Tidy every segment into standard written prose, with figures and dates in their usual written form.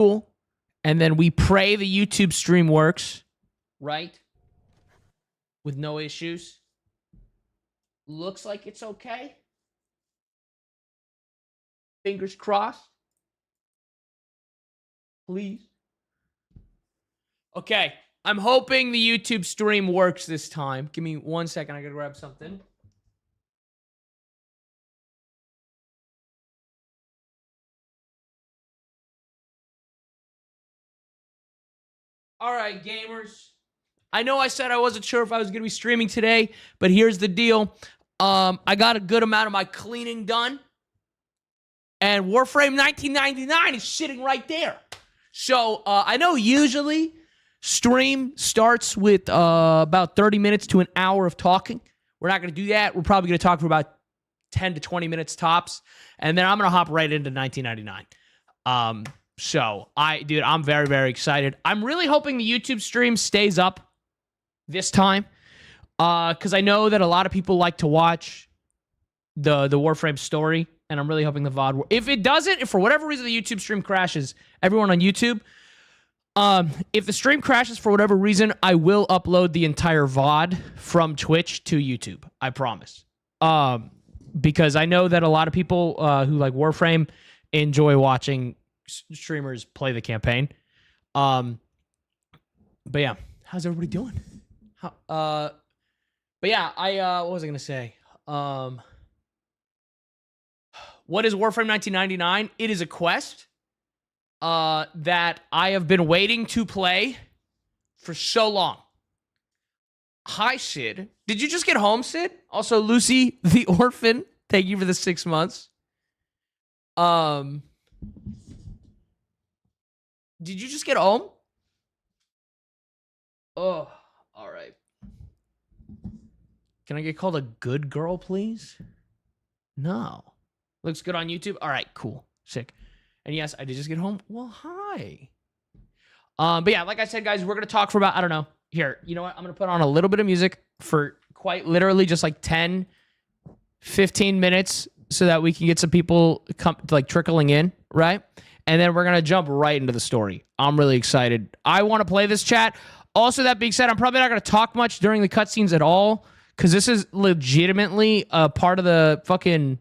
Cool. And then we pray the YouTube stream works, right? With no issues. Looks like it's okay. Fingers crossed. Please. Okay. I'm hoping the YouTube stream works this time. Give me 1 second. I gotta grab something. All right, gamers. I know I said I wasn't sure if I was going to be streaming today, but here's the deal. I got a good amount of my cleaning done. And Warframe 1999 is sitting right there. So I know usually stream starts with about 30 minutes to an hour of talking. We're not going to do that. We're probably going to talk for about 10 to 20 minutes tops. And then I'm going to hop right into 1999. So, dude, I'm very, very excited. I'm really hoping the YouTube stream stays up this time. Because I know that a lot of people like to watch the Warframe story. And I'm really hoping the VOD... If it doesn't, if for whatever reason the YouTube stream crashes, everyone on YouTube, if the stream crashes for whatever reason, I will upload the entire VOD from Twitch to YouTube. I promise. Because I know that a lot of people who like Warframe enjoy watching streamers play the campaign. But yeah, how's everybody doing? But yeah, what was I gonna say? What is Warframe 1999? It is a quest that I have been waiting to play for so long. Hi, Sid. Did you just get home, Sid? Also, Lucy the Orphan, thank you for the 6 months. Did you just get home? Oh, all right. Can I get called a good girl, please? No. Looks good on YouTube? All right, cool. Sick. And yes, I did just get home. Well, hi. But yeah, like I said, guys, we're going to talk for about, I don't know. Here, you know what? I'm going to put on a little bit of music for quite literally just like 10, 15 minutes so that we can get some people trickling in, right? And then we're going to jump right into the story. I'm really excited. I want to play this, chat. Also, that being said, I'm probably not going to talk much during the cutscenes at all because this is legitimately a part of the fucking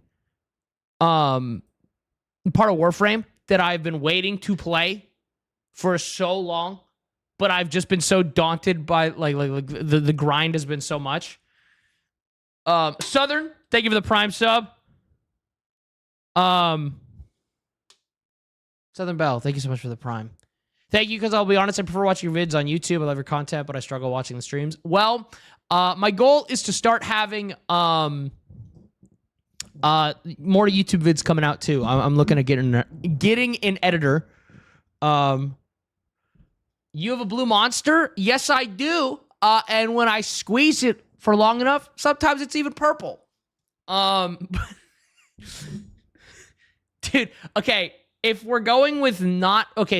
part of Warframe that I've been waiting to play for so long, but I've just been so daunted by the grind has been so much. Southern, thank you for the Prime sub. Southern Bell, thank you so much for the Prime. Thank you, because I'll be honest, I prefer watching your vids on YouTube. I love your content, but I struggle watching the streams. Well, my goal is to start having more YouTube vids coming out too. I'm looking at getting an editor. You have a blue monster? Yes, I do. And when I squeeze it for long enough, sometimes it's even purple. Dude, okay. If we're going with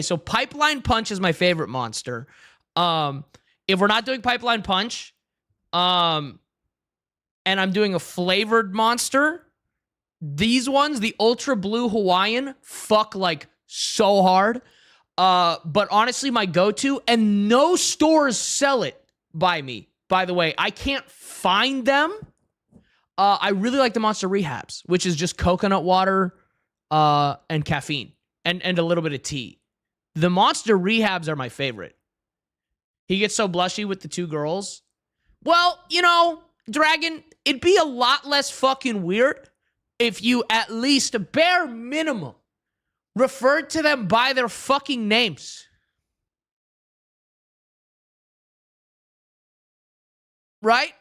so Pipeline Punch is my favorite monster. If we're not doing Pipeline Punch, and I'm doing a flavored monster, these ones, the Ultra Blue Hawaiian, fuck like so hard. But honestly, my go-to, and no stores sell it by me, by the way. I can't find them. I really like the Monster Rehabs, which is just coconut water, and caffeine and a little bit of tea. The Monster Rehabs are my favorite. He gets so blushy with the two girls. Well, you know, Dragon, it'd be a lot less fucking weird if you at least, bare minimum, referred to them by their fucking names. Right?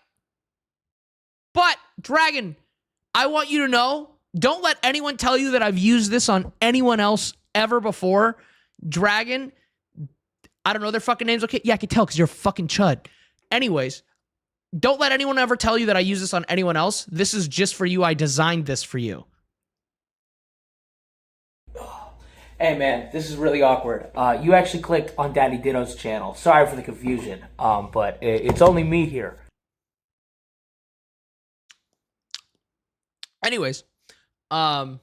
But, Dragon, I want you to know, don't let anyone tell you that I've used this on anyone else ever before. Dragon, I don't know their fucking names. Okay, yeah, I can tell because you're a fucking chud. Anyways, don't let anyone ever tell you that I use this on anyone else. This is just for you. I designed this for you. Hey, man, this is really awkward. You actually clicked on DaddyDitto's channel. Sorry for the confusion, but it's only me here. Anyways, how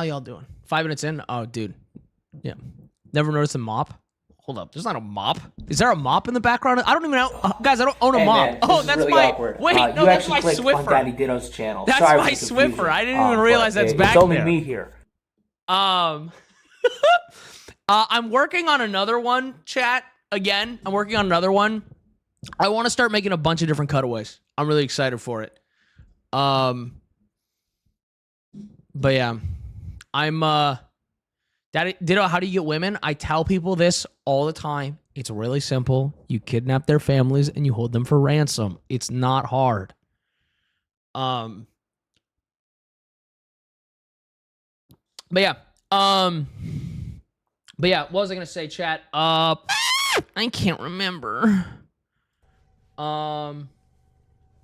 y'all doing? 5 minutes in. Oh, dude. Yeah. Never noticed a mop. Hold up. There's not a mop. Is there a mop in the background? I don't even know. Guys, I don't own a mop. Man, oh, that's really my. awkward. Wait, no, you that's my clicked Swiffer. On DaddyDitto's channel. That's Sorry my for the confusion. Swiffer. I didn't even realize that's back there. It's only me here. I'm working on another one, chat. Again, I'm working on another one. I want to start making a bunch of different cutaways. I'm really excited for it. But yeah, I'm DaddyDitto, how do you get women? I tell people this all the time. It's really simple. You kidnap their families and you hold them for ransom. It's not hard. But yeah. What was I gonna say, chat? I can't remember.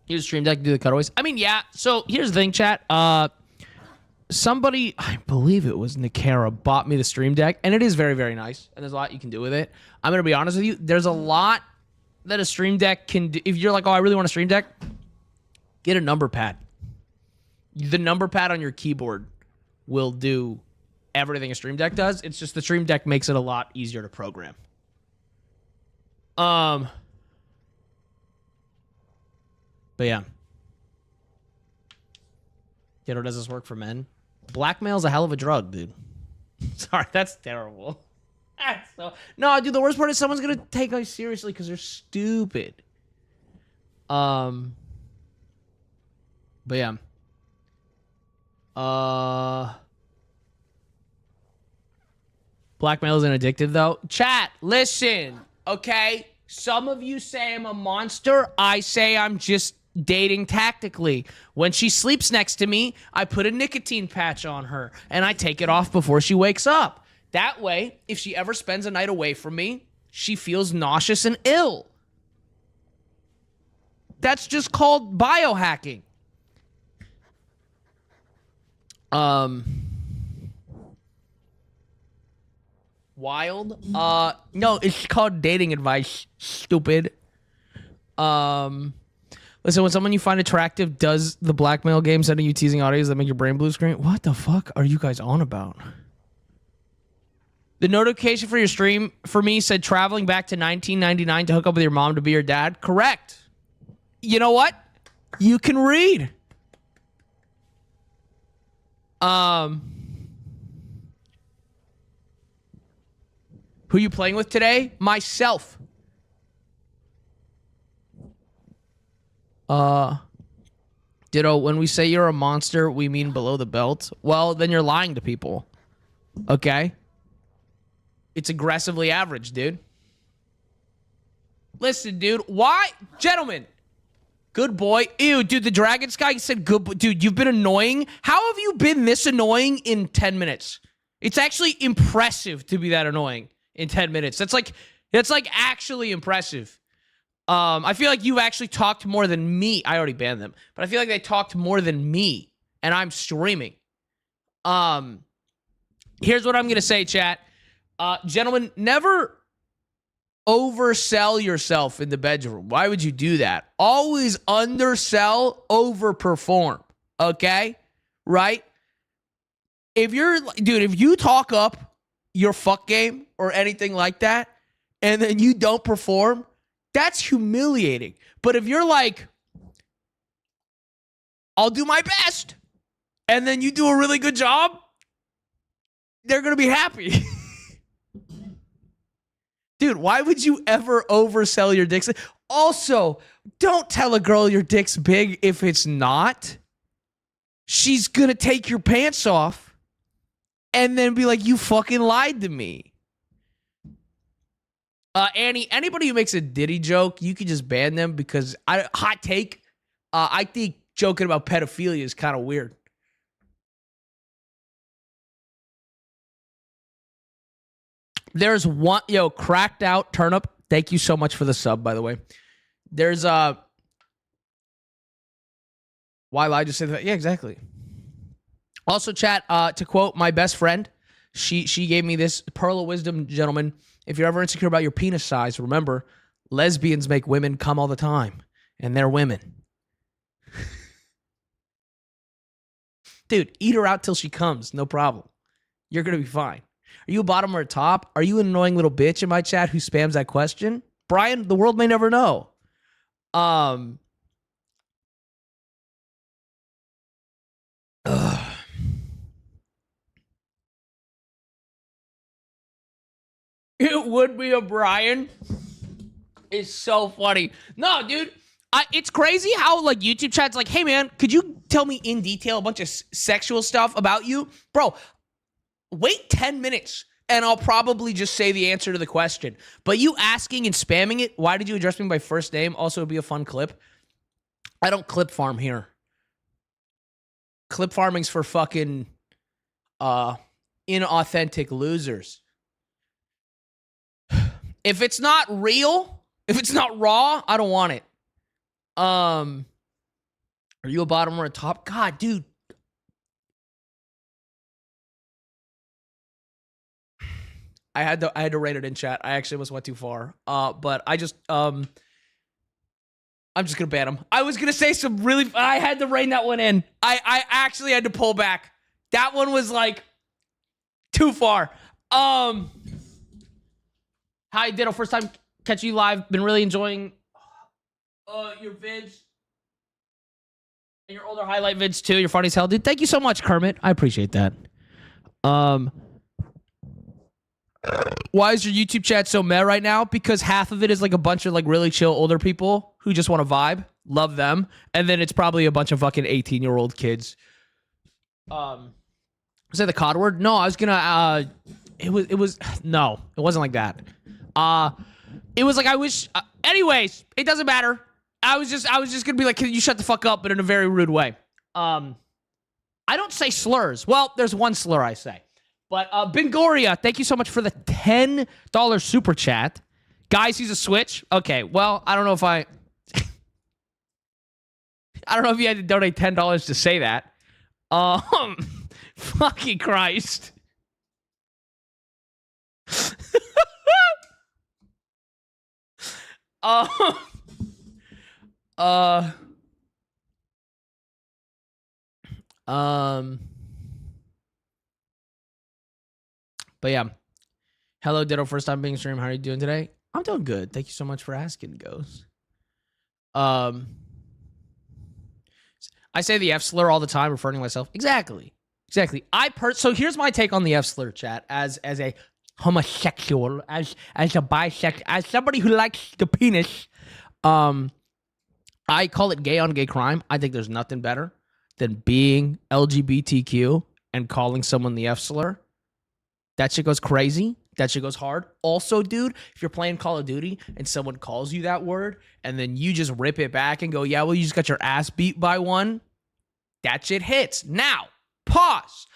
Use Stream Deck to do the cutaways. I mean, yeah. So here's the thing, chat. Somebody, I believe it was Nikara, bought me the Stream Deck, and it is very, very nice. And there's a lot you can do with it. I'm gonna be honest with you. There's a lot that a Stream Deck can do. If you're like, oh, I really want a Stream Deck, get a number pad. The number pad on your keyboard will do everything a Stream Deck does. It's just the Stream Deck makes it a lot easier to program. But yeah. Ditto, does this work for men? Blackmail's a hell of a drug, dude. Sorry, that's terrible. No, dude, the worst part is someone's gonna take us seriously because they're stupid. But yeah. Blackmail isn't addicted, though. Chat, listen, okay? Some of you say I'm a monster. I say I'm just dating tactically. When she sleeps next to me, I put a nicotine patch on her, and I take it off before she wakes up. That way, if she ever spends a night away from me, she feels nauseous and ill. That's just called biohacking. Wild? No, it's called dating advice, stupid. Listen, when someone you find attractive does the blackmail game, sending you teasing audios that make your brain blue screen, what the fuck are you guys on about? The notification for your stream for me said traveling back to 1999 to hook up with your mom to be your dad. Correct. You know what? You can read. Who you playing with today? Myself. Ditto, when we say you're a monster, we mean below the belt. Well, then you're lying to people. Okay? It's aggressively average, dude. Listen, dude. Why? Gentlemen. Good boy. Ew, dude, the Dragons guy said good boy. Dude, you've been annoying. How have you been this annoying in 10 minutes? It's actually impressive to be that annoying in 10 minutes. That's like actually impressive. I feel like you've actually talked more than me. I already banned them, but I feel like they talked more than me, and I'm streaming. Here's what I'm gonna say, chat. Gentlemen, never oversell yourself in the bedroom. Why would you do that? Always undersell, overperform. Okay? Right? If you talk up your fuck game or anything like that, and then you don't perform, that's humiliating. But if you're like, I'll do my best, and then you do a really good job, they're going to be happy. Dude, why would you ever oversell your dick? Also, don't tell a girl your dick's big if it's not. She's going to take your pants off and then be like, you fucking lied to me. Annie, anybody who makes a Diddy joke, you could just ban them because hot take, I think joking about pedophilia is kind of weird. There's one, cracked out turnip. Thank you so much for the sub, by the way. There's why I just said that? Yeah, exactly. Also, chat, to quote my best friend, she gave me this pearl of wisdom, gentlemen. If you're ever insecure about your penis size, remember, lesbians make women come all the time, and they're women. Dude, eat her out till she comes, no problem. You're going to be fine. Are you a bottom or a top? Are you an annoying little bitch in my chat who spams that question? Brian, the world may never know. It would be a Brian. It's so funny. No, dude. It's crazy how, like, YouTube chat's like, hey, man, could you tell me in detail a bunch of sexual stuff about you? Bro, wait 10 minutes, and I'll probably just say the answer to the question. But you asking and spamming it, why did you address me by first name? Also, it'd be a fun clip. I don't clip farm here. Clip farming's for fucking inauthentic losers. If it's not real, if it's not raw, I don't want it. Are you a bottom or a top? God, dude. I had to rate it in chat. I actually almost went too far. But I just I'm just gonna ban him. I was gonna say some really. I had to rein that one in. I actually had to pull back. That one was like too far. Hi, Ditto. First time catching you live. Been really enjoying your vids and your older highlight vids too. You're funny as hell, dude. Thank you so much, Kermit. I appreciate that. Why is your YouTube chat so meh right now? Because half of it is like a bunch of like really chill older people who just want to vibe, love them, and then it's probably a bunch of fucking 18-year-old kids. Was that the COD word? No, I was gonna. It was no, it wasn't like that. It was like I wish. Anyways, it doesn't matter. I was just gonna be like, can you shut the fuck up, but in a very rude way. I don't say slurs. Well, there's one slur I say. But Bingoria, thank you so much for the $10 super chat. Guys, he's a switch. Okay, well, I don't know if I don't know if you had to donate $10 to say that. Fucking Christ. But yeah. Hello, Ditto. First time being streamed. How are you doing today? I'm doing good. Thank you so much for asking, Ghost. I say the F slur all the time, referring to myself. Exactly. So here's my take on the F slur, chat. As a homosexual, as a bisexual, as somebody who likes the penis, I call it gay on gay crime. I think there's nothing better than being LGBTQ and calling someone the F slur. That shit goes crazy. That shit goes hard. Also, dude, if you're playing Call of Duty and someone calls you that word and then you just rip it back and go, yeah, well, you just got your ass beat by one, that shit hits. Now, pause.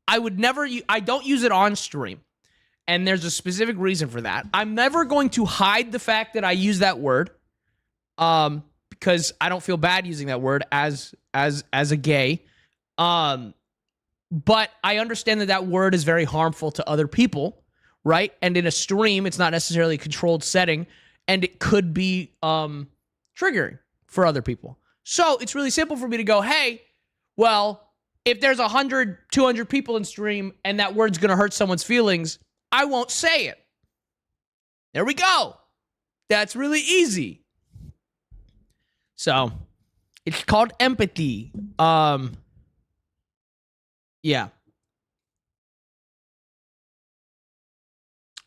I don't use it on stream. And there's a specific reason for that. I'm never going to hide the fact that I use that word because I don't feel bad using that word as a gay. But I understand that word is very harmful to other people, right? And in a stream, it's not necessarily a controlled setting, and it could be triggering for other people. So it's really simple for me to go, hey, well, if there's 100, 200 people in stream and that word's going to hurt someone's feelings, I won't say it. There we go. That's really easy. So it's called empathy. Yeah.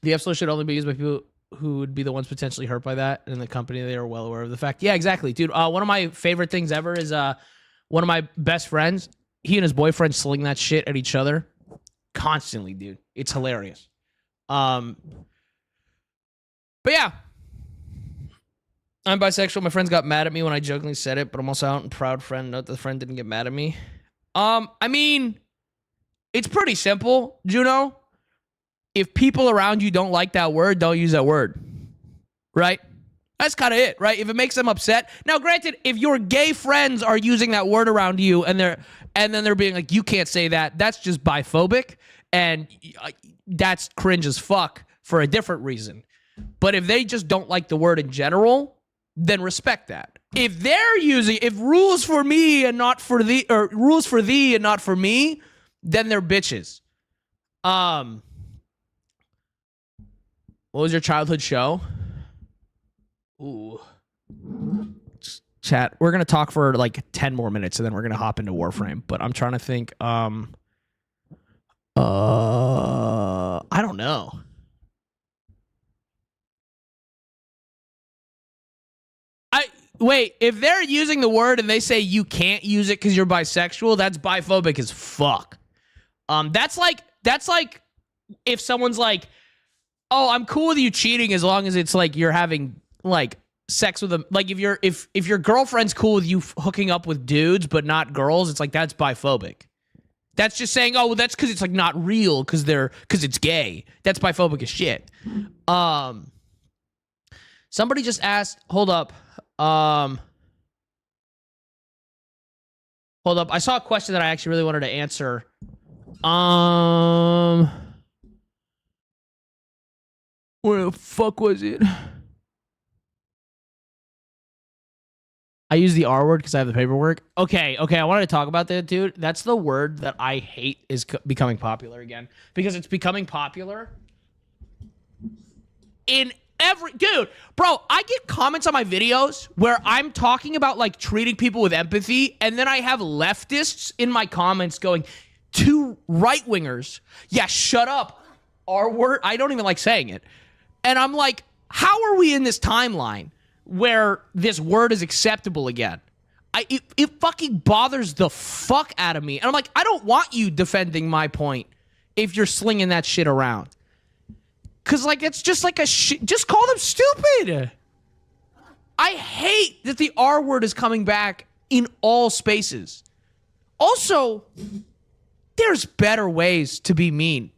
The F slur should only be used by people who would be the ones potentially hurt by that, and in the company they are well aware of the fact. Yeah, exactly, dude. One of my favorite things ever is one of my best friends. He and his boyfriend sling that shit at each other constantly, dude. It's hilarious. But yeah, I'm bisexual. My friends got mad at me when I jokingly said it, but I'm also out and proud friend. Note that the friend didn't get mad at me. I mean, it's pretty simple, Juno. If people around you don't like that word, don't use that word. Right? That's kind of it, right? If it makes them upset. Now, granted, if your gay friends are using that word around you and then they're being like, you can't say that, that's just biphobic, and that's cringe as fuck for a different reason. But if they just don't like the word in general, then respect that. If they're using, if rules for me and not for thee, or rules for thee and not for me, then they're bitches. What was your childhood show? Ooh. Chat, we're gonna talk for like 10 more minutes and then we're gonna hop into Warframe. But I'm trying to think. I don't know. Wait, if they're using the word and they say you can't use it because you're bisexual, that's biphobic as fuck. That's like if someone's like, oh, I'm cool with you cheating as long as it's like you're having like sex with them. Like if your girlfriend's cool with you hooking up with dudes but not girls, it's like that's biphobic. That's just saying, oh, well, that's because it's like not real because it's gay. That's biphobic as shit. Somebody just asked, hold up. Hold up. I saw a question that I actually really wanted to answer. Where the fuck was it? I use the R word because I have the paperwork. Okay. I wanted to talk about that, dude. That's the word that I hate is becoming popular again. Because it's becoming popular in dude, bro, I get comments on my videos where I'm talking about like treating people with empathy, and then I have leftists in my comments going, two right-wingers, yeah, shut up, R word. I don't even like saying it. And I'm like, how are we in this timeline where this word is acceptable again? It fucking bothers the fuck out of me. And I'm like, I don't want you defending my point if you're slinging that shit around. Because, like, it's just like a shit. Just call them stupid. I hate that the R word is coming back in all spaces. Also, there's better ways to be mean.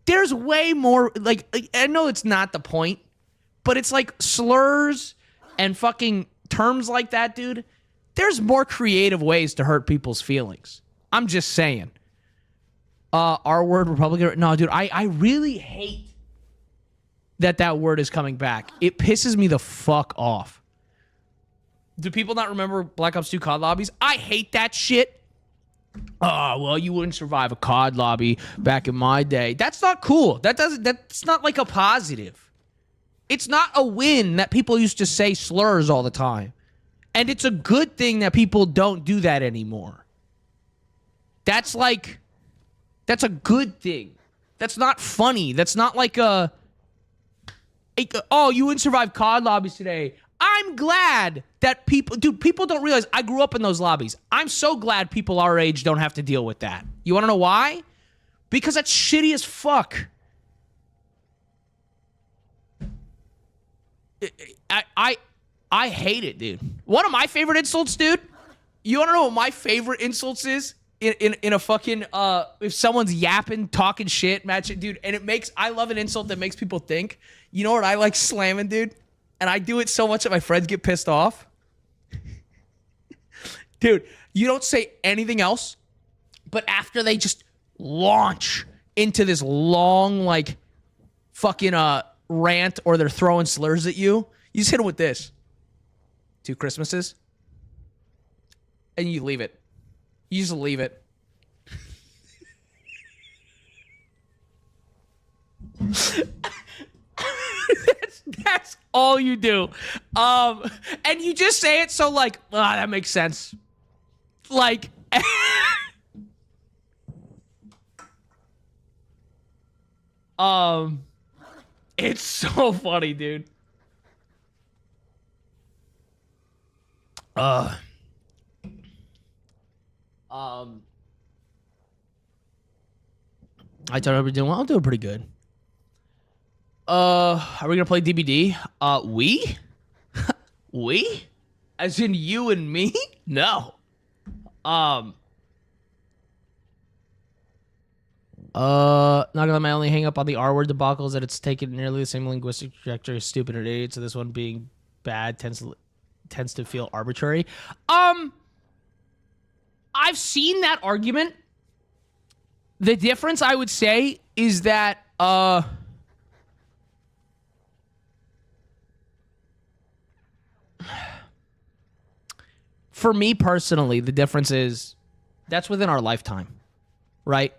There's way more, like I know it's not the point, but it's like slurs and fucking terms like that, dude. There's more creative ways to hurt people's feelings. I'm just saying. R word, Republican. No, dude, I really hate that word is coming back. It pisses me the fuck off. Do people not remember Black Ops 2 COD lobbies? I hate that shit. Oh, well, you wouldn't survive a COD lobby back in my day. That's not cool. That's not like a positive. It's not a win that people used to say slurs all the time. And it's a good thing that people don't do that anymore. That's a good thing. That's not funny. That's not like oh, you wouldn't survive COD lobbies today. I'm glad that people don't realize I grew up in those lobbies. I'm so glad people our age don't have to deal with that. You want to know why? Because that's shitty as fuck. I hate it, dude. One of my favorite insults, dude. You want to know what my favorite insults is? In a fucking if someone's yapping, talking shit, match it, dude, and I love an insult that makes people think. You know what I like slamming, dude? And I do it so much that my friends get pissed off. Dude, you don't say anything else, but after they just launch into this long, like, fucking rant, or they're throwing slurs at you, you just hit them with this. 2 Christmases. And you leave it. You just leave it. That's all you do. And you just say it so like, that makes sense. Like, it's so funny, dude. I thought I was doing well. I'm doing pretty good. Are we gonna play DBD? We? We? As in you and me? No. Not gonna lie, my only hang up on the R word debacle is that it's taken nearly the same linguistic trajectory as stupid and idiot, so this one being bad tends to feel arbitrary. I've seen that argument. The difference, I would say, is that for me personally, the difference is that's within our lifetime, right?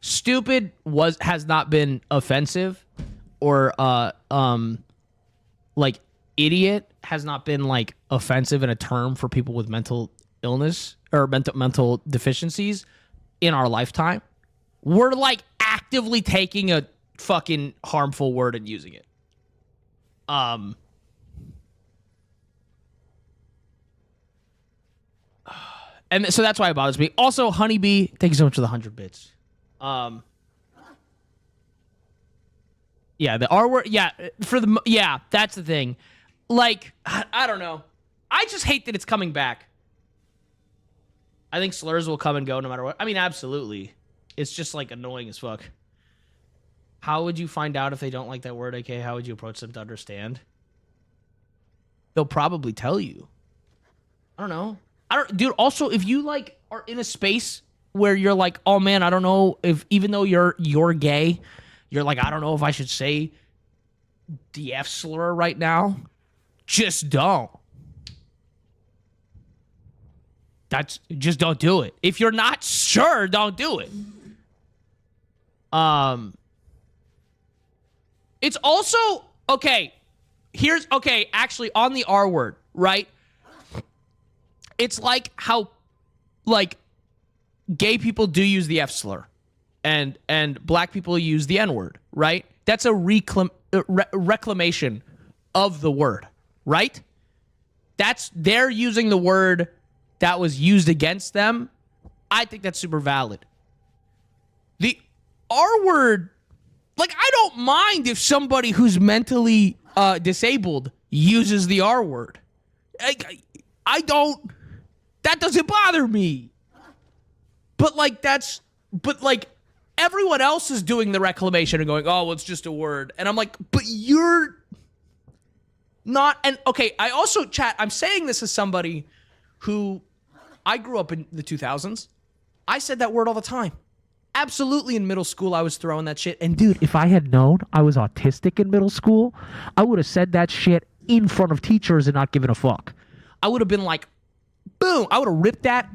Stupid has not been offensive, or like idiot has not been like offensive in a term for people with mental illness or mental deficiencies in our lifetime. We're like actively taking a fucking harmful word and using it. And so that's why it bothers me. Also, Honeybee, thank you so much for the 100 bits. Yeah, the R word. Yeah, that's the thing. Like, I don't know. I just hate that it's coming back. I think slurs will come and go no matter what. I mean, absolutely. It's just like annoying as fuck. How would you find out if they don't like that word, aka how would you approach them to understand? They'll probably tell you. I don't know. Dude, also, if you like are in a space where you're like, oh man, I don't know if, even though you're gay, you're like, I don't know if I should say the F slur right now. Just don't. Just don't do it. If you're not sure, don't do it. It's also, okay, actually on the R word, right? It's like how, like, gay people do use the F slur, and black people use the N word, right? That's a reclamation of the word, right? They're using the word that was used against them. I think that's super valid. The R word, like, I don't mind if somebody who's mentally disabled uses the R word. I don't. That doesn't bother me. But like everyone else is doing the reclamation and going, oh, well, it's just a word. And I'm like, but you're not. And okay, I also, chat, I'm saying this as somebody who, I grew up in the 2000s. I said that word all the time. Absolutely, in middle school, I was throwing that shit. And dude, if I had known I was autistic in middle school, I would have said that shit in front of teachers and not given a fuck. I would have been like, boom, I would have ripped that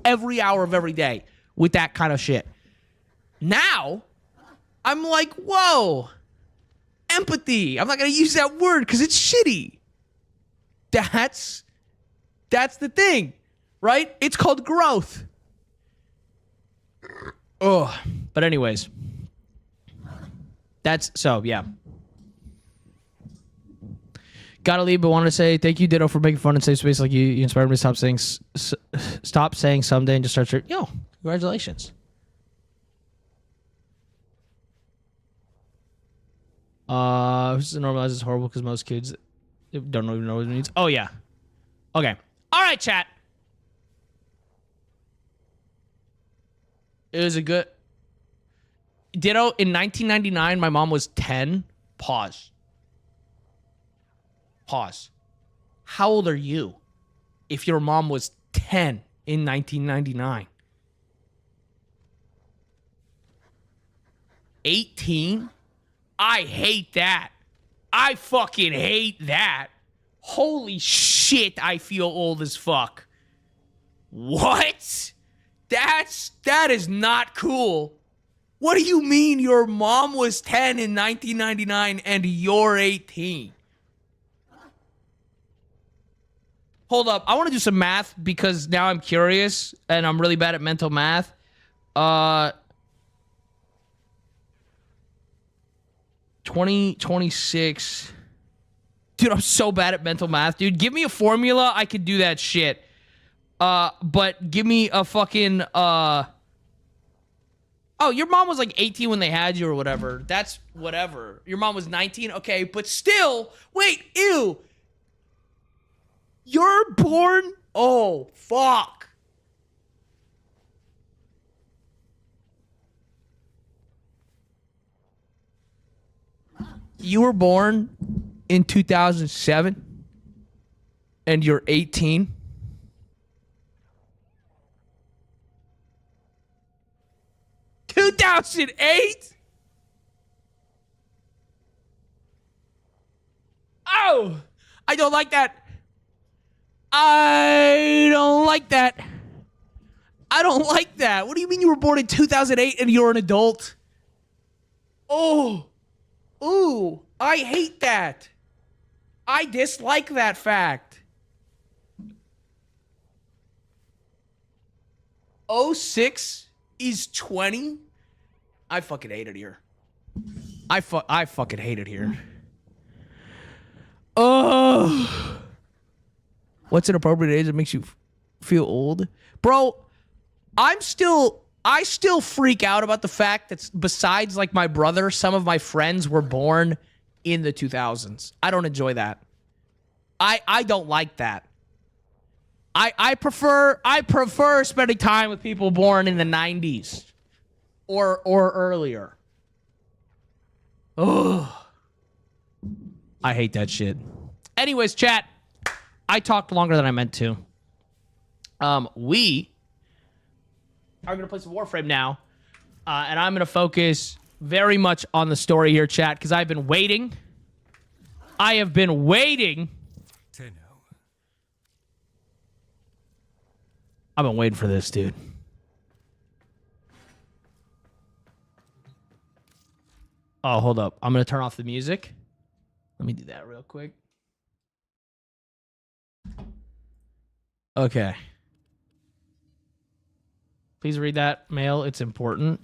every hour of every day with that kind of shit. Now, I'm like, whoa, empathy. I'm not going to use that word because it's shitty. That's the thing, right? It's called growth. Oh, but anyways, yeah. Gotta leave, but wanted to say thank you, Ditto, for making fun and safe space like you. You inspired me to stop saying someday and just start your, congratulations. Who's to normalize is horrible because most kids don't even know what it means. Oh, yeah. Okay. All right, chat. It was a good... Ditto, in 1999, my mom was 10. Pause. How old are you if your mom was 10 in 1999? 18? I hate that. I fucking hate that. Holy shit, I feel old as fuck. What? That is not cool. What do you mean your mom was 10 in 1999 and you're 18? Hold up. I want to do some math because now I'm curious and I'm really bad at mental math. 2026. Dude, I'm so bad at mental math, dude. Give me a formula. I could do that shit. But give me a fucking, oh, your mom was like 18 when they had you or whatever. That's whatever. Your mom was 19? Okay, but still, wait, ew. You're born? Oh, fuck. You were born in 2007 and you're 18? $2008? Oh, I don't like that. I don't like that. I don't like that. What do you mean you were born in 2008 and you're an adult? Oh. Ooh. I hate that. I dislike that fact. 06 is 20? I fucking hate it here. I fucking hate it here. Oh. What's an appropriate age that makes you feel old? Bro, I still freak out about the fact that besides like my brother, some of my friends were born in the 2000s. I don't enjoy that. I don't like that. I prefer spending time with people born in the 90s or earlier. Ugh. I hate that shit. Anyways, chat, I talked longer than I meant to. We are going to play some Warframe now, and I'm going to focus very much on the story here, chat, because I've been waiting. I have been waiting. I've been waiting for this, dude. Oh, hold up. I'm going to turn off the music. Let me do that real quick. Okay. Please read that mail. It's important.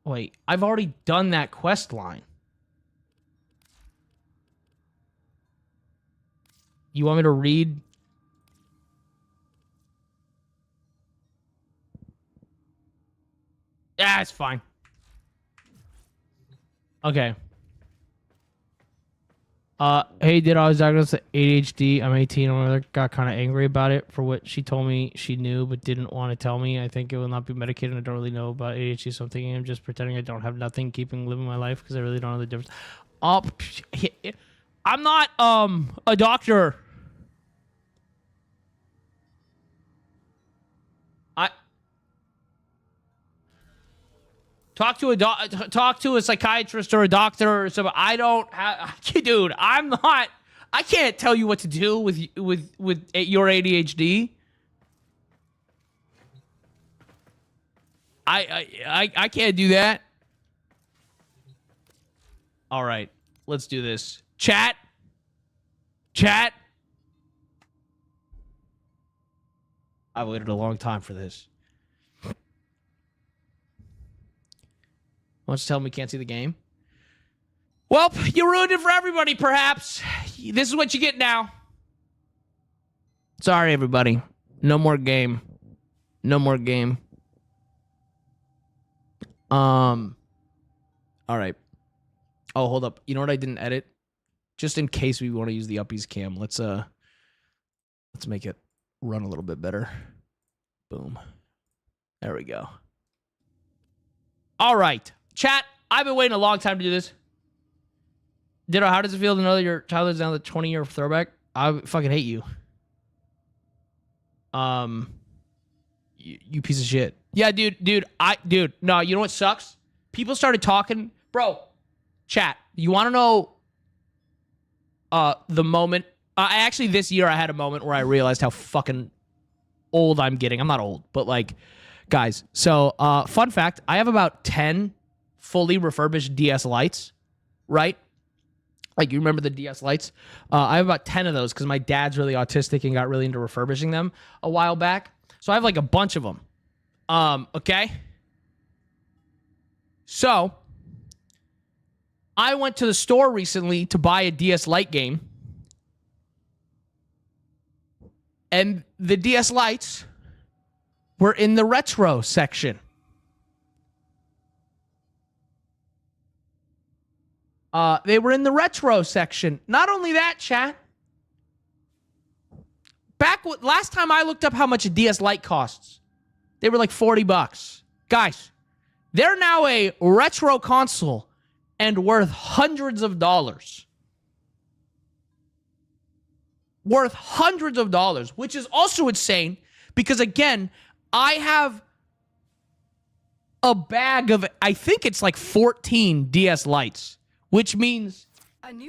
Wait, I've already done that quest line. You want me to read? Yeah, it's fine. Okay. Hey, I was diagnosed with ADHD. I'm 18. My mother got kind of angry about it for what she told me she knew but didn't want to tell me. I think it will not be medicated. I don't really know about ADHD, so I'm thinking I'm just pretending I don't have nothing, living my life because I really don't know the difference. I'm not a doctor. Talk to a psychiatrist or a doctor or something. I don't have, dude. I'm not. I can't tell you what to do with your ADHD. I can't do that. All right, let's do this. Chat. I waited a long time for this. Wants to tell me we can't see the game? Well, you ruined it for everybody, perhaps. This is what you get now. Sorry, everybody. No more game. No more game. All right. Oh, hold up. You know what I didn't edit? Just in case we want to use the uppies cam, let's make it run a little bit better. Boom. There we go. All right. Chat, I've been waiting a long time to do this. Ditto, how does it feel to know that your child is now the 20-year throwback? I fucking hate you. You piece of shit. Yeah, dude, no, you know what sucks? People started talking. Bro, chat, you want to know the moment? Actually, this year I had a moment where I realized how fucking old I'm getting. I'm not old, but like, guys, so fun fact, I have about 10 fully refurbished DS lights, right? Like, you remember the DS lights? I have about 10 of those because my dad's really autistic and got really into refurbishing them a while back. So I have like a bunch of them. Okay? So, I went to the store recently to buy a DS Lite game. And the DS Lites were in the retro section. They were in the retro section. Not only that, chat. Last time I looked up how much a DS Lite costs, they were like $40. Guys, they're now a retro console and worth hundreds of dollars. Worth hundreds of dollars, which is also insane because, again, I have a bag of, I think it's like 14 DS Lites, which means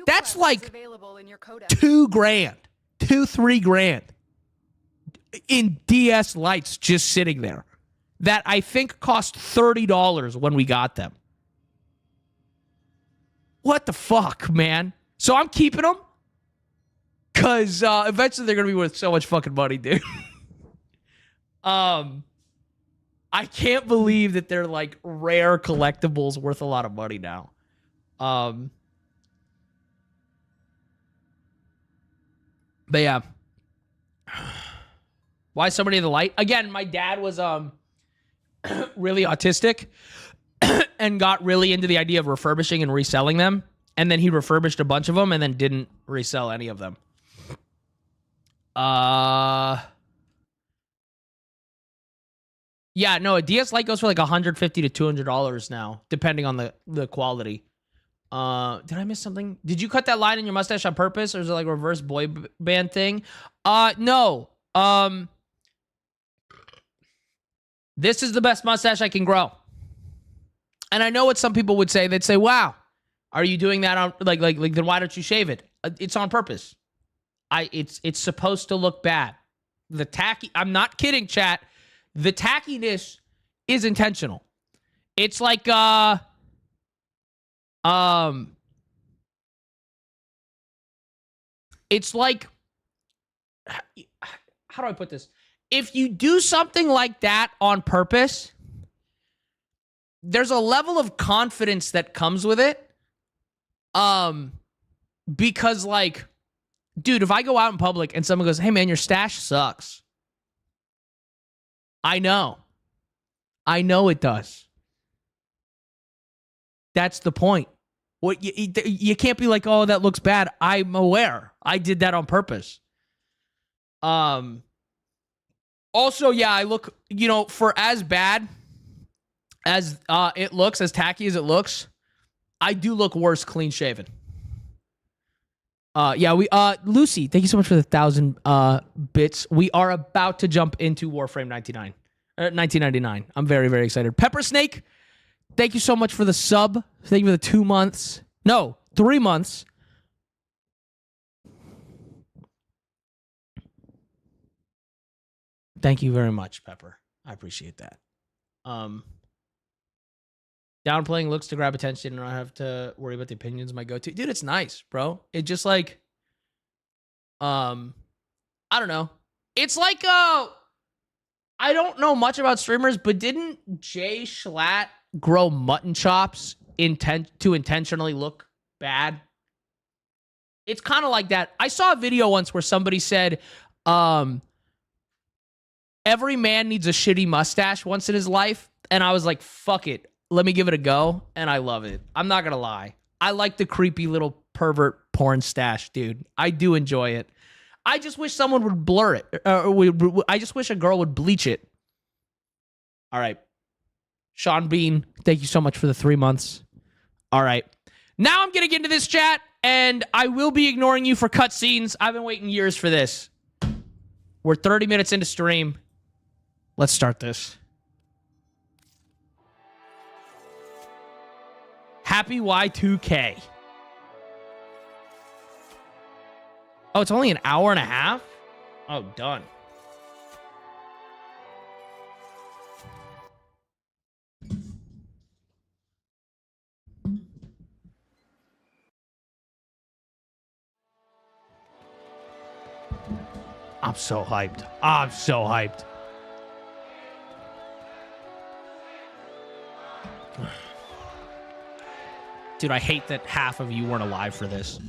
that's like $2,000, $3,000. in DS lights just sitting there that I think cost $30 when we got them. What the fuck, man? So I'm keeping them because eventually they're going to be worth so much fucking money, dude. I can't believe that they're like rare collectibles worth a lot of money now. But yeah. Why so many of the light? Again, my dad was really autistic and got really into the idea of refurbishing and reselling them. And then he refurbished a bunch of them and then didn't resell any of them. Yeah, no, a DS Lite goes for like $150 to $200 now, depending on the quality. Did I miss something? Did you cut that line in your mustache on purpose, or is it like a reverse boy band thing? No. This is the best mustache I can grow. And I know what some people would say. They'd say, wow, are you doing that on like then why don't you shave it? It's on purpose. It's supposed to look bad. The tacky, I'm not kidding, chat. The tackiness is intentional. It's like it's like, how do I put this? If you do something like that on purpose, there's a level of confidence that comes with it. Because like, dude, if I go out in public and someone goes, hey man, your stash sucks. I know it does. That's the point. What you can't be like, oh, that looks bad. I'm aware. I did that on purpose. Also, yeah, I look, for as bad as it looks, as tacky as it looks, I do look worse clean shaven. Yeah, Lucy, thank you so much for the 1,000 bits. We are about to jump into Warframe 1999. I'm very, very excited. Pepper Snake, thank you so much for the sub. Thank you for the 2 months. No, 3 months. Thank you very much, Pepper. I appreciate that. Downplaying looks to grab attention and I don't have to worry about the opinions my go-to. Dude, it's nice, bro. It just like, I don't know. It's like, I don't know much about streamers, but didn't Jay Schlatt grow mutton chops to intentionally look bad? It's kind of like that. I saw a video once where somebody said, every man needs a shitty mustache once in his life. And I was like, fuck it. Let me give it a go. And I love it. I'm not going to lie. I like the creepy little pervert porn stash, dude. I do enjoy it. I just wish someone would blur it. I just wish a girl would bleach it. All right. Sean Bean, thank you so much for the 3 months. All right. Now I'm going to get into this chat, and I will be ignoring you for cutscenes. I've been waiting years for this. We're 30 minutes into stream. Let's start this. Happy Y2K. Oh, it's only an hour and a half? Oh, done. I'm so hyped. I'm so hyped. Dude, I hate that half of you weren't alive for this.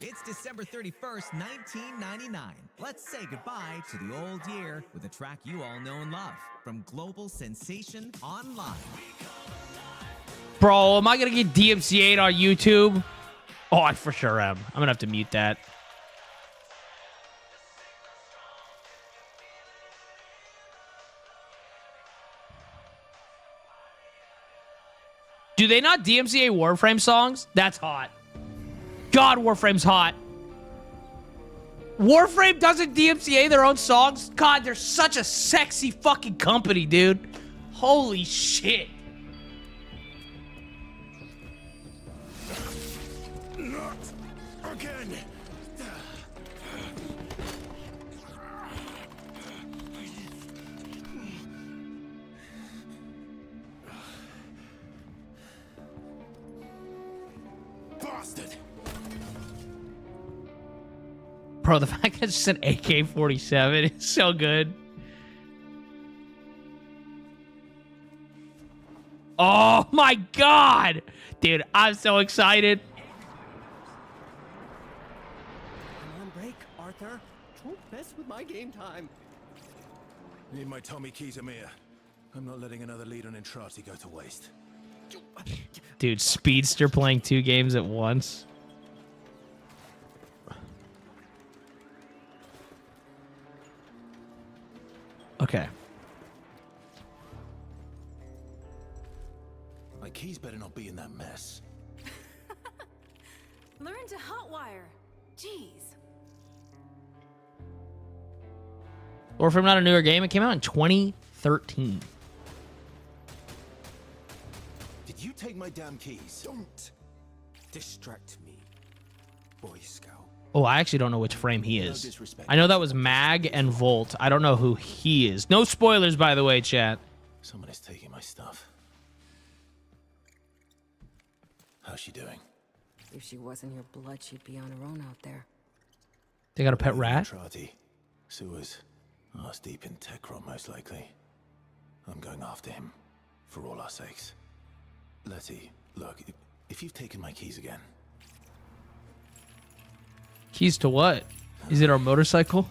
It's December 31st, 1999. Let's say goodbye to the old year with a track you all know and love from global sensation Online. Bro, am I going to get DMCA'd on YouTube? Oh, I for sure am. I'm going to have to mute that. Do they not DMCA Warframe songs? That's hot. God, Warframe's hot. Warframe doesn't DMCA their own songs? God, they're such a sexy fucking company, dude. Holy shit. Not again. Bastard. Bro, the fact that it's just an AK-47 is so good. Oh my god! Dude, I'm so excited. Come on, break, Arthur. Don't mess with my game time. Need my Tommy keys, Amir. I'm not letting another lead on Entrati go to waste. Dude, Speedster playing 2 games at once. Okay. My keys better not be in that mess. Learn to hotwire. Jeez. Warframe not a newer game. It came out in 2013. Did you take my damn keys? Don't distract me, Boy Scout. Oh, I actually don't know which frame he No is. disrespect. I know that was Mag and Volt. I don't know who he is. No spoilers, by the way, chat. Someone is taking my stuff. How's she doing? If she wasn't your blood, she'd be on her own out there. They got a pet rat? Entrati. Sewers. Arse deep in Techron, most likely. I'm going after him. For all our sakes. Letty, look, if you've taken my keys again, Keys to what? Is it our motorcycle?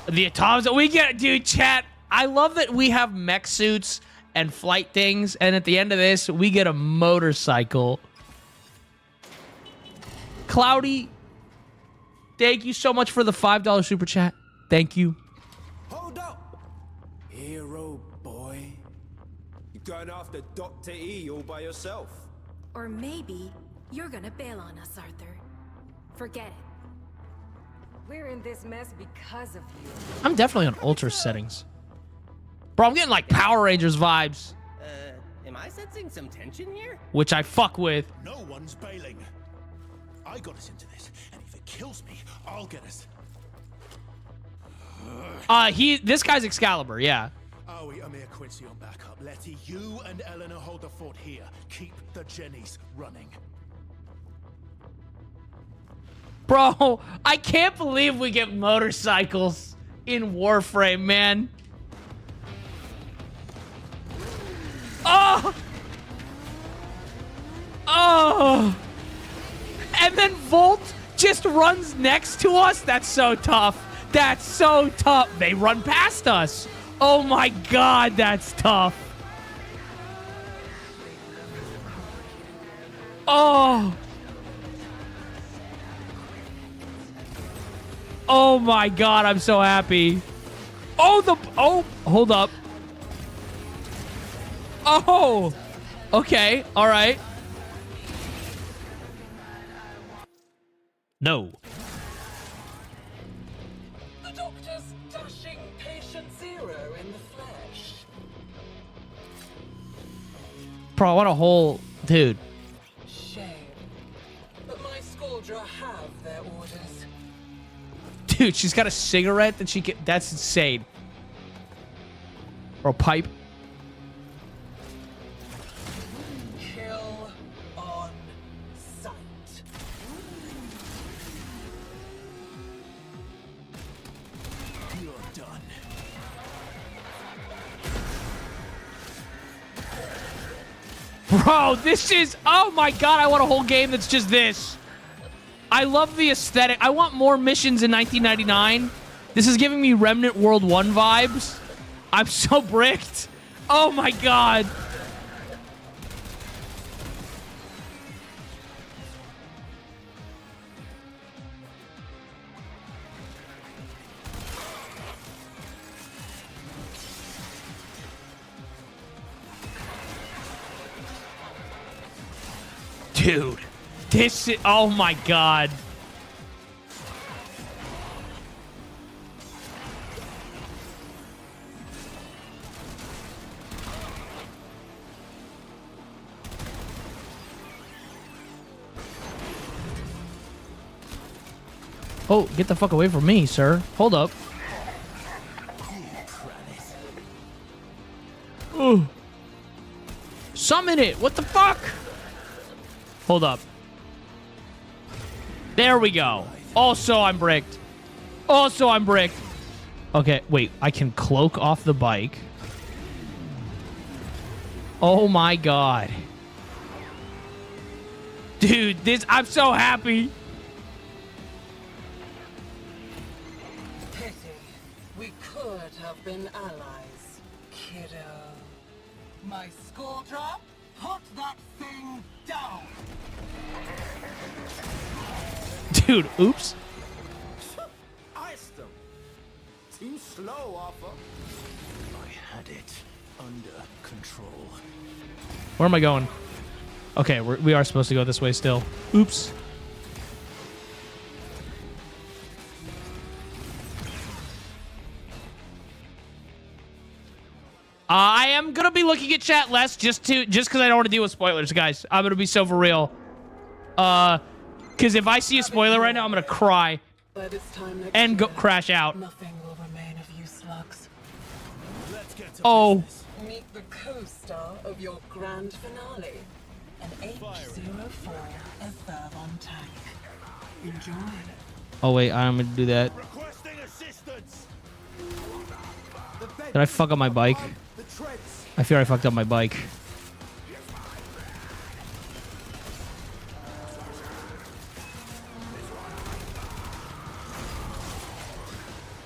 The atoms. We get, dude, chat. I love that we have mech suits and flight things, and at the end of this, we get a motorcycle. Cloudy, thank you so much for the $5 super chat. Thank you. Hold up! Hero boy. You're going after Dr. E all by yourself. Or maybe you're gonna bail on us, Arthur. Forget it. We're in this mess because of you. I'm definitely on ultra settings. Bro, I'm getting like Power Rangers vibes, Am I sensing some tension here? which I fuck with. no one's bailing. I got us into this, and if it kills me, I'll get us. This guy's Excalibur, yeah. Oh, Amir Quincy on backup. Letty, you and Eleanor hold the fort here. Keep the Jennies running. Bro, I can't believe we get motorcycles in Warframe, man. Oh! Oh! And then Volt just runs next to us? That's so tough. That's so tough. They run past us. Oh my god, that's tough. Oh! Oh my god, I'm so happy. Oh, hold up. Oh! Okay, alright. No. The doctor's dashing patient zero in the flesh. Bro, I want a whole... Dude. Shame. But my Scoldra have their orders. Dude, she's got a cigarette that she can... That's insane. Or a pipe. Kill on sight. You're done. Bro, this is... Oh my god, I want a whole game that's just this. I love the aesthetic. I want more missions in 1999. This is giving me Remnant World 1 vibes. I'm so bricked. Oh my god. Dude, this is... Oh my god. Oh, get the fuck away from me, sir. Hold up. Ooh. Summon it. What the fuck? Hold up. There we go. Also, I'm bricked. Also, I'm bricked. Okay, wait. I can cloak off the bike. Oh my god. Dude, I'm so happy. Pity. We could have been allies, kiddo. My school drop? Put that thing down! Dude, oops. Iced them. Too slow, Arthur. I had it under control. Where am I going? Okay, we are supposed to go this way still. Oops. I am gonna be looking at chat less just because I don't want to deal with spoilers, guys. I'm gonna be so for real. Because if I see a spoiler right now, I'm gonna cry By this time next and go year, crash out. nothing will remain of you slugs. Oh, Meet the co-star of your grand finale, an H-04 Ethervon tank. Enjoy. oh wait, I'm gonna do that. Requesting assistance. Did I fuck up my bike? The treads. I fear I fucked up my bike.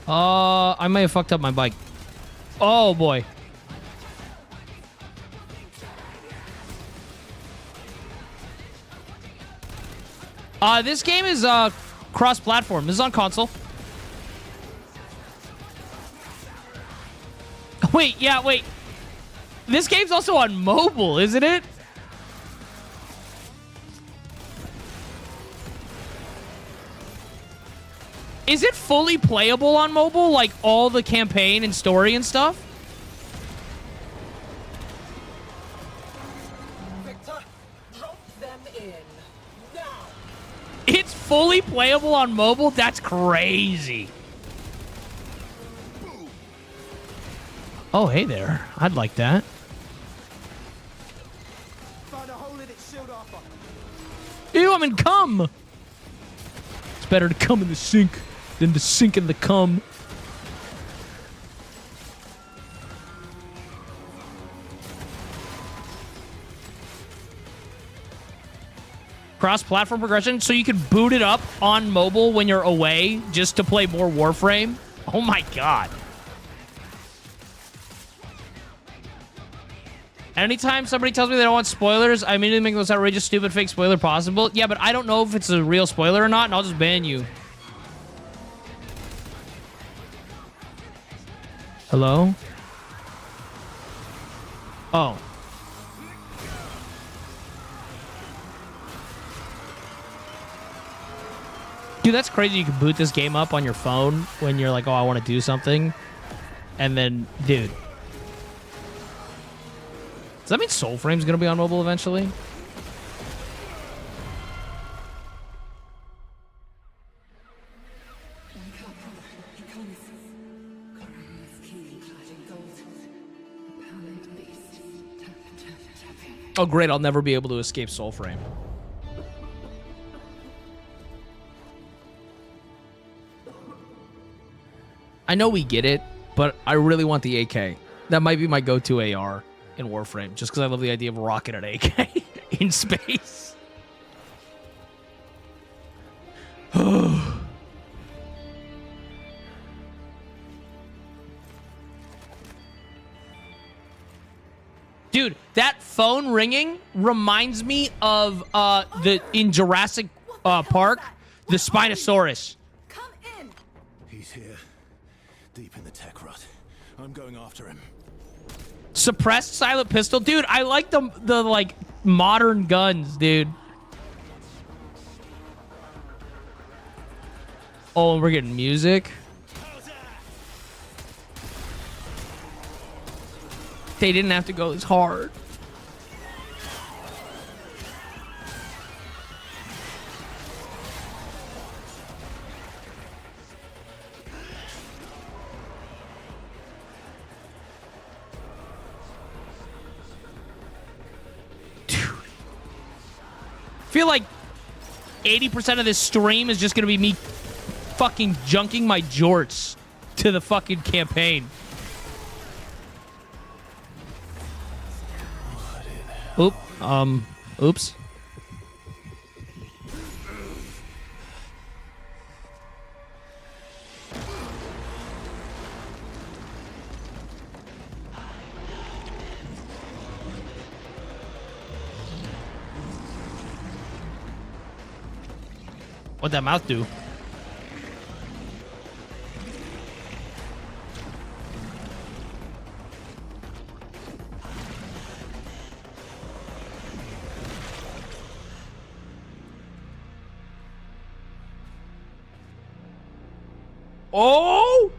I may have fucked up my bike. Oh boy. This game is cross-platform. This is on console. Wait, yeah, wait. This game's also on mobile, isn't it? Is it fully playable on mobile? Like all the campaign and story and stuff? Victor, drop them in. Now! It's fully playable on mobile? That's crazy. Oh, hey there. I'd like that. Found a hole in its shield, Arthur. Ew, I'm in cum. It's better to come in the sink than to sink in the cum. Cross-platform progression, so you can boot it up on mobile when you're away just to play more Warframe. Oh my god. Anytime somebody tells me they don't want spoilers, I immediately make the most outrageous, stupid, fake spoiler possible. Yeah, but I don't know if it's a real spoiler or not, and I'll just ban you. Hello? Oh. Dude, that's crazy. You can boot this game up on your phone when you're like, oh, I want to do something. And then, dude. Does that mean Soulframe's going to be on mobile eventually? Oh, great. I'll never be able to escape Soulframe. I know we get it, but I really want the AK. That might be my go-to AR in Warframe, just because I love the idea of rocking an AK in space. Dude, that phone ringing reminds me of in Jurassic Park, the Spinosaurus. Come in! He's here, deep in the tech rut. I'm going after him. Suppressed silent pistol, dude. I like the like modern guns, dude. Oh, and we're getting music. They didn't have to go this hard. feel like 80% of this stream is just gonna be me fucking junking my jorts to the fucking campaign. Oops. What'd that mouth do? Oh!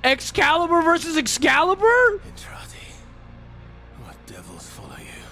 Excalibur versus Excalibur? Entrati, what devils follow you?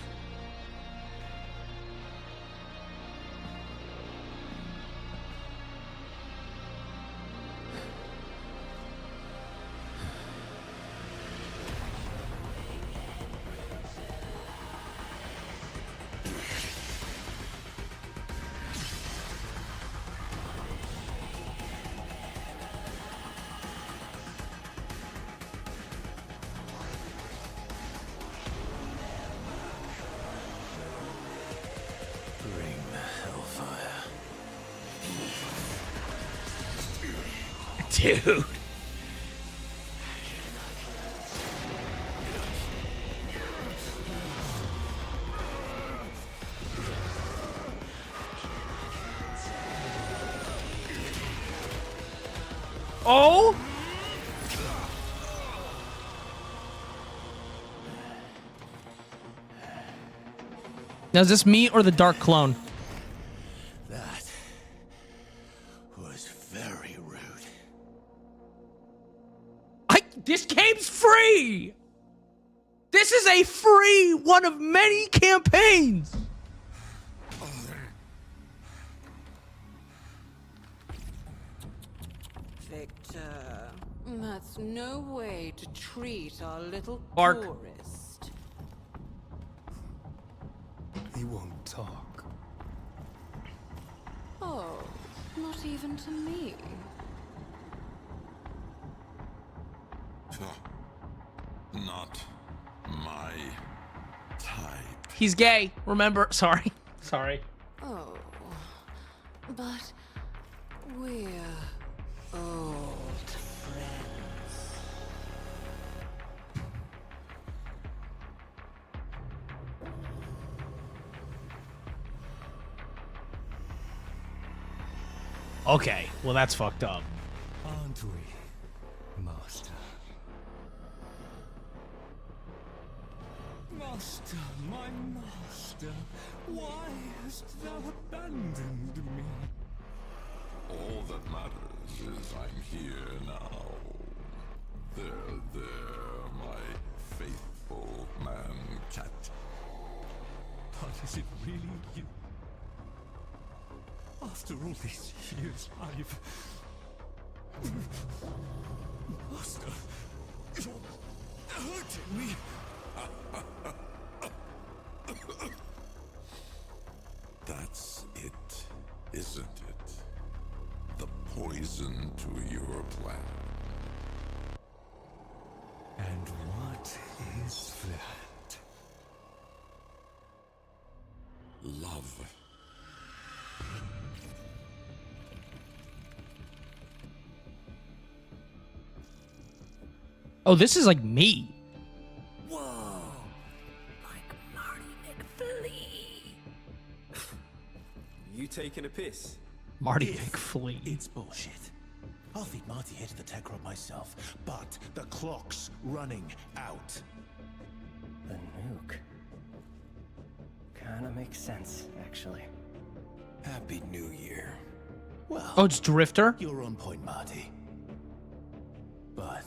Bring the hellfire. Dude. Oh! Now, is this me or the Dark Clone? That was very rude. This game's free! This is a free one of many campaigns! Victor, that's no way to treat our little Bark. tourist. He won't talk. Oh, not even to me. Not my type. He's gay, remember? Sorry. Sorry. Oh, but we're old friends. Okay, well that's fucked up. Aren't we, Master? Master, my master, why hast thou abandoned me? All that matters is I'm here now. There, my faithful man-cat. But is it really you? After all these years, I've... Master, you're hurting me. That's it, isn't it? The poison to your plan. And what is that? Love. Oh, this is like me. Whoa! Like Marty McFlee. You taking a piss? Marty McFlee. It's bullshit. I'll feed Marty here to the tech rod myself, but the clock's running out. The nuke. Kinda makes sense, actually. Happy New Year. Well, Oh, it's Drifter? you're on point, Marty. But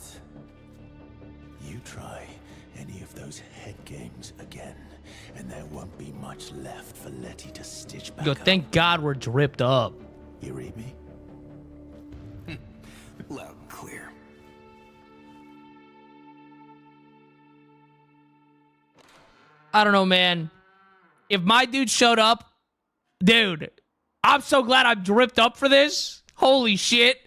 you try any of those head games again, and there won't be much left for Letty to stitch back Yo, up. thank God we're dripped up. You read me? Loud and clear. I don't know, man. If my dude showed up Dude, I'm so glad I'm dripped up for this. Holy shit.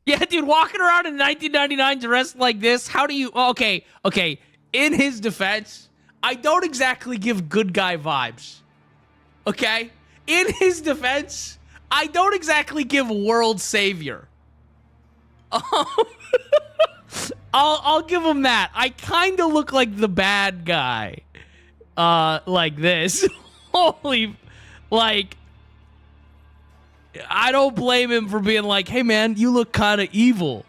Yeah, dude, walking around in 1999 dressed like this, how do you... Okay. In his defense, I don't exactly give good guy vibes. Okay? In his defense, I don't exactly give world savior. I'll give him that. I kind of look like the bad guy. Like this. Holy... Like... I don't blame him for being like, hey, man, you look kind of evil.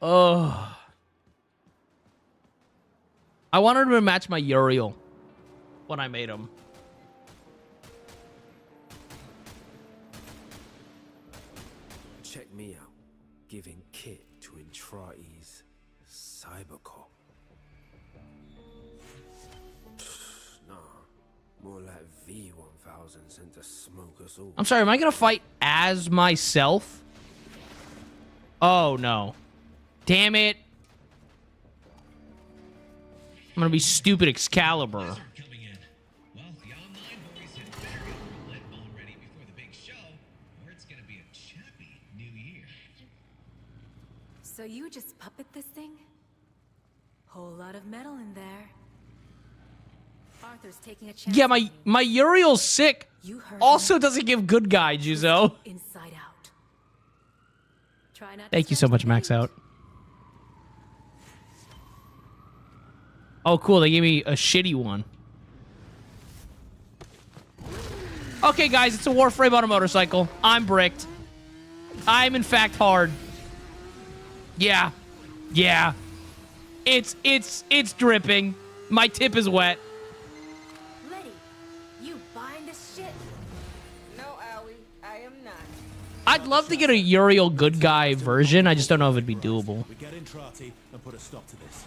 Oh. I wanted him to match my Uriel when I made him. Check me out, giving kit to Intrati's Cybercop. Nah, more like V1000 sent to smoke us all. I'm sorry, am I going to fight as myself? Oh, no. Damn it. I'm going to be stupid Excalibur. Well, the online boys had better get lit already before the big show, or it's gonna be a choppy new year. So you just puppet this thing? Whole lot of metal in there. Arthur's taking a chance. Yeah, on you. my Uriel's sick. You heard Also him. doesn't give good guy, Juzo. Inside out. Try not to Thank you so touch much, the Max page. Out. Oh, cool. They gave me a shitty one. Okay, guys, it's a Warframe on a motorcycle. I'm bricked. I'm, in fact, hard. Yeah. Yeah. It's dripping. My tip is wet. Letty, you buying this shit? No, Owie, I am not. I'd love to get a Uriel good guy version. I just don't know if it'd be doable. We get Intrati and put a stop to this.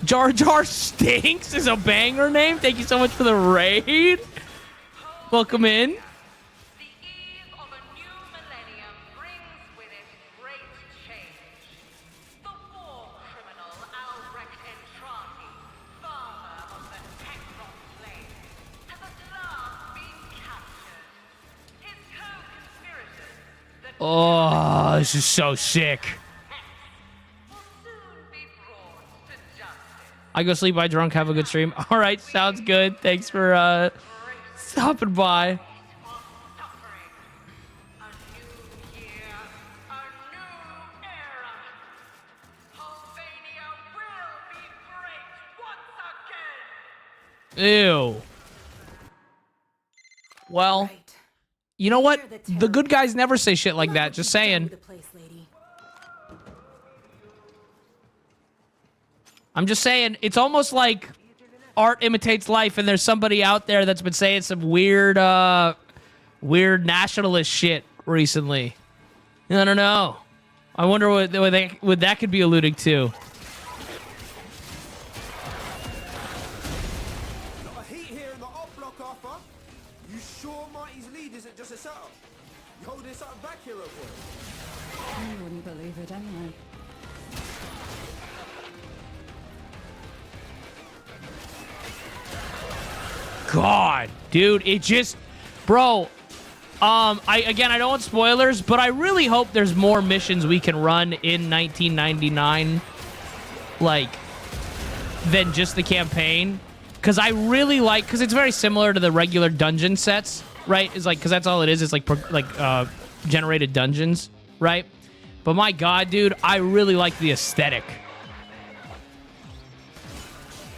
Jar Jar Stinks is a banger name. Thank you so much for the raid. Welcome in. The eve of a new millennium brings with it great change. The war criminal Albrecht Entrati, father of the Techron flame, has at last been captured. His co-conspirators, the Oh, this is so sick. will soon be brought to justice. I go sleep, I drunk, have a good stream. All right, sounds good. Thanks for stopping by. Suffering. A new year, a new era. Albania will be great once again. Ew. Well, Right. you know what? Hear the The good guys never say shit like Look that. what Just you've done saying. to the place, lady. I'm just saying. It's almost like art imitates life, and there's somebody out there that's been saying some weird, weird nationalist shit recently. I don't know. I wonder what that could be alluding to. Lot of heat here in the op block, Arthur. You sure Marty's lead isn't just a setup? You holding something back here, boy? You wouldn't believe it anyway. God, dude, it just, bro. I don't want spoilers, but I really hope there's more missions we can run in 1999, like, than just the campaign. Because I really like, because it's very similar to the regular dungeon sets, right? It's like, because that's all it is. It's like generated dungeons, right? But my God, dude, I really like the aesthetic.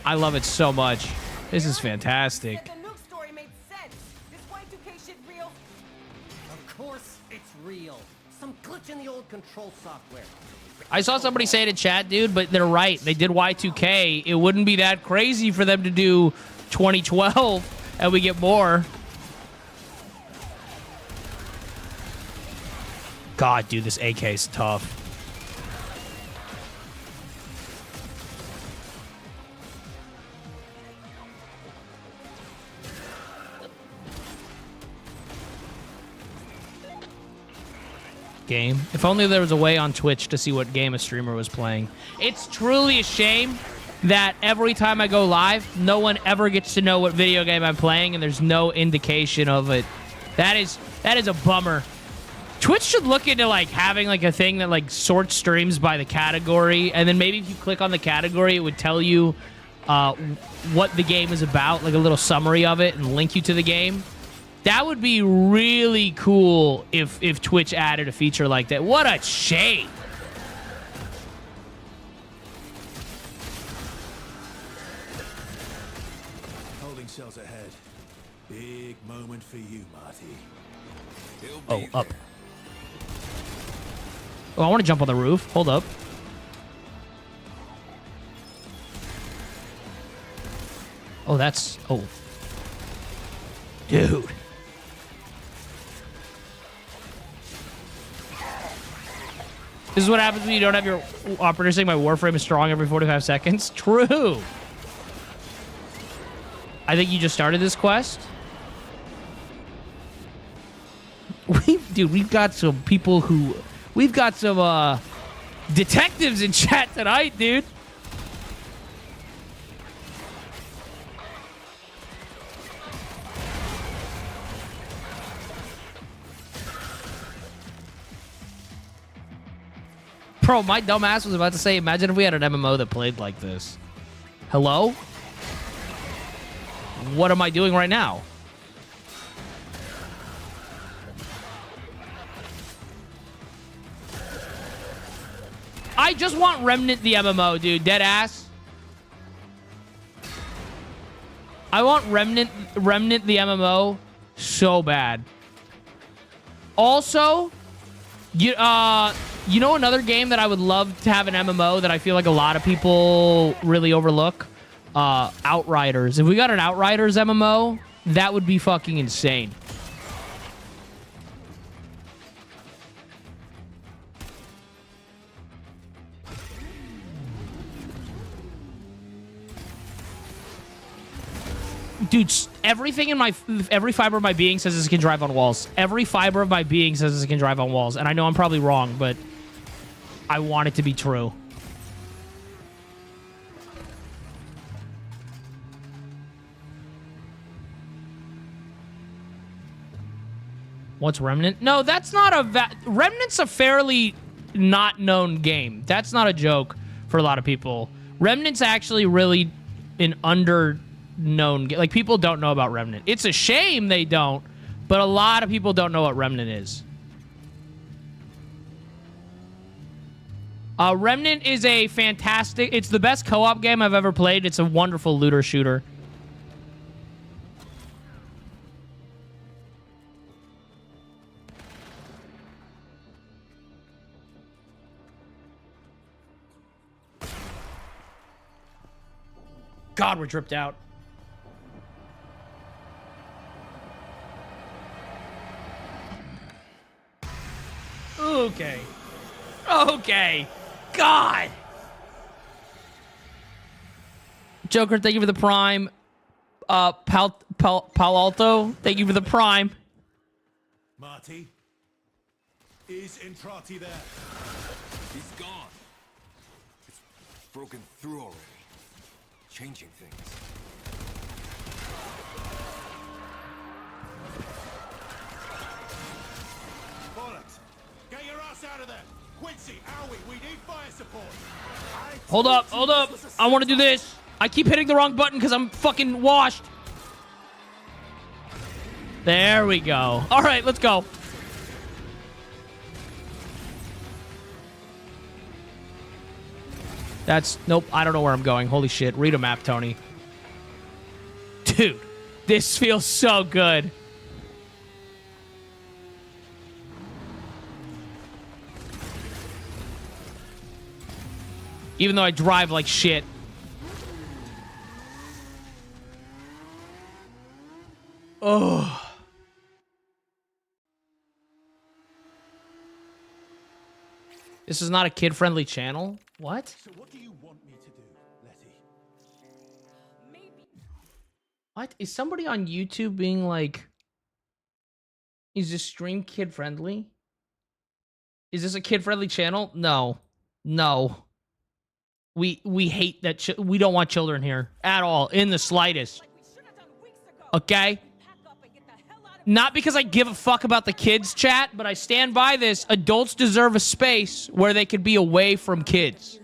I love it so much. This is fantastic. The nuke story made sense. This Y2K shit real? Of course it's real. Some glitch in the old control software. I saw somebody say it in chat, dude, but they're right. They did Y2K. It wouldn't be that crazy for them to do 2012 and we get more. God, dude, this AK is tough. game. If only there was a way on Twitch to see what game a streamer was playing. It's truly a shame that every time I go live, no one ever gets to know what video game I'm playing, and there's no indication of it. That is a bummer. Twitch should look into like having like a thing that like sorts streams by the category, and then maybe if you click on the category, it would tell you what the game is about, like a little summary of it, and link you to the game. That would be really cool if Twitch added a feature like that. What a shame. Holding cells ahead. Big moment for you, Marty. Oh, up. Oh, I want to jump on the roof. Hold up. Oh, that's... Oh. Dude. This is what happens when you don't have your operator saying my Warframe is strong every 45 seconds. True. I think you just started this quest. Dude, we've got some people who... We've got some detectives in chat tonight, dude. Bro, my dumbass was about to say, imagine if we had an MMO that played like this. Hello? What am I doing right now? I just want Remnant the MMO, dude. Dead ass. I want Remnant the MMO so bad. Also, you know another game that I would love to have an MMO that I feel like a lot of people really overlook? Outriders. If we got an Outriders MMO, that would be fucking insane. Dude, every fiber of my being says this can drive on walls. Every fiber of my being says this can drive on walls. And I know I'm probably wrong, but I want it to be true. What's Remnant? No, that's not a... Remnant's a fairly not known game. That's not a joke for a lot of people. Remnant's actually really an known, like, people don't know about Remnant. It's a shame they don't, but a lot of people don't know what Remnant is. Remnant is a fantastic... It's the best co-op game I've ever played. It's a wonderful looter shooter. God, we're dripped out. Okay. Okay. God. Joker, thank you for the prime. Palo Alto, thank you for the prime. Marty? Is Entrati there? He's gone. It's broken through already. Changing things. Bollocks! Get your ass out of there! Quincy, Owie, we need fire support! Hold up, hold up. I want to do this. I keep hitting the wrong button because I'm fucking washed. There we go. All right, let's go. Nope, I don't know where I'm going. Holy shit. Read a map, Tony. Dude, this feels so good. Even though I drive like shit. Oh. This is not a kid-friendly channel? What? So what do you want me to do, Letty? What? Is somebody on YouTube being like... Is this stream kid-friendly? Is this a kid-friendly channel? No. No. We hate that. We don't want children here at all, in the slightest. Okay? Not because I give a fuck about the kids, chat, but I stand by this. Adults deserve a space where they could be away from kids.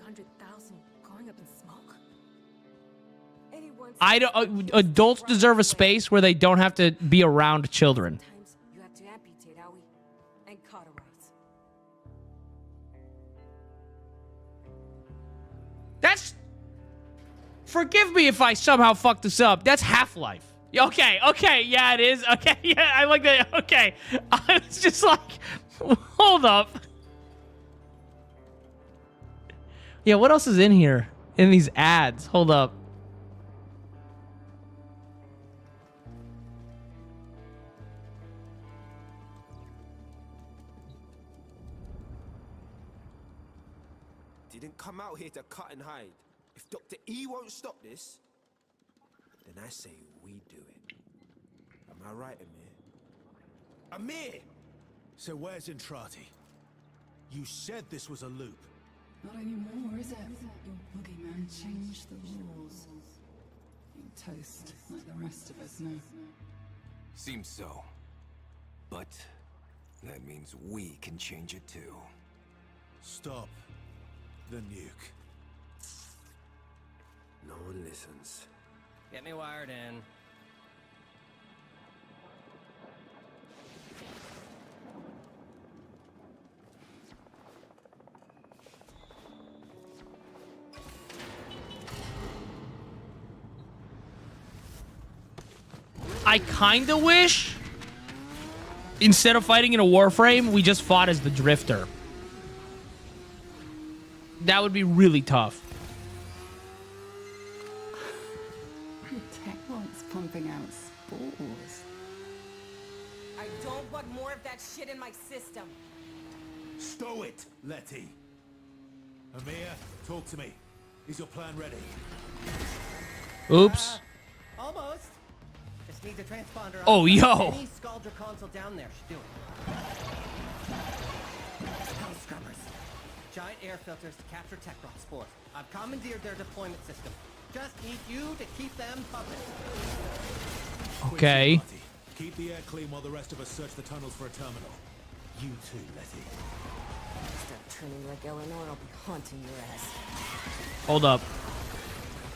I don't. Adults deserve a space where they don't have to be around children. You have to amputate, Owie, and cauterize. That's... Forgive me if I somehow fucked this up. That's Half-Life. Okay, okay, yeah, it is. Okay, yeah, I like that. Okay. I was just like, hold up. Yeah, what else is in here? In these ads? Hold up. Didn't come out here to cut and hide. If Dr. E won't stop this, then I say we do it. Am I right, Amir? Amir! So where's Entrati? You said this was a loop. Not anymore, is it? Your boogeyman changed the rules. You toast like the rest of us now. Seems so. But that means we can change it too. Stop the nuke. No one listens. Get me wired in. I kind of wish, instead of fighting in a Warframe, we just fought as the Drifter. That would be really tough. Tech wants pumping out spores. I don't want more of that shit in my system. Stow it, Letty. Amir, talk to me. Is your plan ready? Oops. Almost. Just need the transponder. Oh, yo. Any Scaldra console down there should do it. Hell scrubbers. Giant air filters to capture tech rock spores. I've commandeered their deployment system. Just need you to keep them pumping. Okay. Keep the air clean while the rest of us search the tunnels for a terminal. You too, Letty. Start turning like Eleanor, I'll be haunting your ass. Hold up.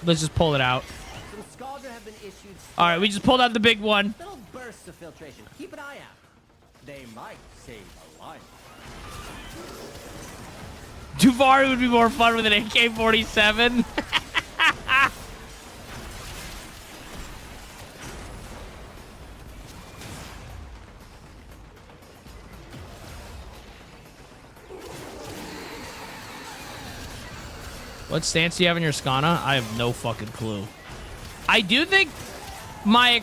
Let's just pull it out. Some Scaldra have been issued. All right, we just pulled out the big one. Little bursts of filtration. Keep an eye out. They might save a life. Duvari would be more fun with an AK-47. What stance do you have in your Skana? I have no fucking clue. I do think my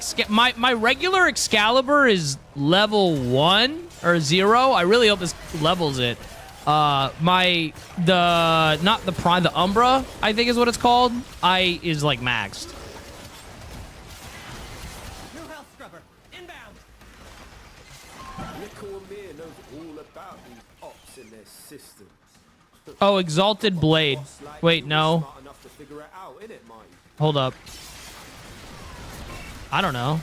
regular Excalibur is level 1 or 0. I really hope this levels it. Not the Prime, the Umbra, I think is what it's called, is like maxed. New health scrubber, inbound. Nickel Amir knows all about these ops and their systems. Oh, Exalted Blade. Wait, no. Smart enough to figure it out, innit, mate? Hold up. I don't know.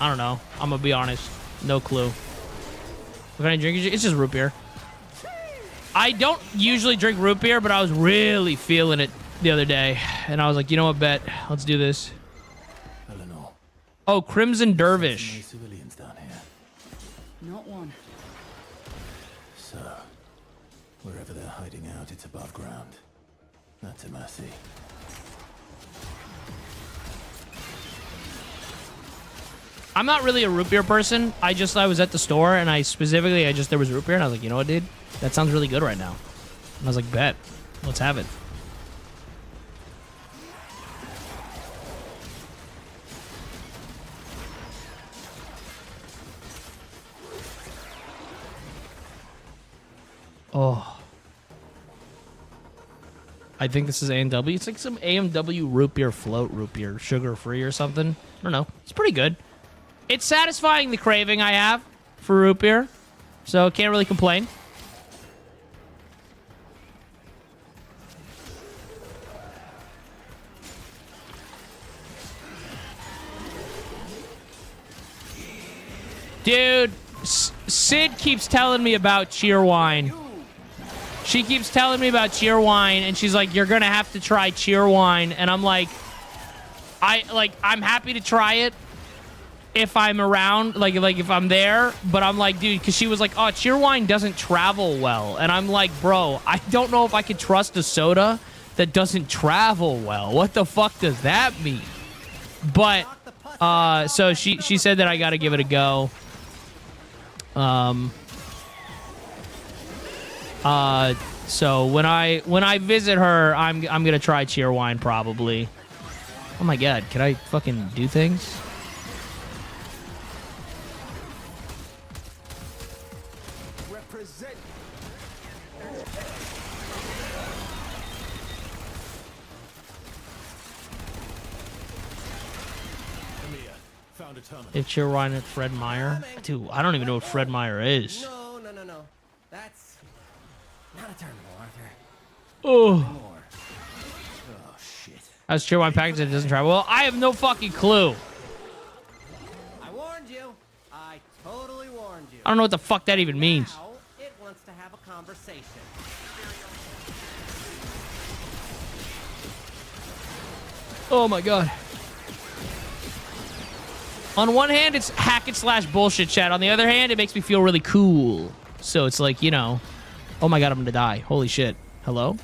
I'm gonna be honest. No clue. What kind of drink is it? It's just root beer. I don't usually drink root beer, but I was really feeling it the other day. And I was like, you know what, bet. Let's do this. Eleanor. Oh, Crimson Dervish. Civilians down here. Not one. So, wherever they're hiding out, it's above ground. That's a mercy. I'm not really a root beer person. I was at the store and there was root beer and I was like, you know what, dude? That sounds really good right now. And I was like, bet. Let's have it. Oh. I think this is A&W. It's like some AMW root beer float root beer, sugar-free or something. I don't know. It's pretty good. It's satisfying the craving I have for root beer, so can't really complain. Dude, Sid keeps telling me about Cheerwine. She keeps telling me about Cheerwine, and she's like, "You're gonna have to try Cheerwine," and I'm like, I'm happy to try it if I'm around, like if I'm there, but I'm like, dude, because she was like, "Oh, Cheerwine doesn't travel well," and I'm like, bro, I don't know if I could trust a soda that doesn't travel well. What the fuck does that mean? But so she said that I got to give it a go. So when I visit her, I'm gonna try Cheerwine probably. Oh my god, can I fucking do things? Represent. Found a terminal. If Cheerwine at Fred Meyer, dude, I don't even know what Fred Meyer is. No. That's not a terminal, Arthur. Oh. Oh shit. How's Cheerwine package that doesn't travel? Well, I have no fucking clue. I warned you. I totally warned you. I don't know what the fuck that even means. Now it wants to have a conversation. Oh my god. On one hand, it's hack it slash bullshit chat. On the other hand, it makes me feel really cool. So it's like, you know, oh my god, I'm gonna die. Holy shit. Hello?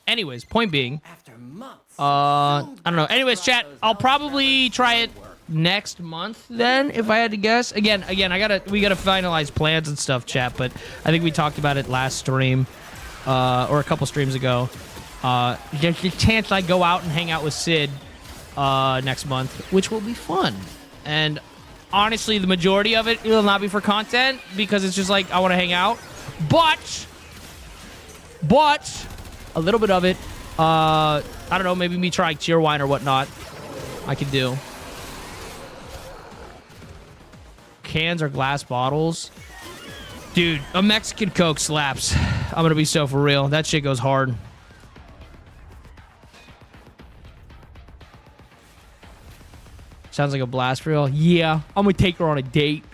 Anyways, point being, After months. I don't know. Anyways, chat, I'll probably try it next month then, if I had to guess. Again, we gotta finalize plans and stuff, chat, but I think we talked about it last stream, or a couple streams ago. There's a chance I go out and hang out with Sid next month, which will be fun. And honestly, the majority of it will not be for content, because it's just like, I want to hang out. But a little bit of it, I don't know, maybe me trying Cheerwine or whatnot, I could do. Cans or glass bottles. Dude, a Mexican Coke slaps. I'm gonna be so for real. That shit goes hard. Sounds like a blast for real. Yeah, I'm gonna take her on a date.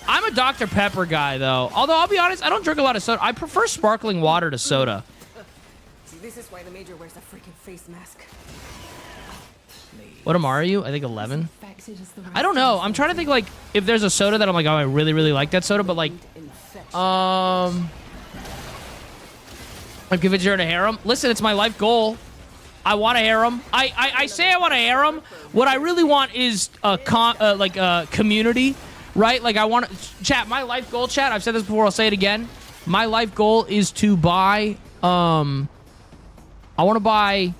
I'm a Dr. Pepper guy, though. Although, I'll be honest, I don't drink a lot of soda. I prefer sparkling water to soda. See, this is why the Major wears a freaking face mask. What are you? I think 11. I don't know. I'm trying to think, like, if there's a soda that I'm like, oh, I really, really like that soda, but, like, like, if it's in a harem. Listen, it's my life goal. I want a harem. I say I want a harem. What I really want is a community. Right? Like, I want to... Chat, my life goal, chat, I've said this before, I'll say it again. My life goal is to buy, I want to buy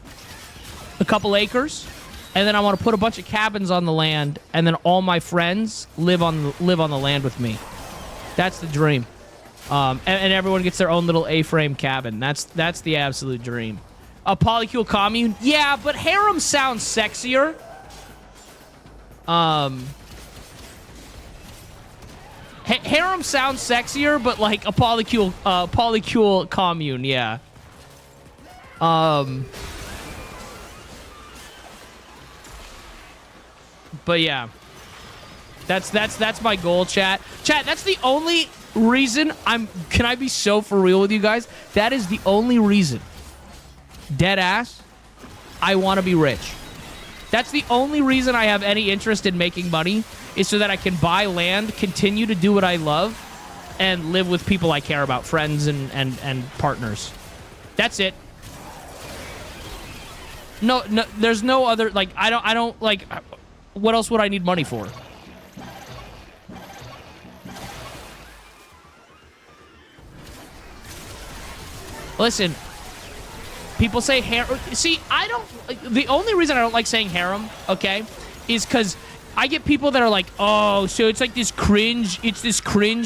a couple acres, and then I want to put a bunch of cabins on the land, and then all my friends live on the land with me. That's the dream. And everyone gets their own little A-frame cabin. That's the absolute dream. A polycule commune? Yeah, but harem sounds sexier. Harem sounds sexier, but like a polycule commune, yeah. But yeah, that's my goal, chat. Chat, that's the only reason can I be so for real with you guys? That is the only reason, dead ass, I want to be rich. That's the only reason I have any interest in making money, is so that I can buy land, continue to do what I love, and live with people I care about, friends and partners. That's it. No, there's no other, like, I don't, like, what else would I need money for? Listen, people say harem. See, the only reason I don't like saying harem, okay, is because I get people that are like, oh, so it's like this cringe,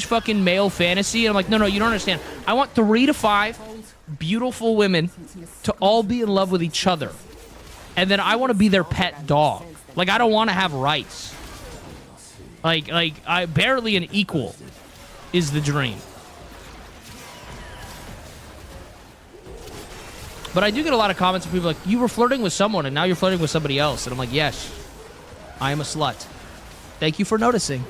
fucking male fantasy. And I'm like, no, you don't understand. I want 3 to 5 beautiful women to all be in love with each other. And then I want to be their pet dog. Like, I don't want to have rights. Like I barely an equal is the dream. But I do get a lot of comments from people like, you were flirting with someone and now you're flirting with somebody else. And I'm like, yes, I am a slut. Thank you for noticing.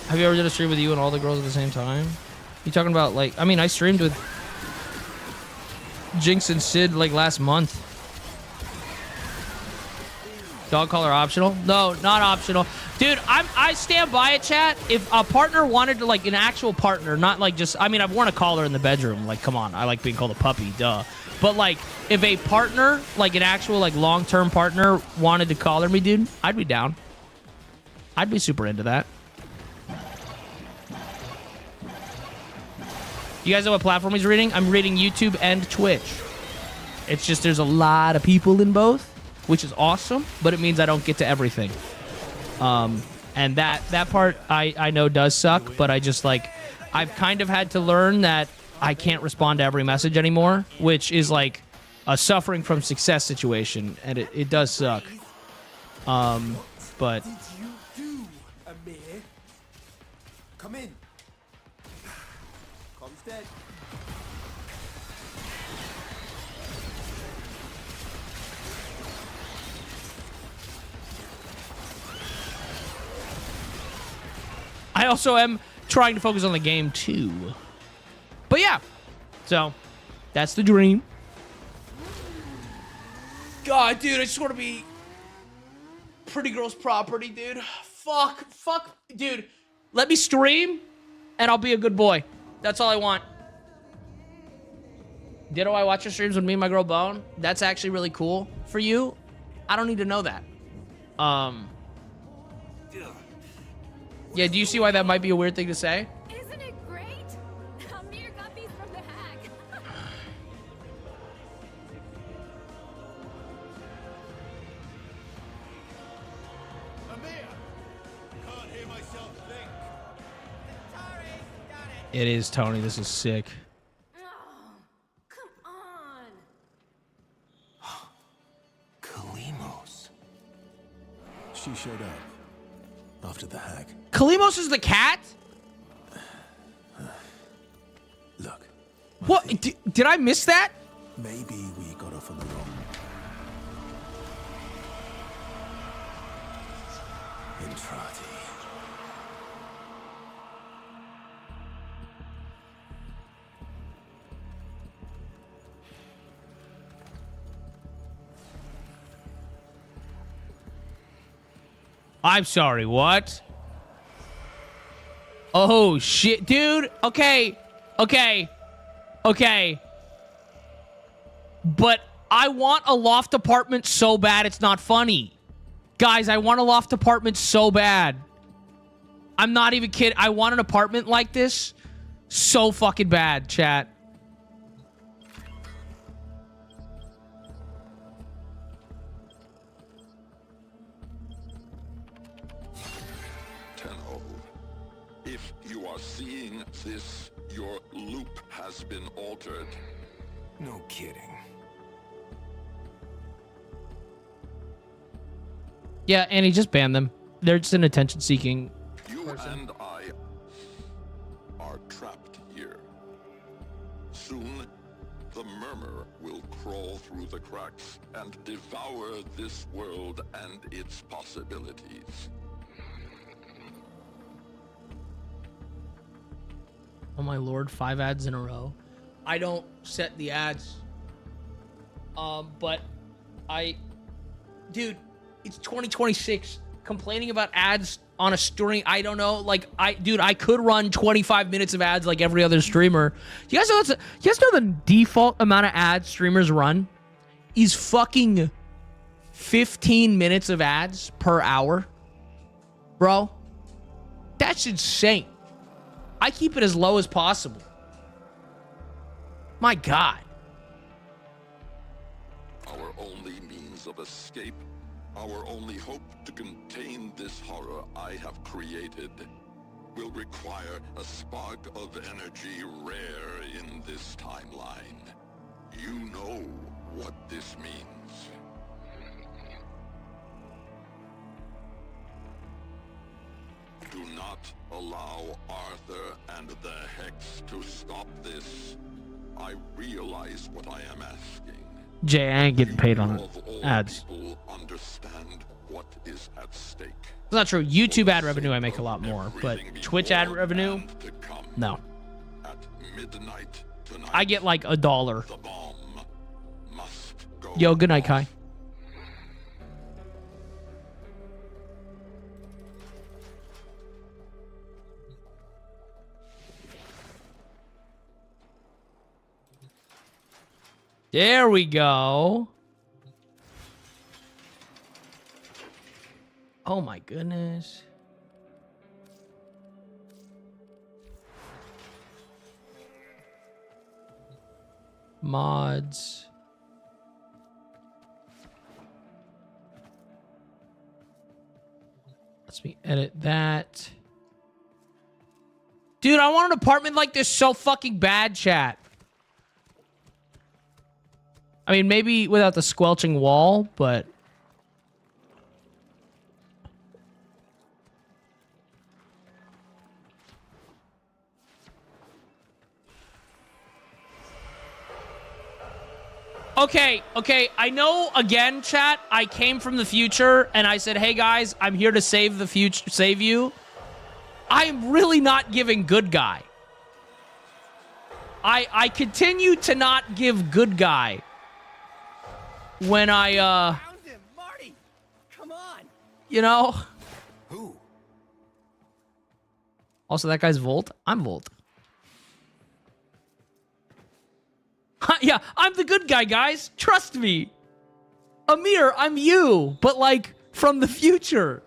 Have you ever done a stream with you and all the girls at the same time? You talking about, like, I mean, I streamed with Jinx and Sid, like, last month. Dog collar optional? No, not optional. Dude, I stand by it, chat. If a partner wanted to, like, an actual partner, not, like, just, I mean, I've worn a collar in the bedroom. Like, come on. I like being called a puppy, duh. But, like, if a partner, like, an actual, like, long-term partner wanted to collar me, dude, I'd be down. I'd be super into that. You guys know what platform he's reading? I'm reading YouTube and Twitch. It's just there's a lot of people in both, which is awesome, but it means I don't get to everything. And that part I know does suck, but I just, like, I've kind of had to learn that I can't respond to every message anymore, which is like a suffering from success situation, and it does suck. But... Did you do, Amir? Come in. Com's dead. I also am trying to focus on the game, too. But yeah. So, that's the dream. God, dude, I just want to be pretty girl's property, dude. Fuck, dude. Let me stream, and I'll be a good boy. That's all I want. Ditto, I watch your streams with me and my girl Bone. That's actually really cool. For you, I don't need to know that. Yeah, do you see why that might be a weird thing to say? Isn't it great? Amir got these from the hack. Amir! Can't hear myself think. It is, Tony. This is sick. Oh, come on. Kalimos. She showed up after the hack. Kalimos is the cat? Look. What? Did I miss that? Maybe we got off on the wrong. Entrati. I'm sorry, what? Oh, shit, dude. Okay. But I want a loft apartment so bad it's not funny. Guys, I want a loft apartment so bad. I'm not even kidding. I want an apartment like this so fucking bad, chat. If you are seeing this, your loop has been altered. No kidding. Yeah, Annie, just ban them. They're just an attention-seeking You person. and I are trapped here. Soon, the murmur will crawl through the cracks and devour this world and its possibilities. Oh my lord, 5 ads in a row. I don't set the ads. But dude, it's 2026. Complaining about ads on a stream, I don't know. Like, dude, I could run 25 minutes of ads like every other streamer. You guys know the default amount of ads streamers run is fucking 15 minutes of ads per hour. Bro, that's insane. I keep it as low as possible. My God. Our only means of escape, our only hope to contain this horror I have created, will require a spark of energy rare in this timeline. You know what this means. Do not allow Arthur and the Hex to stop this. I realize what I am asking. Jay, I ain't getting paid on Of all ads. people understand what is at stake. It's not true. YouTube ad revenue, I make a lot more. But Twitch ad revenue, no. At midnight tonight, I get like $1. the bomb must go. Yo, good night, Kai. There we go. Oh my goodness. Mods. Let's me edit that. Dude, I want an apartment like this so fucking bad, chat. I mean, maybe without the squelching wall, but... Okay, I know, again, chat, I came from the future, and I said, hey, guys, I'm here to save the future, save you. I am really not giving good guy. I continue to not give good guy when I, Found him, Marty! Come on! you know? Who? Also, that guy's Volt. I'm Volt. Yeah, I'm the good guy, guys. Trust me. Amir, I'm you, but like from the future.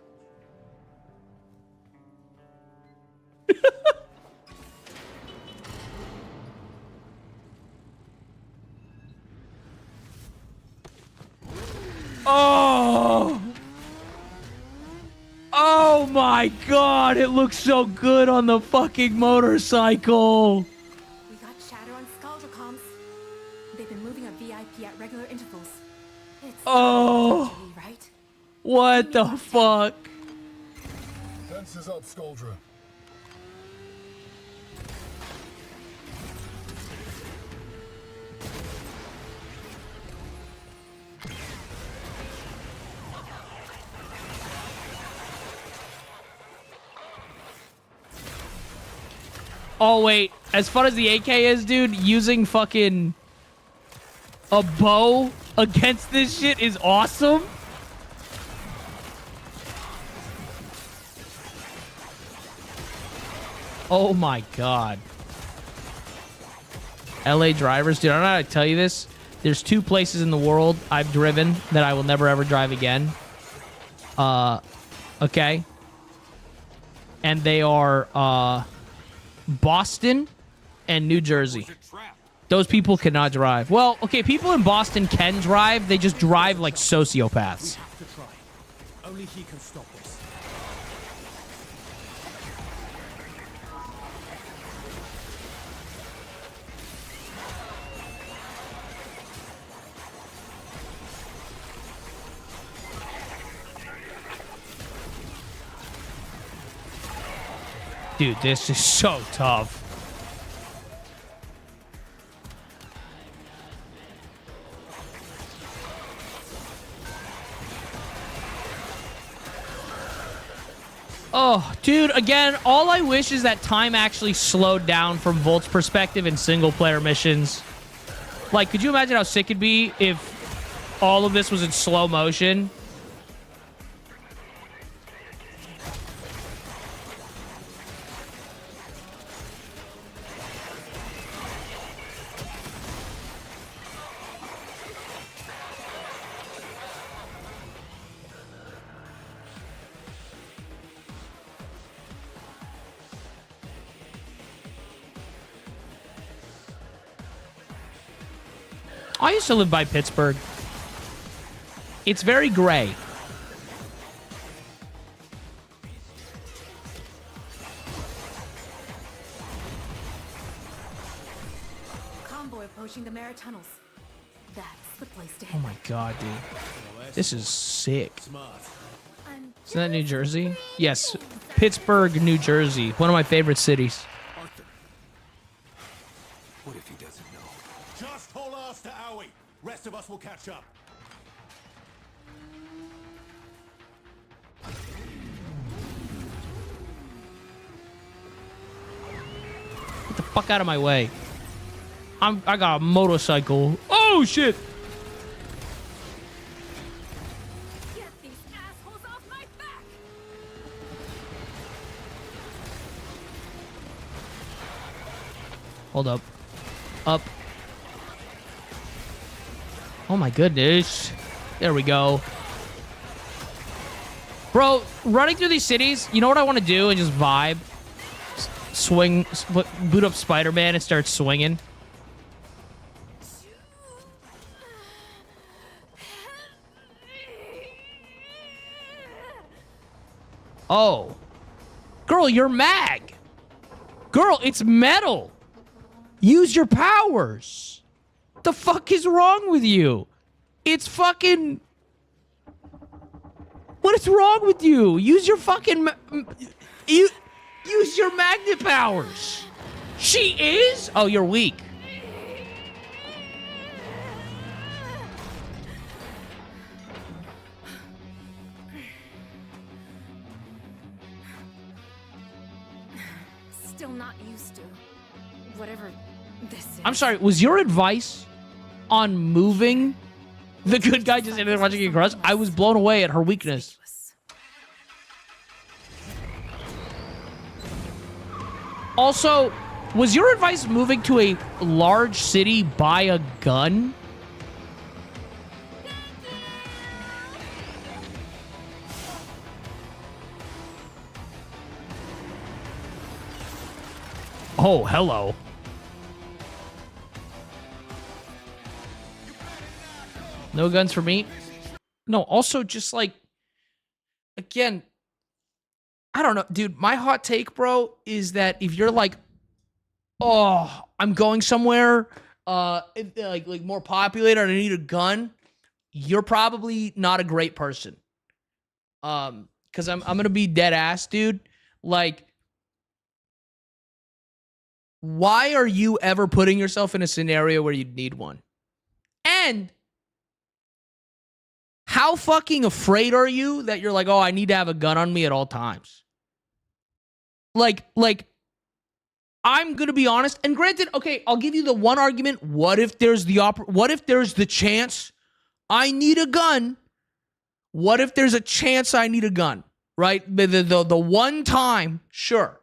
Oh. Oh my God, it looks so good on the fucking motorcycle. We got chatter on Scaldra comms. They've been moving a VIP at regular intervals. It's Oh. right? What the fuck? Fences up, Skuldra. Oh, wait. As fun as the AK is, dude, using fucking a bow against this shit is awesome. Oh, my God. LA drivers. Dude, I don't know how to tell you this. There's 2 places in the world I've driven that I will never, ever drive again. Okay. And they are, Boston and New Jersey. Those people cannot drive. Well, okay, people in Boston can drive. They just drive like sociopaths. We have to try. Only he can stop us. Dude, this is so tough. Oh, dude, again, all I wish is that time actually slowed down from Volt's perspective in single-player missions. Like, could you imagine how sick it'd be if all of this was in slow motion? I used to live by Pittsburgh. It's very gray. Convoy approaching the Mara tunnels. That's the place to Oh head. my god, dude. This is sick. I'm Isn't that New Jersey? Yes. Pittsburgh, New Jersey. One of my favorite cities. Arthur. What if he doesn't know? Just hold us to Owie. Rest of us will catch up. Get the fuck out of my way. I got a motorcycle. Oh shit. Get these assholes off my back! Hold up. Up. Oh my goodness. There we go. Bro, running through these cities, you know what I want to do and just vibe? Swing, boot up Spider-Man and start swinging. Oh. Girl, you're mag. Girl, it's metal. Use your powers. The fuck is wrong with you? It's fucking... What is wrong with you? Use your fucking... Use your magnet powers. She is? Oh, you're weak. Still not used to whatever this is. I'm sorry, was your advice on moving the good guy just in there watching you crush? I was blown away at her weakness. Also, was your advice moving to a large city by a gun? Oh, hello. No guns for me? No, also just like, again, I don't know, dude, my hot take, bro, is that if you're like, oh, I'm going somewhere, like more populated and I need a gun, you're probably not a great person. Because I'm gonna be dead ass, dude. Like, why are you ever putting yourself in a scenario where you'd need one? And how fucking afraid are you that you're like, oh, I need to have a gun on me at all times? Like, I'm gonna be honest. And granted, okay, I'll give you the one argument. What if there's the chance I need a gun? What if there's a chance I need a gun? Right? The one time, sure.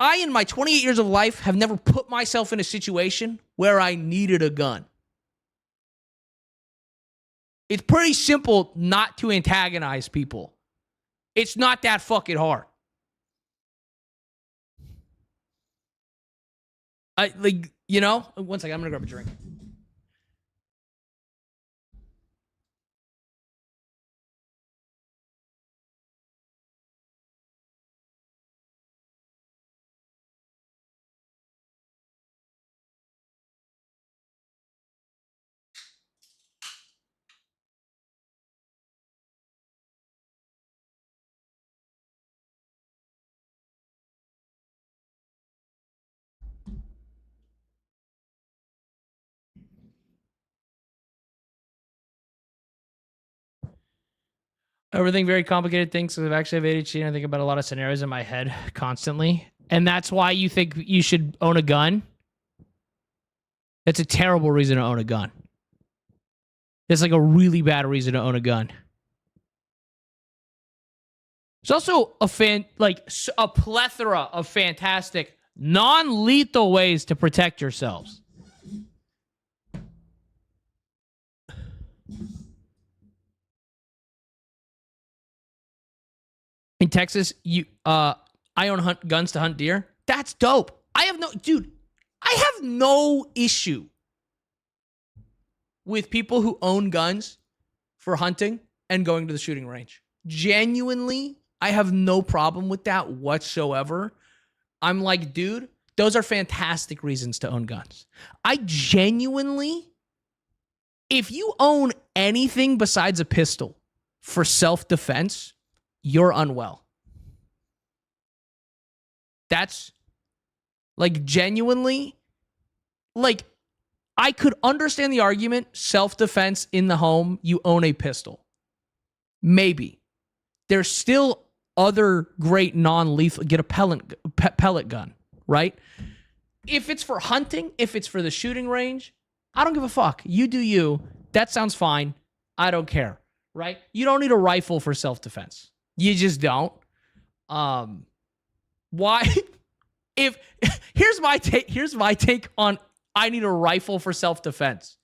I, in my 28 years of life, have never put myself in a situation where I needed a gun. It's pretty simple not to antagonize people. It's not that fucking hard. One second, I'm gonna grab a drink. Everything very complicated things. So I've actually have ADHD and I think about a lot of scenarios in my head constantly. And that's why you think you should own a gun? That's a terrible reason to own a gun. It's like a really bad reason to own a gun. There's also a plethora of fantastic non-lethal ways to protect yourselves. In Texas, I own guns to hunt deer. That's dope. I have no issue with people who own guns for hunting and going to the shooting range. Genuinely, I have no problem with that whatsoever. I'm like, dude, those are fantastic reasons to own guns. I genuinely, if you own anything besides a pistol for self-defense, you're unwell. That's like genuinely, like, I could understand the argument, self-defense in the home, you own a pistol. Maybe. There's still other great non-lethal, get a pellet gun, right? If it's for hunting, if it's for the shooting range, I don't give a fuck. You do you. That sounds fine. I don't care, right? You don't need a rifle for self-defense. You just don't. Why? Here's my take on I need a rifle for self-defense.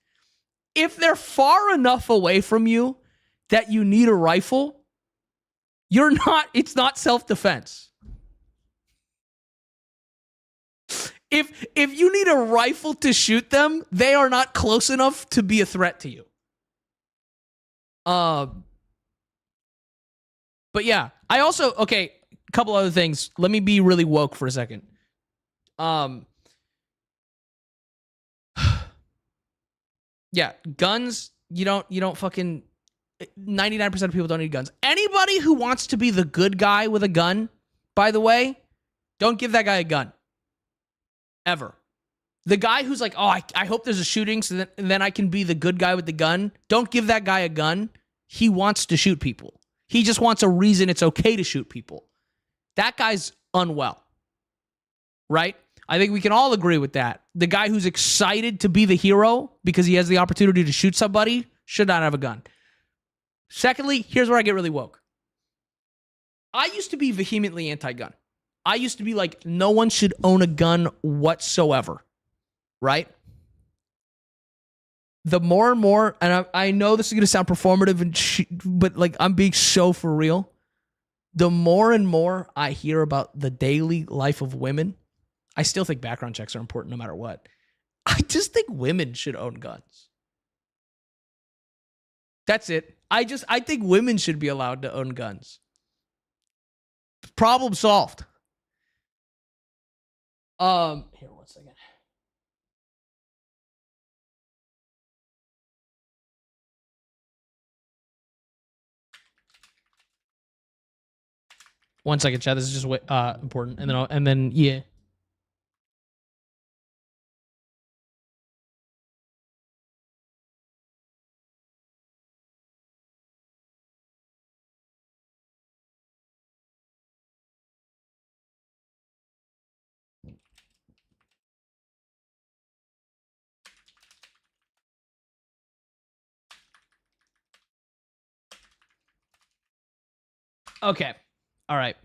If they're far enough away from you that you need a rifle, it's not self-defense. If you need a rifle to shoot them, they are not close enough to be a threat to you. But yeah, I also, okay, a couple other things. Let me be really woke for a second. Yeah, guns, you don't fucking 99% of people don't need guns. Anybody who wants to be the good guy with a gun, by the way, don't give that guy a gun. Ever. The guy who's like, oh, I hope there's a shooting so then I can be the good guy with the gun. Don't give that guy a gun. He wants to shoot people. He just wants a reason it's okay to shoot people. That guy's unwell. Right? I think we can all agree with that. The guy who's excited to be the hero because he has the opportunity to shoot somebody should not have a gun. Secondly, here's where I get really woke. I used to be vehemently anti-gun. I used to be like, no one should own a gun whatsoever. Right? The more and more, and I know this is going to sound performative, but like I'm being so for real. The more and more I hear about the daily life of women, I still think background checks are important no matter what. I just think women should own guns. That's it. I think women should be allowed to own guns. Problem solved. Here, 1 second. One second, Chad. This is just important, and then yeah. Okay. All right.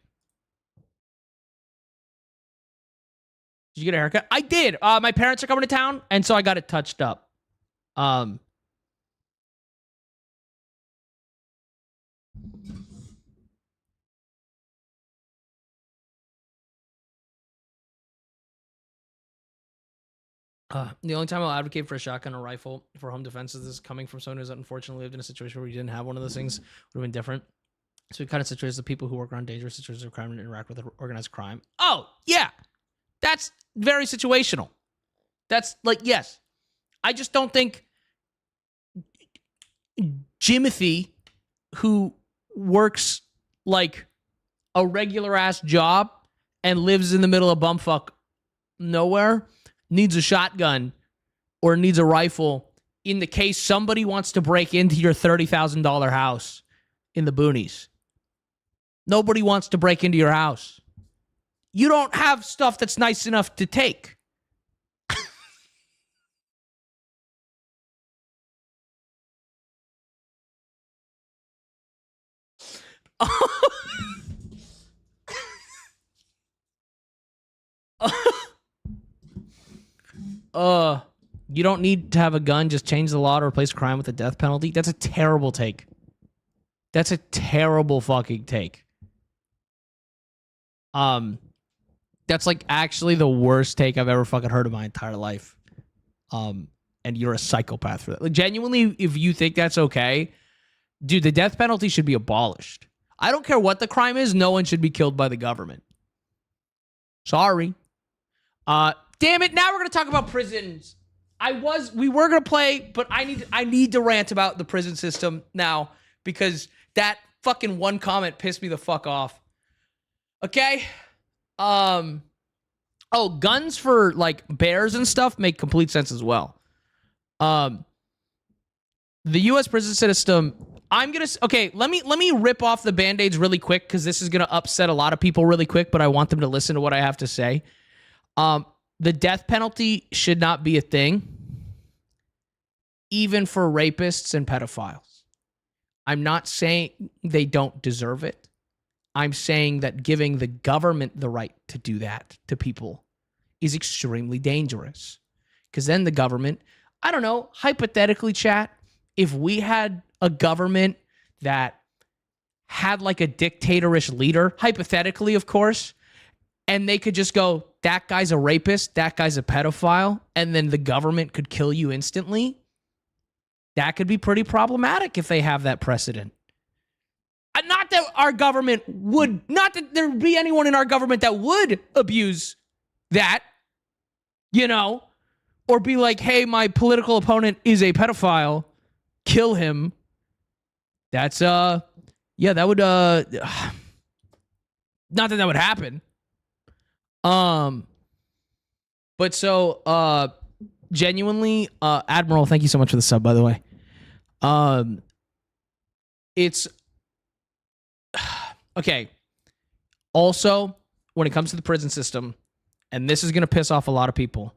Did you get a haircut? I did. My parents are coming to town, and so I got it touched up. The only time I'll advocate for a shotgun or rifle for home defense is this coming from someone who's unfortunately lived in a situation where you didn't have one of those things would have been different. So it kind of situates the people who work around dangerous situations of crime and interact with organized crime. Oh, yeah. That's very situational. That's like, yes. I just don't think Jimothy, who works like a regular ass job and lives in the middle of bumfuck nowhere, needs a shotgun or needs a rifle in the case somebody wants to break into your $30,000 house in the boonies. Nobody wants to break into your house. You don't have stuff that's nice enough to take. You don't need to have a gun, just change the law to replace crime with a death penalty. That's a terrible take. That's a terrible fucking take. That's like actually the worst take I've ever fucking heard in my entire life. and you're a psychopath for that. Like, genuinely, if you think that's okay, dude, the death penalty should be abolished. I don't care what the crime is. No one should be killed by the government. Sorry. Damn it. Now we're going to talk about prisons. We were going to play, but I need to rant about the prison system now because that fucking one comment pissed me the fuck off. Okay. Oh, guns for like bears and stuff make complete sense as well. The U.S. prison system. Let me rip off the band-aids really quick because this is gonna upset a lot of people really quick, but I want them to listen to what I have to say. The death penalty should not be a thing, even for rapists and pedophiles. I'm not saying they don't deserve it. I'm saying that giving the government the right to do that to people is extremely dangerous. Because then the government, I don't know, hypothetically, chat, if we had a government that had like a dictatorish leader, hypothetically, of course, and they could just go, that guy's a rapist, that guy's a pedophile, and then the government could kill you instantly, that could be pretty problematic if they have that precedent. Not that our government would, not that there would be anyone in our government that would abuse that, you know, or be like, hey, my political opponent is a pedophile, kill him. That's, that would, not that would happen. But so, genuinely, Admiral, thank you so much for the sub, by the way. It's, okay. Also, when it comes to the prison system, and this is going to piss off a lot of people.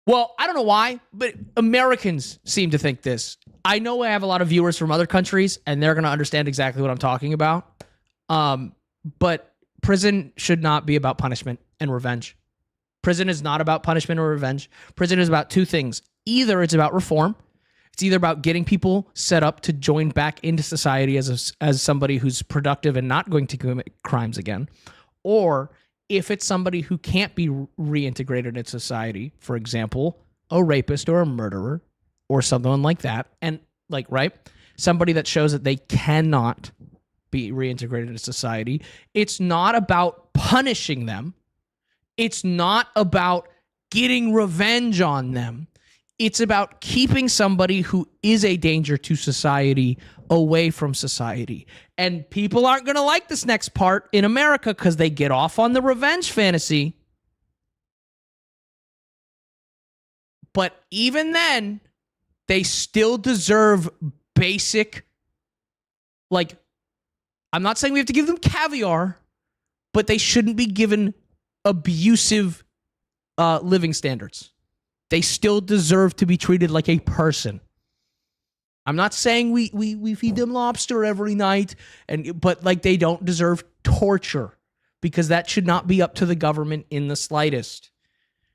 Well, I don't know why, but Americans seem to think this. I know I have a lot of viewers from other countries, and they're going to understand exactly what I'm talking about. But prison should not be about punishment and revenge. Prison is not about punishment or revenge. Prison is about two things. Either it's about reform. It's either about getting people set up to join back into society as somebody who's productive and not going to commit crimes again. Or if it's somebody who can't be reintegrated into society, for example, a rapist or a murderer or someone like that, and like, right, somebody that shows that they cannot be reintegrated into society, it's not about punishing them. It's not about getting revenge on them. It's about keeping somebody who is a danger to society away from society. And people aren't going to like this next part in America because they get off on the revenge fantasy. But even then, they still deserve basic, like, I'm not saying we have to give them caviar, but they shouldn't be given abusive living standards. They still deserve to be treated like a person. I'm not saying we feed them lobster every night, but like they don't deserve torture because that should not be up to the government in the slightest.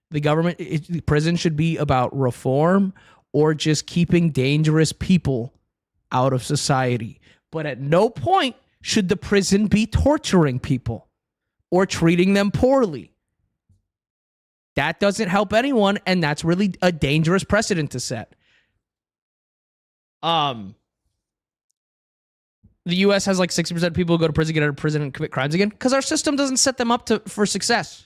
The prison should be about reform or just keeping dangerous people out of society. But at no point should the prison be torturing people or treating them poorly. That doesn't help anyone, and that's really a dangerous precedent to set. The U.S. has like 60% of people who go to prison, get out of prison, and commit crimes again because our system doesn't set them up for success.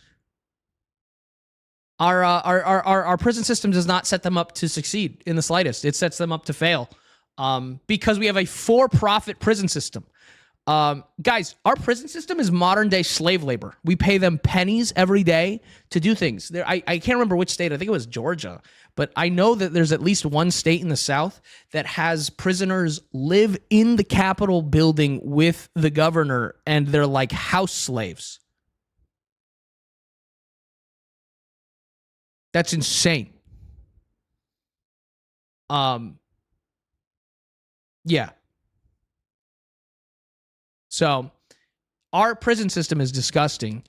Our prison system does not set them up to succeed in the slightest. It sets them up to fail because we have a for-profit prison system. Guys, our prison system is modern day slave labor. We pay them pennies every day to do things. I can't remember which state. I think it was Georgia, but I know that there's at least one state in the South that has prisoners live in the Capitol building with the governor, and they're like house slaves. That's insane. Yeah. So, our prison system is disgusting.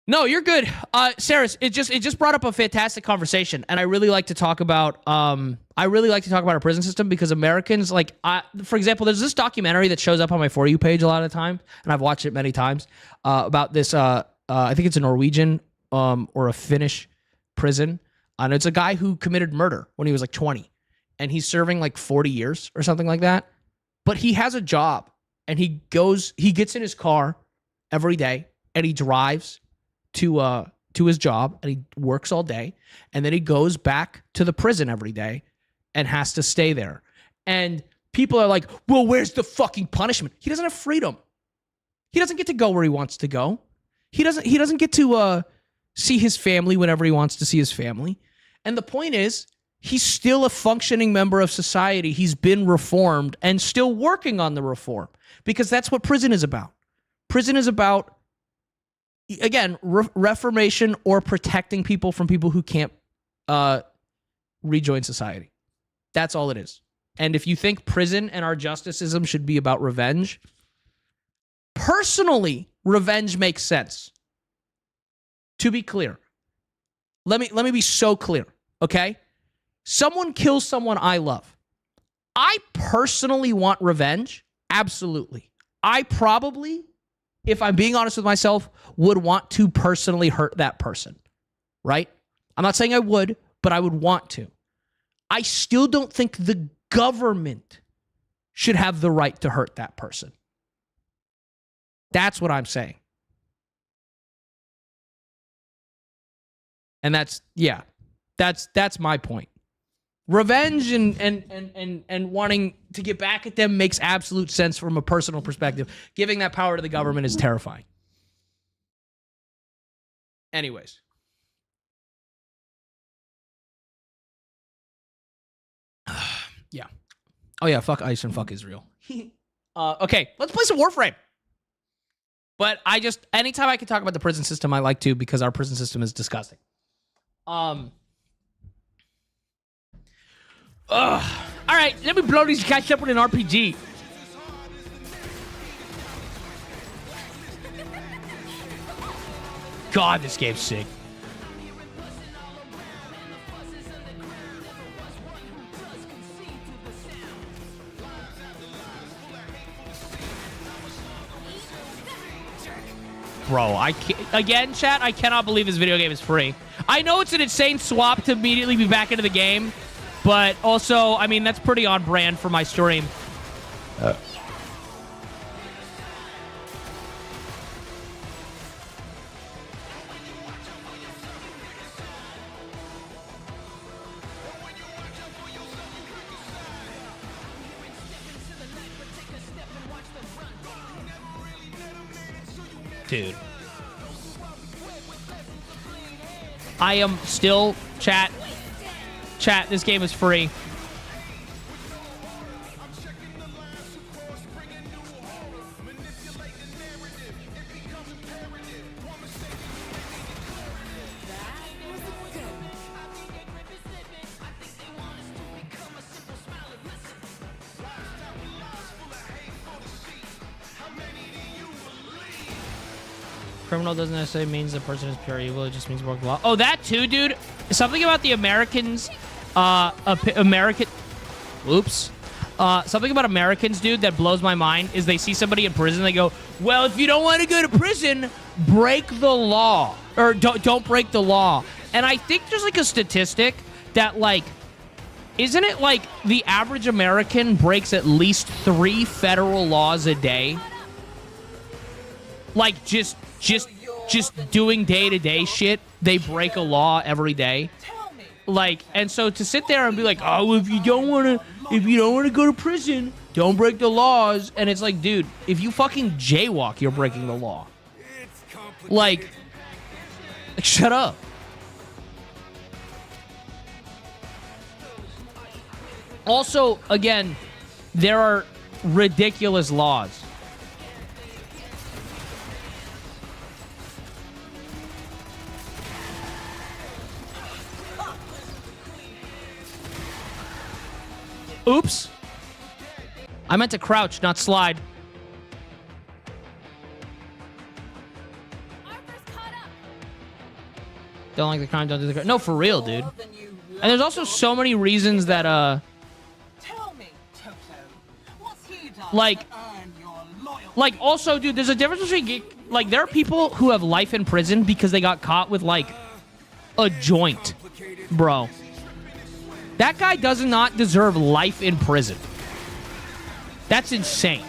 No, you're good. Saris, it just brought up a fantastic conversation, and I really like to talk about our prison system because Americans, like, for example, there's this documentary that shows up on my For You page a lot of the time, and I've watched it many times, about this, I think it's a Norwegian or a Finnish prison. And it's a guy who committed murder when he was like 20. And he's serving like 40 years or something like that. But he has a job. And he gets in his car every day. And he drives to his job. And he works all day. And then he goes back to the prison every day. And has to stay there. And people are like, well, where's the fucking punishment? He doesn't have freedom. He doesn't get to go where he wants to go. He doesn't get to see his family whenever he wants to see his family. And the point is, he's still a functioning member of society. He's been reformed and still working on the reform because that's what prison is about. Prison is about, again, reformation or protecting people from people who can't rejoin society. That's all it is. And if you think prison and our justice system should be about revenge, personally, revenge makes sense. To be clear, let me be so clear, okay? Someone kills someone I love. I personally want revenge. Absolutely. I probably, if I'm being honest with myself, would want to personally hurt that person, right? I'm not saying I would, but I would want to. I still don't think the government should have the right to hurt that person. That's what I'm saying. And that's my point. Revenge and wanting to get back at them makes absolute sense from a personal perspective. Giving that power to the government is terrifying. Anyways. Yeah. Oh yeah, fuck ICE and fuck Israel. Okay, let's play some Warframe. But anytime I can talk about the prison system, I like to because our prison system is disgusting. All right, let me blow these guys up with an RPG. God, this game's sick. Bro, again, chat, I cannot believe this video game is free. I know it's an insane swap to immediately be back into the game, but also, I mean, that's pretty on brand for my stream. Dude. I am still... Chat, this game is free. Criminal doesn't necessarily mean the person is pure evil. It just means broken law. Oh, that too, dude. Something about the Americans, something about Americans, dude, that blows my mind is they see somebody in prison. They go, well, if you don't want to go to prison, break the law. Or don't break the law. And I think there's like a statistic that like, isn't it like the average American breaks at least 3 federal laws a day? Like just doing day-to-day shit, they break a law every day. Like, and so to sit there and be like, oh, if you don't want to go to prison, don't break the laws. And it's like, dude, if you fucking jaywalk, you're breaking the law. Like shut up. Also, again, there are ridiculous laws. Oops. I meant to crouch, not slide. Don't like the crime, don't do the crime. No, for real, dude. And there's also so many reasons that, like, also, dude, there's a difference between Like, there are people who have life in prison because they got caught with, like, a joint, bro. That guy does not deserve life in prison. That's insane.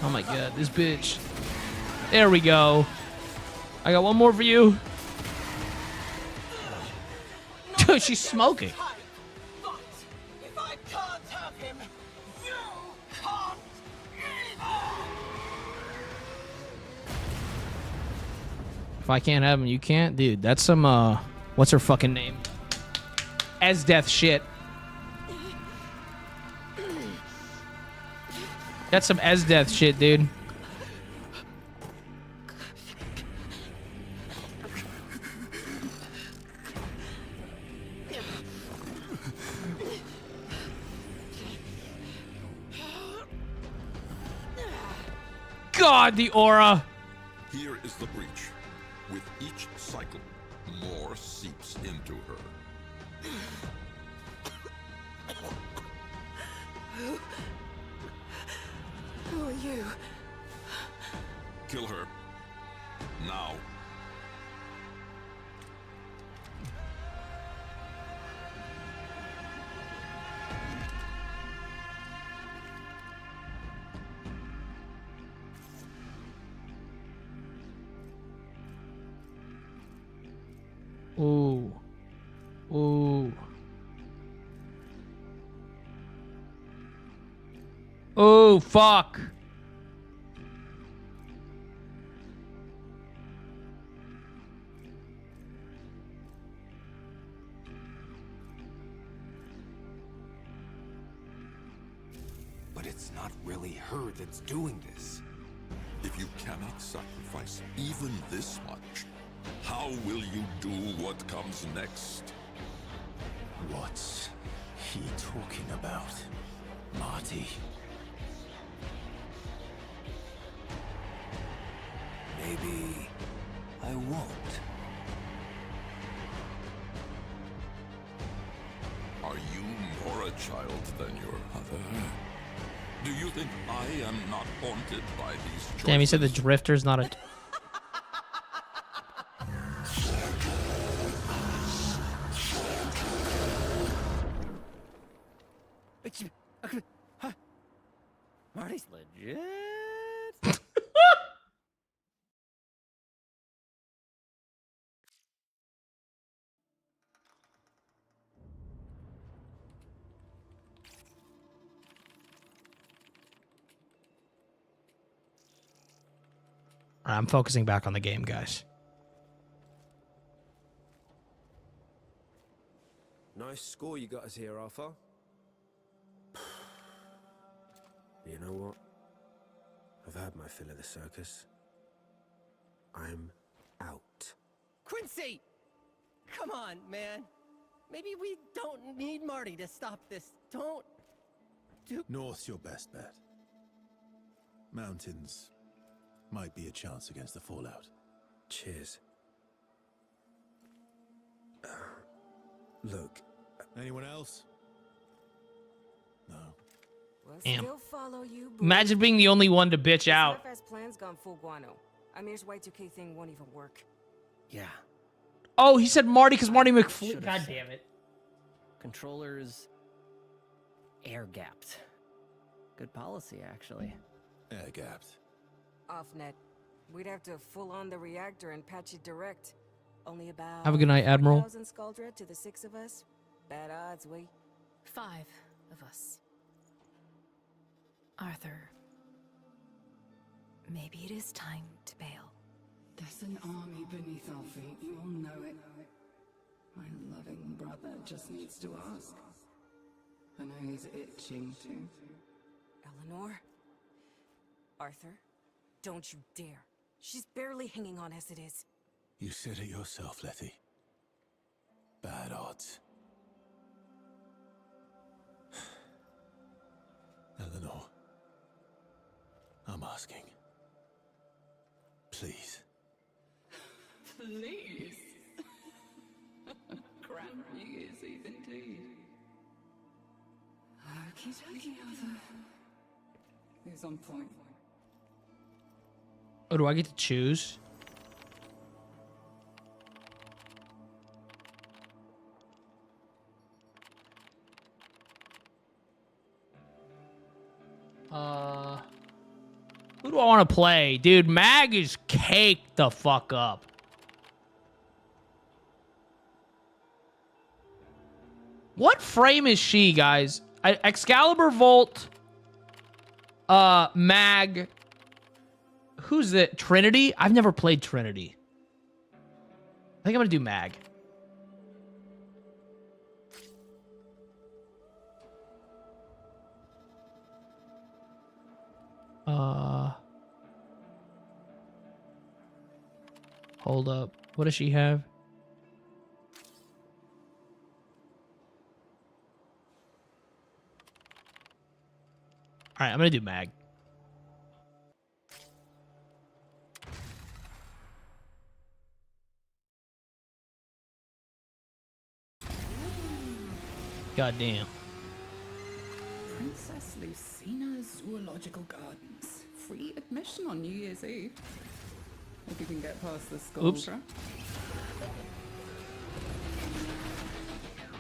Oh my god, this bitch. There we go. I got one more for you. Dude, she's smoking. If I can't have him, you can't? Dude, that's some, what's her fucking name? As death shit. That's some as death shit, dude. God, the aura. Here is the breach. With each cycle, more seeps into her. Who are you? Kill her. Now. Ooh. Ooh. Oh, fuck. But it's not really her that's doing this. If you cannot sacrifice even this much, how will you do what comes next? What's he talking about, Marty? Maybe I won't. Are you more a child than your mother? Do you think I am not haunted by these choices? Damn, he said the drifter's not a... Marty's legit. I'm focusing back on the game, guys. Nice score you got us here, Arthur. You know what? I've had my fill of the circus. I'm out. Quincy! Come on, man. Maybe we don't need Marty to stop this. Don't do... North's your best bet. Mountains might be a chance against the fallout. Cheers. Look. Anyone else? No. We'll Damn. still follow you, boo. Imagine being the only one to bitch out. As plans gone full guano. Amir's Y2K thing won't even work. Yeah. Oh, he said Marty because Marty Should've McFly. God said. damn it. Controllers air gapped. Good policy, actually. Air gapped. Off-net. We'd have to full on the reactor and patch it direct. Only about... Have a good night, Admiral. 4,000 Skuldra to the 6 of us. Bad odds, we. 5 of us. Arthur, maybe it is time to bail. There's an army beneath our feet, you all know it. My loving brother just needs to ask. I know he's itching to. Eleanor? Arthur? Don't you dare. She's barely hanging on as it is. You said it yourself, Letty. Bad odds. Eleanor. I'm asking. Please. Okie Arthur. Who's on point? Oh, do I get to choose? Who do I want to play? Dude, Mag is caked the fuck up. What frame is she, guys? Excalibur, Volt, Mag. Who's it? Trinity? I've never played Trinity. I think I'm gonna do Mag. Hold up. What does she have? All right, I'm gonna do Mag. God damn. Princess Lucina's Zoological Gardens. Free admission on New Year's Eve. If you can get past the skull. Oops.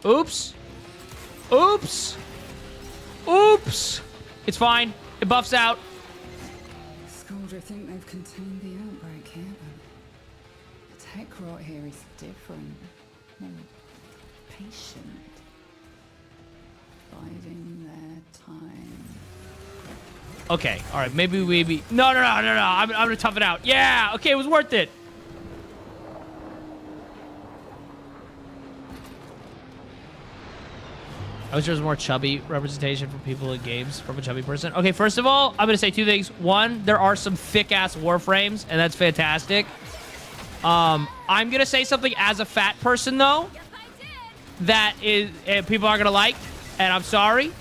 Oops. Oops. Oops. It's fine. It buffs out. Scoldra think they've contained the outbreak here, but the tech rot here is different. More patient. Biding their time. Okay, all right, maybe. No. I'm gonna tough it out. Yeah, okay, it was worth it. I wish there was more chubby representation for people in games from a chubby person. Okay, first of all, I'm gonna say two things. One, there are some thick-ass Warframes, and that's fantastic. I'm gonna say something as a fat person, though, that is people aren't gonna like, and I'm sorry.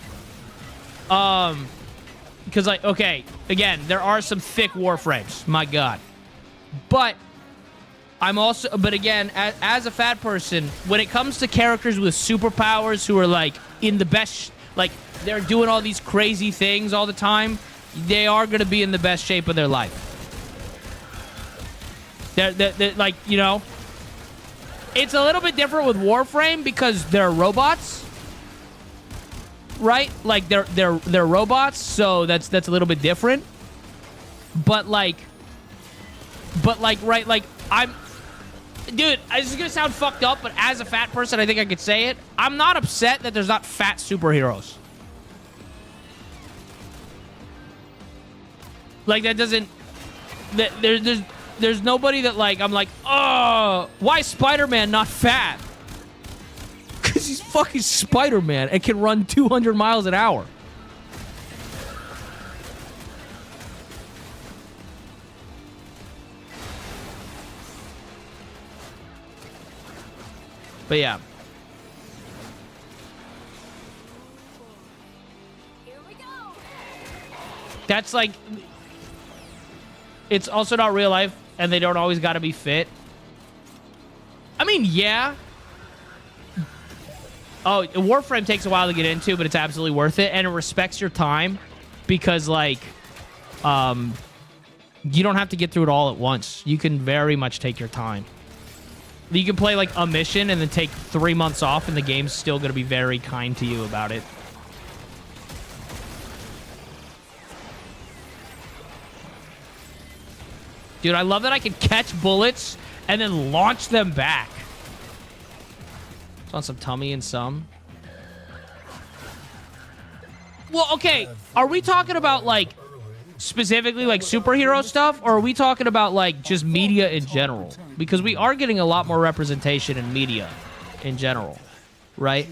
Because, like, okay, again, there are some thick Warframes. My God. But but again, as a fat person, when it comes to characters with superpowers who are, like, in the best, like, they're doing all these crazy things all the time, they are going to be in the best shape of their life. They're, like, you know, it's a little bit different with Warframe because they're robots. Right? Like, they're robots, so that's a little bit different. But right, like, dude, this is gonna sound fucked up, but as a fat person, I think I could say it. I'm not upset that there's not fat superheroes. Like, that doesn't... There's nobody that, like, I'm like, oh, why is Spider-Man not fat? Because he's fucking Spider-Man and can run 200 miles an hour. But yeah. Here we go. That's like... It's also not real life, and they don't always gotta be fit. I mean, yeah. Oh, Warframe takes a while to get into, but it's absolutely worth it, and it respects your time because, like, you don't have to get through it all at once. You can very much take your time. You can play, like, a mission and then take 3 months off, and the game's still going to be very kind to you about it. Dude, I love that I can catch bullets and then launch them back. On some tummy and some. Well, okay. Are we talking about, like, specifically, like, superhero stuff? Or are we talking about, like, just media in general? Because we are getting a lot more representation in media in general. Right?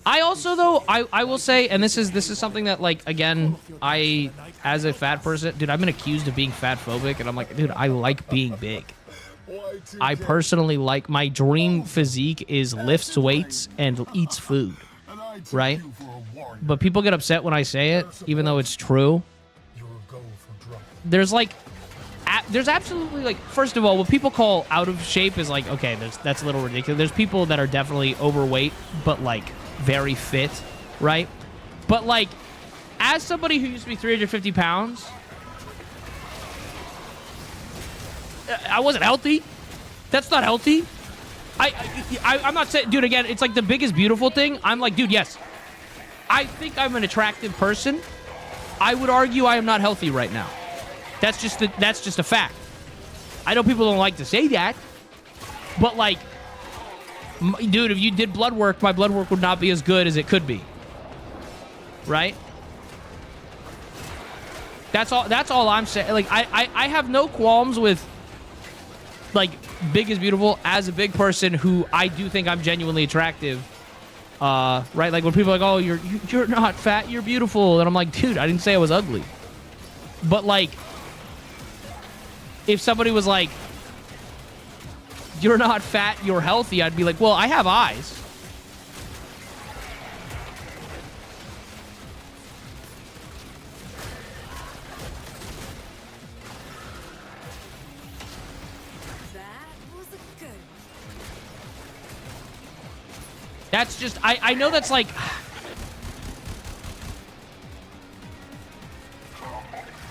I also, though, I will say, and this is something that, like, again, as a fat person, dude, I've been accused of being fat phobic. And I'm like, dude, I like being big. I personally like, my dream physique is lifts weights and eats food, right? But people get upset when I say it, even though it's true. There's absolutely, like, first of all, what people call out of shape is like, okay, that's a little ridiculous. There's people that are definitely overweight, but, like, very fit, right? But, like, as somebody who used to be 350 pounds, I wasn't healthy. That's not healthy. I'm not saying, dude, again, it's like the biggest beautiful thing. I'm like, dude, yes. I think I'm an attractive person. I would argue I am not healthy right now. That's just a fact. I know people don't like to say that, but like, dude, if you did blood work, my blood work would not be as good as it could be. Right? That's all I'm saying. Like, I have no qualms with, like, big is beautiful as a big person who I do think I'm genuinely attractive. Right? Like, when people are like, oh, you're not fat, you're beautiful. And I'm like, dude, I didn't say I was ugly. But, like, if somebody was like, you're not fat, you're healthy, I'd be like, well, I have eyes. That's just, I know that's like,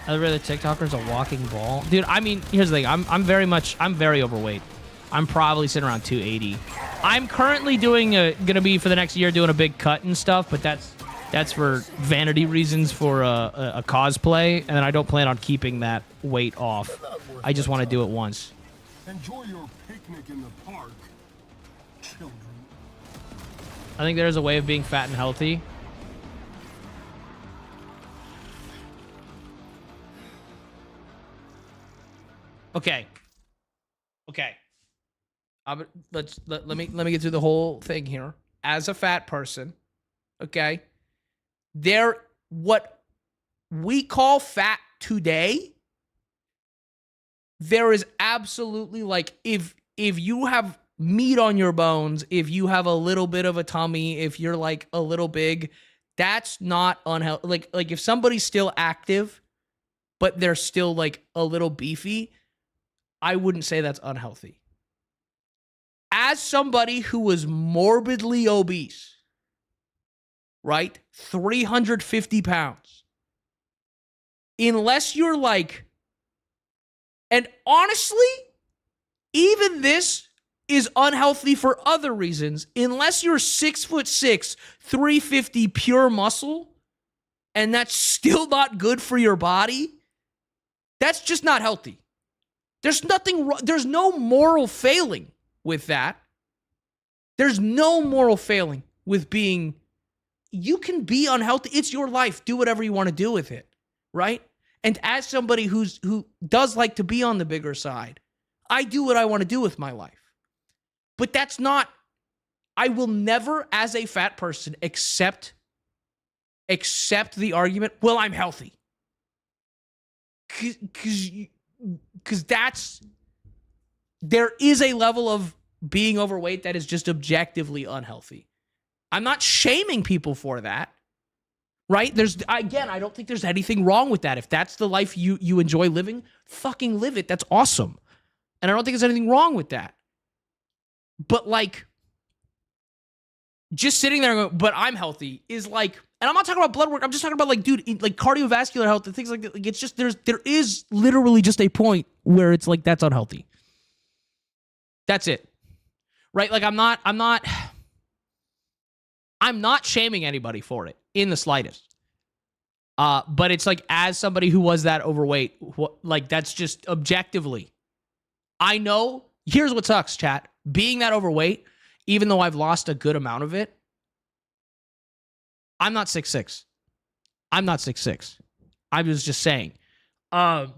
I'd rather TikToker's a walking ball. Dude, I mean, here's the thing. I'm very overweight. I'm probably sitting around 280. I'm currently gonna be for the next year doing a big cut and stuff, but that's for vanity reasons for a cosplay, and then I don't plan on keeping that weight off. I just want to do it once. Enjoy your picnic in the park, children. I think there's a way of being fat and healthy. Okay. Let me get through the whole thing here. As a fat person, okay, what we call fat today, there is absolutely, like, if you have meat on your bones, if you have a little bit of a tummy, if you're like a little big, that's not unhealthy. Like if somebody's still active, but they're still like a little beefy, I wouldn't say that's unhealthy. As somebody who was morbidly obese, right? 350 pounds. Unless you're like, and honestly, even this is unhealthy for other reasons. Unless you're 6'6", 350 pure muscle, and that's still not good for your body, that's just not healthy. There's nothing wrong. There's no moral failing with that. There's no moral failing with being, you can be unhealthy. It's your life. Do whatever you want to do with it, right? And as somebody who does like to be on the bigger side, I do what I want to do with my life. But that's not, I will never, as a fat person, accept the argument, well, I'm healthy. Because there is a level of being overweight that is just objectively unhealthy. I'm not shaming people for that, right? I don't think there's anything wrong with that. If that's the life you enjoy living, fucking live it. That's awesome. And I don't think there's anything wrong with that. But like, just sitting there and going, but I'm healthy is like, and I'm not talking about blood work. I'm just talking about like, dude, like cardiovascular health and things like that. Like, it's just, there is literally just a point where it's like, that's unhealthy. That's it. Right? Like I'm not shaming anybody for it in the slightest. But it's like, as somebody who was that overweight, like that's just objectively, I know, here's what sucks, chat. Being that overweight, even though I've lost a good amount of it, I'm not 6'6". I'm not 6'6". I was just saying. As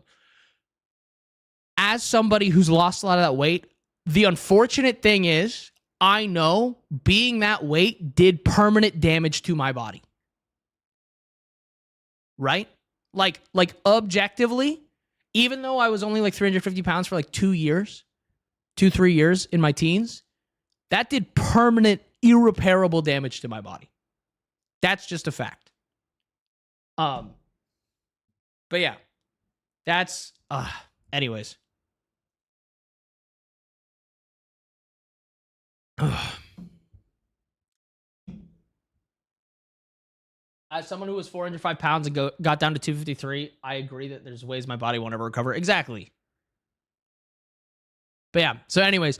somebody who's lost a lot of that weight, the unfortunate thing is, I know being that weight did permanent damage to my body. Right? Like objectively, even though I was only like 350 pounds for like 3 years in my teens, that did permanent, irreparable damage to my body. That's just a fact. But yeah, that's, anyways. As someone who was 405 pounds and got down to 253, I agree that there's ways my body won't ever recover. Exactly. But yeah, so anyways,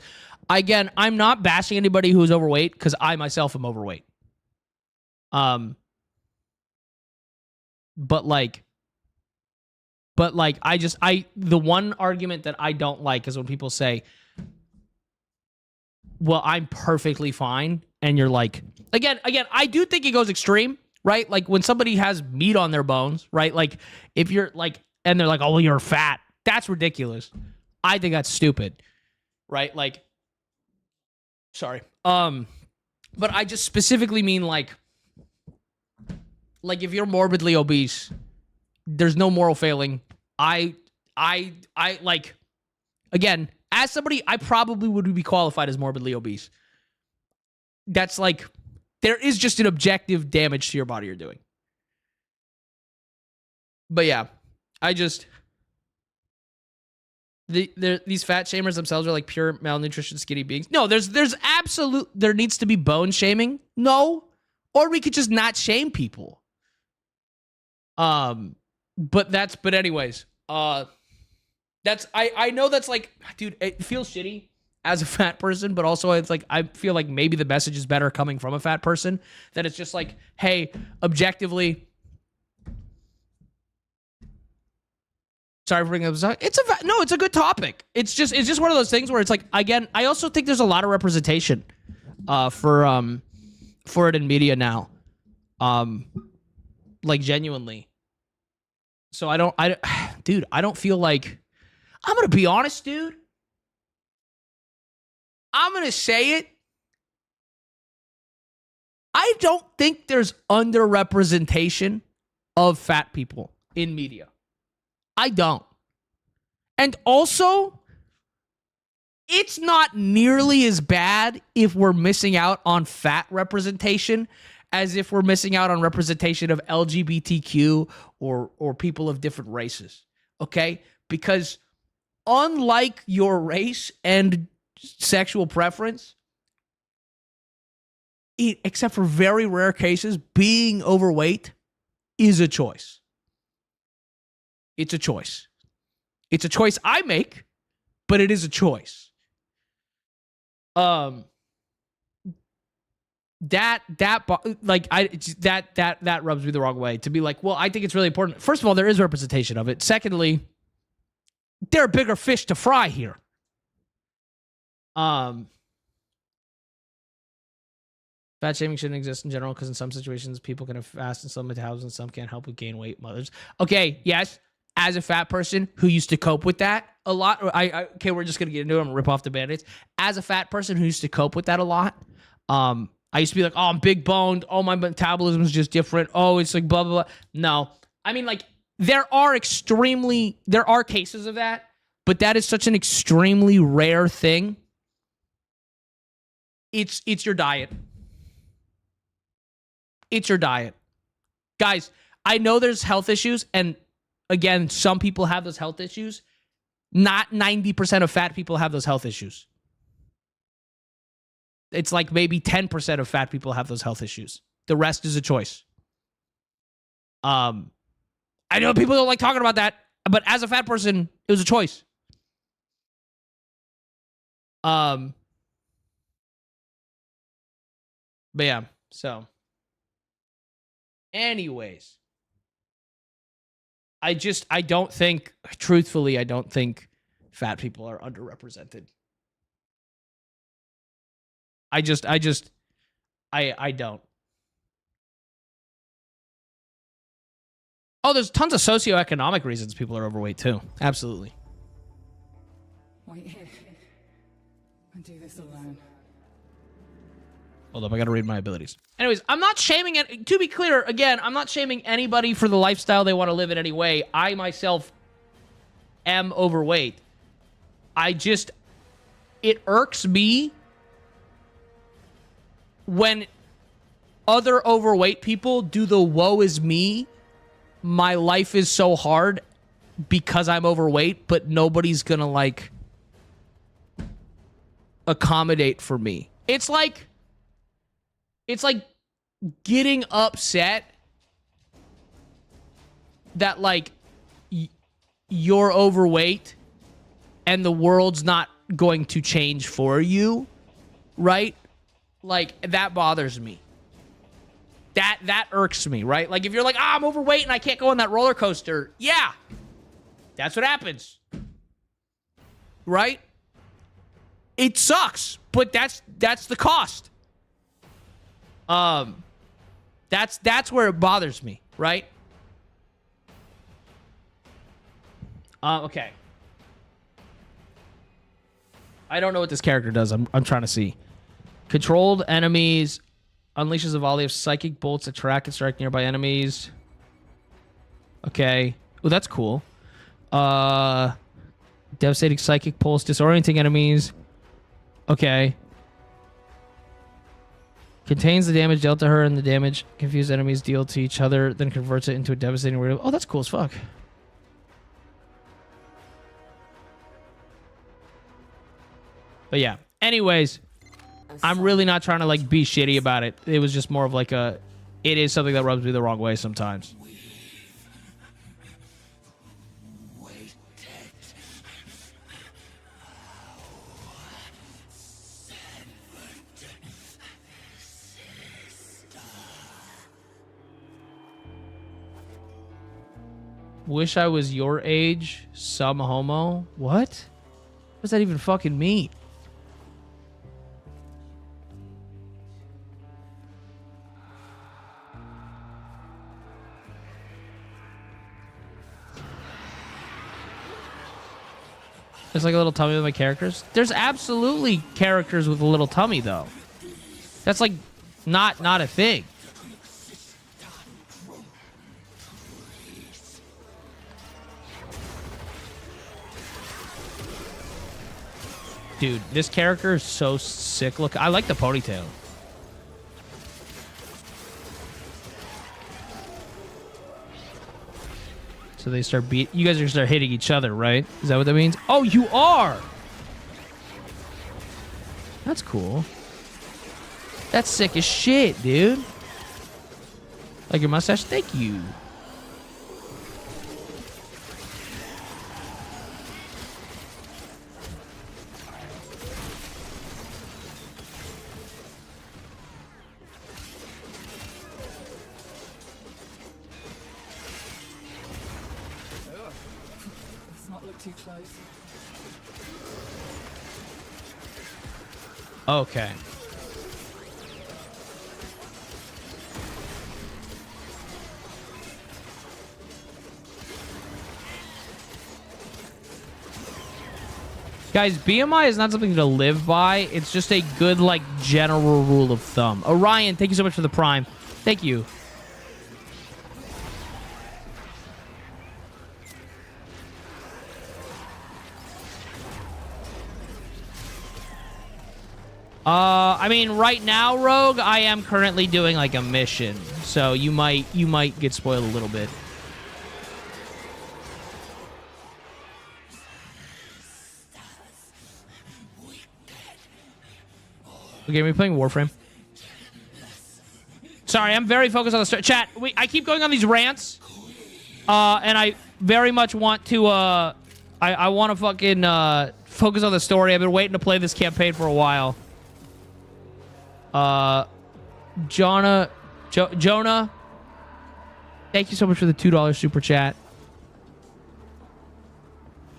again, I'm not bashing anybody who's overweight because I myself am overweight. But the one argument that I don't like is when people say, well, I'm perfectly fine. And you're like, again, I do think it goes extreme, right? Like when somebody has meat on their bones, right? Like if you're like, and they're like, oh, well, you're fat. That's ridiculous. I think that's stupid, right? Like, sorry. But I just specifically mean like if you're morbidly obese, there's no moral failing. I like, again, as somebody, I probably would be qualified as morbidly obese. That's like, there is just an objective damage to your body you're doing. But yeah, these fat shamers themselves are like pure malnutrition skinny beings. No, there needs to be bone shaming. No, or we could just not shame people. But anyways, I know that's like, dude, it feels shitty as a fat person, but also it's like, I feel like maybe the message is better coming from a fat person, that it's just like, hey, objectively, sorry for bringing this up. It's a good topic. It's just one of those things where it's like, again, I also think there's a lot of representation, for it in media now. Like genuinely. So I don't feel like, I'm going to be honest, dude. I'm going to say it. I don't think there's underrepresentation of fat people in media. I don't. And also, it's not nearly as bad if we're missing out on fat representation as if we're missing out on representation of LGBTQ or people of different races. Okay? Because unlike your race and sexual preference, except for very rare cases, being overweight is a choice. It's a choice. It's a choice I make, but it is a choice. That rubs me the wrong way, to be like, well, I think it's really important. First of all, there is representation of it. Secondly, there are bigger fish to fry here. Fat shaming shouldn't exist in general because in some situations people can have fast and some metabolism and some can't help but gain weight. Mothers. Okay, yes. As a fat person who used to cope with that a lot, okay, we're just gonna get into it. I'm gonna rip off the band-aids. As a fat person who used to cope with that a lot, I used to be like, oh, I'm big boned. Oh, my metabolism is just different. Oh, it's like blah, blah, blah. No. I mean, like, there are cases of that, but that is such an extremely rare thing. It's your diet. It's your diet. Guys, I know there's health issues, and again, some people have those health issues. Not 90% of fat people have those health issues. It's like maybe 10% of fat people have those health issues. The rest is a choice. I know people don't like talking about that, but as a fat person, it was a choice. But yeah, so. Anyways. I don't think, truthfully, I don't think fat people are underrepresented. I don't. Oh, there's tons of socioeconomic reasons people are overweight too. Absolutely. Wait here. I do this alone. Hold up, I gotta read my abilities. Anyways, I'm not shaming it. To be clear, again, I'm not shaming anybody for the lifestyle they want to live in any way. I myself am overweight. It irks me when other overweight people do the woe is me, my life is so hard because I'm overweight, but nobody's gonna like accommodate for me. It's like getting upset that like you're overweight and the world's not going to change for you, right? Like, that bothers me. That irks me, right? Like, if you're like, I'm overweight and I can't go on that roller coaster. Yeah. That's what happens. Right? It sucks, but that's the cost. That's where it bothers me, right? Okay. I don't know what this character does. I'm trying to see. Controlled enemies unleashes a volley of psychic bolts that track and strike nearby enemies. Okay. Oh, that's cool. Devastating psychic pulse, disorienting enemies. Okay. Contains the damage dealt to her and the damage confused enemies deal to each other, then converts it into a devastating weirdo. Oh, that's cool as fuck. But yeah. Anyways, I'm really not trying to like be shitty about it. It was just more of like it is something that rubs me the wrong way sometimes. Wish I was your age, some homo. What? What does that even fucking mean? There's like a little tummy with my characters. There's absolutely characters with a little tummy though. That's like not a thing. Dude, this character is so sick. Look, I like the ponytail. So they start you guys are gonna start hitting each other, right? Is that what that means? Oh, you are! That's cool. That's sick as shit, dude. Like your mustache? Thank you. Let's not look too close. Okay. Guys, BMI is not something to live by. It's just a good, like, general rule of thumb. Orion, thank you so much for the Prime. Thank you. I mean, right now, Rogue, I am currently doing, like, a mission. So you might get spoiled a little bit. Okay, are we playing Warframe? Sorry, I'm very focused on the story. Chat, I keep going on these rants. And I very much want to, I want to fucking, focus on the story. I've been waiting to play this campaign for a while. Jonah, thank you so much for the $2 super chat.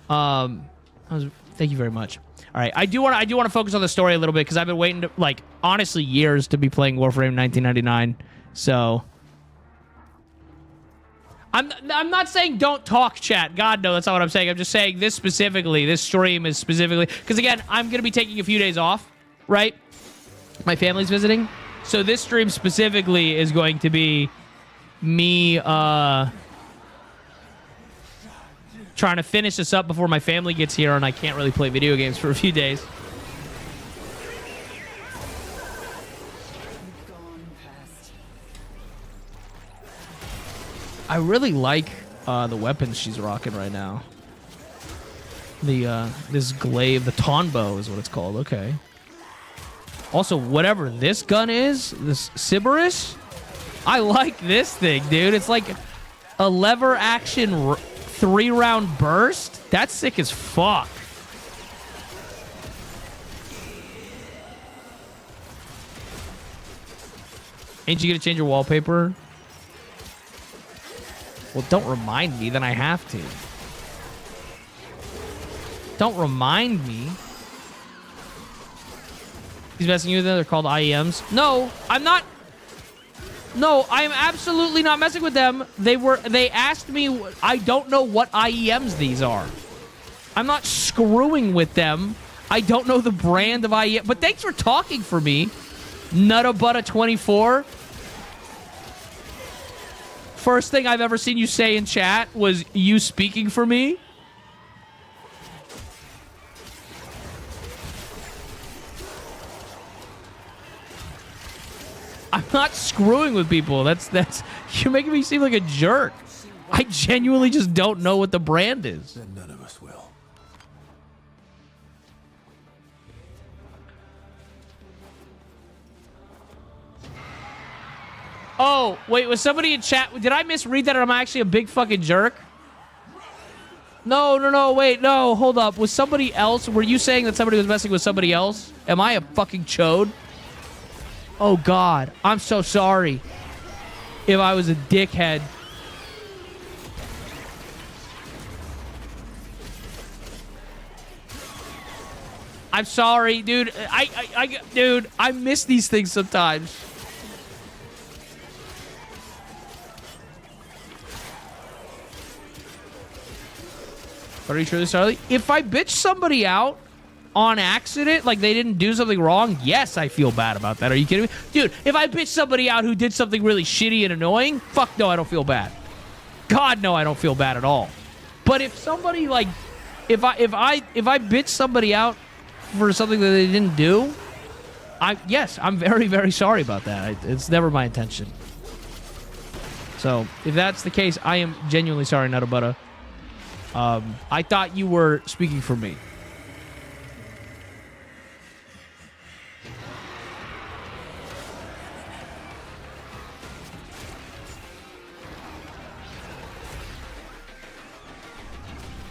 Thank you very much. All right, I do want to focus on the story a little bit because I've been waiting to, like, honestly, years to be playing Warframe 1999. So I'm not saying don't talk, chat. God, no, that's not what I'm saying. I'm just saying this specifically, this stream is specifically because, again, I'm gonna be taking a few days off, right? My family's visiting, so this stream specifically is going to be me trying to finish this up before my family gets here and I can't really play video games for a few days. I really like the weapons she's rocking right now. This glaive, the Tonbo is what it's called. Okay. Also, whatever this gun is, this Sybaris, I like this thing, dude. It's like A lever action 3-round burst? That's sick as fuck. Ain't you gonna change your wallpaper? Well, don't remind me, then I have to. Don't remind me. He's messing you with them? They're called IEMs? No, I'm not. No, I am absolutely not messing with them. They asked me, I don't know what IEMs these are. I'm not screwing with them. I don't know the brand of IEM. But thanks for talking for me. Nutabutta24. First thing I've ever seen you say in chat was you speaking for me. I'm not screwing with people. That's you're making me seem like a jerk. I genuinely just don't know what the brand is. Then none of us will. Oh, wait, was somebody in chat? Did I misread that or am I actually a big fucking jerk? No, wait, no, hold up. Was somebody else? Were you saying that somebody was messing with somebody else? Am I a fucking chode? Oh, God. I'm so sorry if I was a dickhead. I'm sorry, dude. Dude, I miss these things sometimes. Are you truly sorry? If I bitch somebody out on accident, like they didn't do something wrong, yes, I feel bad about that. Are you kidding me? Dude, if I bitch somebody out who did something really shitty and annoying, fuck no, I don't feel bad. God, no, I don't feel bad at all. But if somebody, like, if I bitch somebody out for something that they didn't do, yes, I'm very, very sorry about that. It's never my intention. So, if that's the case, I am genuinely sorry, Nutabutta. I thought you were speaking for me.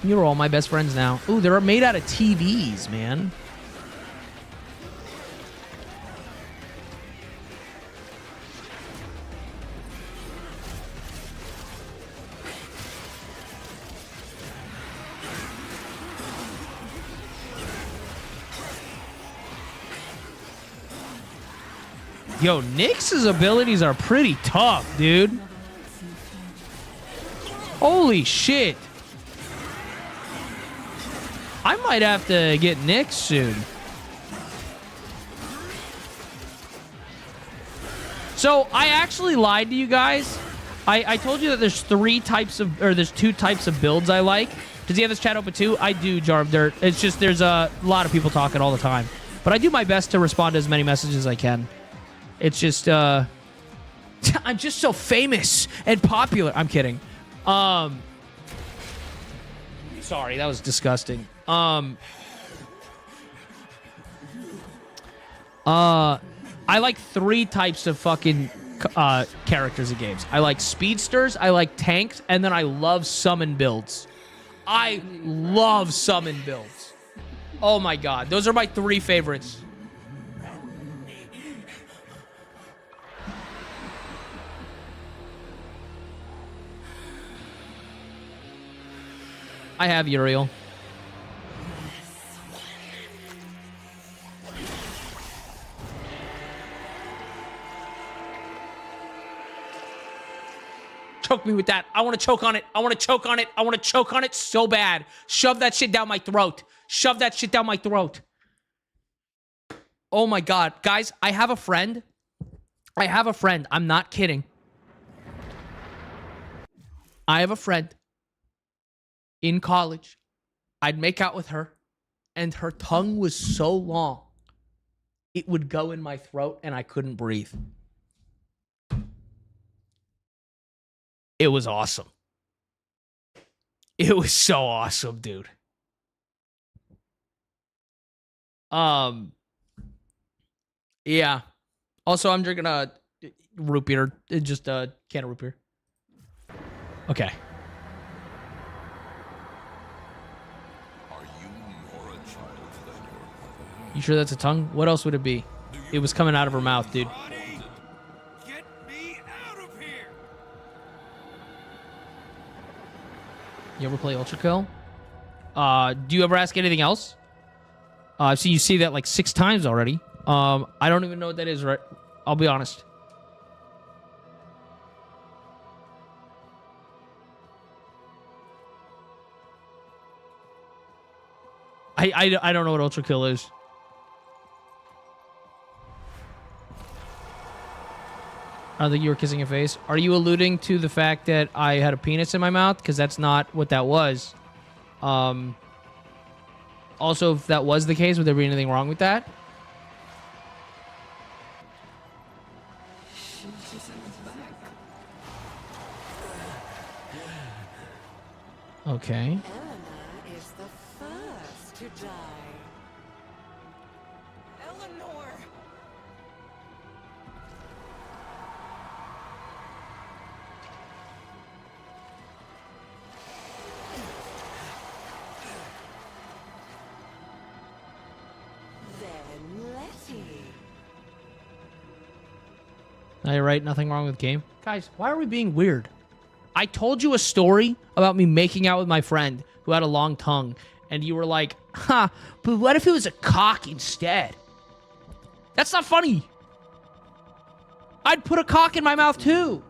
You're all my best friends now. Ooh, they're made out of TVs, man. Yo, Nyx's abilities are pretty tough, dude. Holy shit. I might have to get Nyx soon. So, I actually lied to you guys. I told you that there's there's 2 types of builds I like. Does he have his chat open too? I do, Jar of Dirt. It's just there's a lot of people talking all the time. But I do my best to respond to as many messages as I can. It's just, I'm just so famous and popular. I'm kidding. Sorry, that was disgusting. I like 3 types of fucking characters in games. I like speedsters, I like tanks, and then I love summon builds. I love summon builds. Oh my god, those are my 3 favorites. I have Uriel. Choke me with that. I want to choke on it. I want to choke on it. I want to choke on it so bad. Shove that shit down my throat. Shove that shit down my throat. Oh my god. Guys, I have a friend. I'm not kidding. I have a friend. In college, I'd make out with her, and her tongue was so long, it would go in my throat, and I couldn't breathe. It was awesome. It was so awesome, dude. Yeah. Also, I'm drinking a root beer, just a can of root beer. Okay. Are you more a child than your mother? You sure that's a tongue? What else would it be? It was coming out of her mouth, dude. Get me out of here! You ever play Ultra Kill? Do you ever ask anything else? I've seen you say that like 6 times already. I don't even know what that is, right? I'll be honest. I don't know what Ultra Kill is. I don't think you were kissing your face. Are you alluding to the fact that I had a penis in my mouth? Because that's not what that was. Also, if that was the case, would there be anything wrong with that? Okay. Eleanor is the first to die. Eleanor! Then Letty. Now you're right, nothing wrong with the game. Guys, why are we being weird? I told you a story about me making out with my friend who had a long tongue, and you were like, huh, but what if it was a cock instead? That's not funny. I'd put a cock in my mouth too.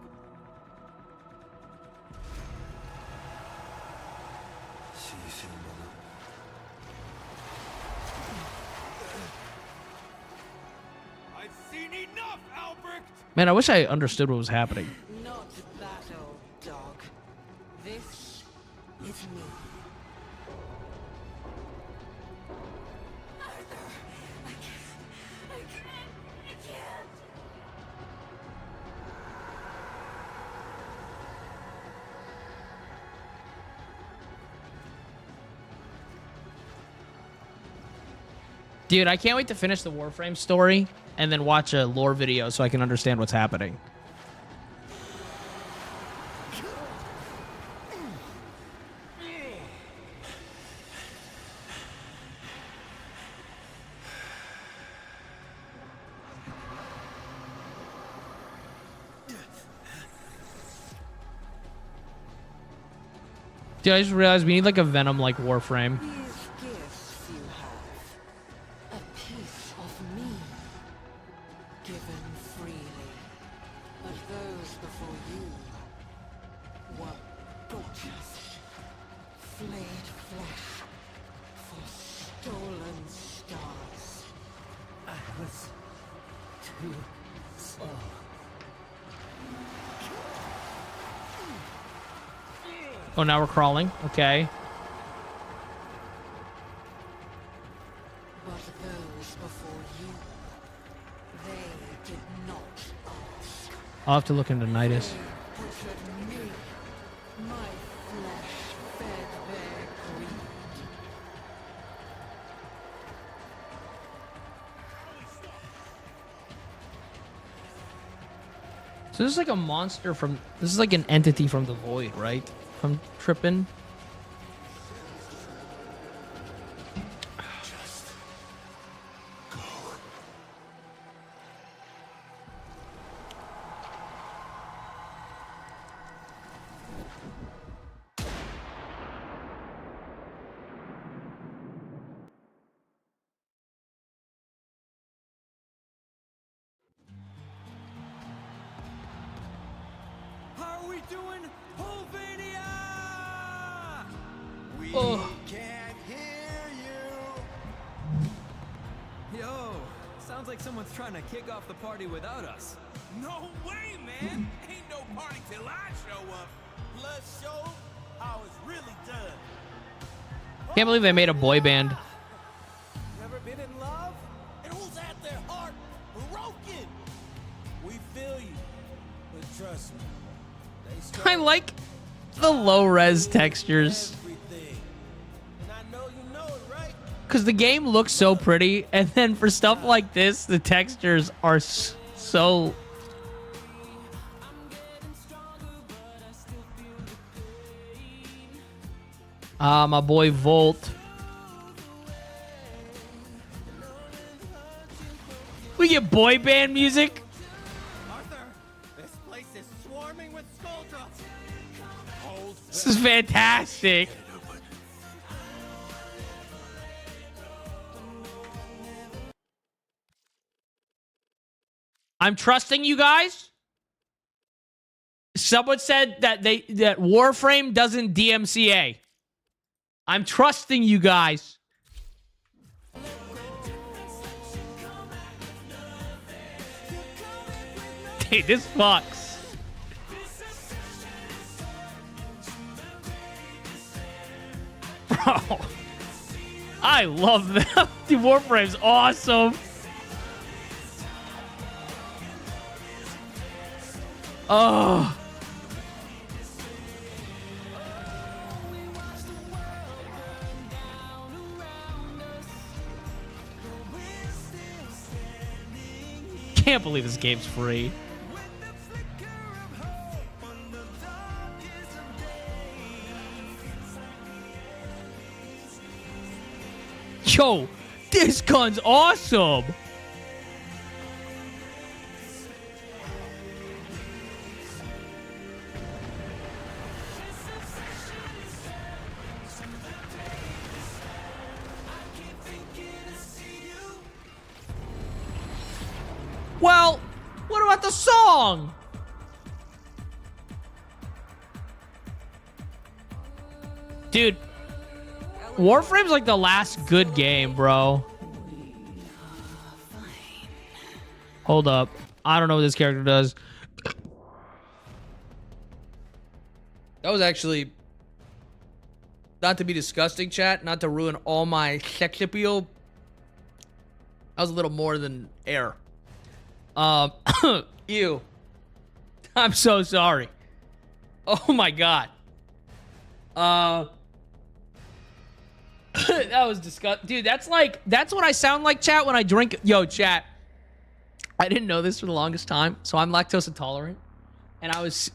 I've seen enough, Albrecht! Man, I wish I understood what was happening. Not that old dog. This is me. Dude, I can't wait to finish the Warframe story and then watch a lore video so I can understand what's happening. Dude, I just realized we need like a Venom like Warframe. These gifts you have, a piece of me, given freely. But those before you were butchers, flayed flesh for stolen stars. I was too slow. Oh, now we're crawling. Okay. But those before you, they did not ask. I'll have to look into Nidus. They butchered me. My flesh fed their greed. So this is like a monster from... This is like an entity from the void, right? From Trippin. How are we doing, Pulvania? We can't hear you. Yo, sounds like someone's trying to kick off the party without us. No way, man! Ain't no party till I show up. Let's show how it's really done. Can't believe they made a boy band. Never been in love? And who's at their heart broken? We feel you, but trust me. They I like the low-res textures. everything. And I know you know it, right? Because the game looks so pretty, and then for stuff like this, the textures are so... My boy Volt. We get boy band music. Arthur, this place is swarming with Skuldrups. This is fantastic. I'm trusting you guys. Someone said that that Warframe doesn't DMCA. I'm trusting you guys. Dude, this fucks. Bro. I love that. Dude, Warframe's awesome. Oh. Can't believe this game's free. Yo, this gun's awesome. Well, what about the song? Dude, Warframe's like the last good game, bro. Hold up. I don't know what this character does. That was actually, not to be disgusting, chat, not to ruin all my sex appeal. That was a little more than air. Ew. I'm so sorry. Oh my god. That was disgusting. Dude, that's what I sound like, chat, when I drink. Yo, chat. I didn't know this for the longest time, so I'm lactose intolerant. And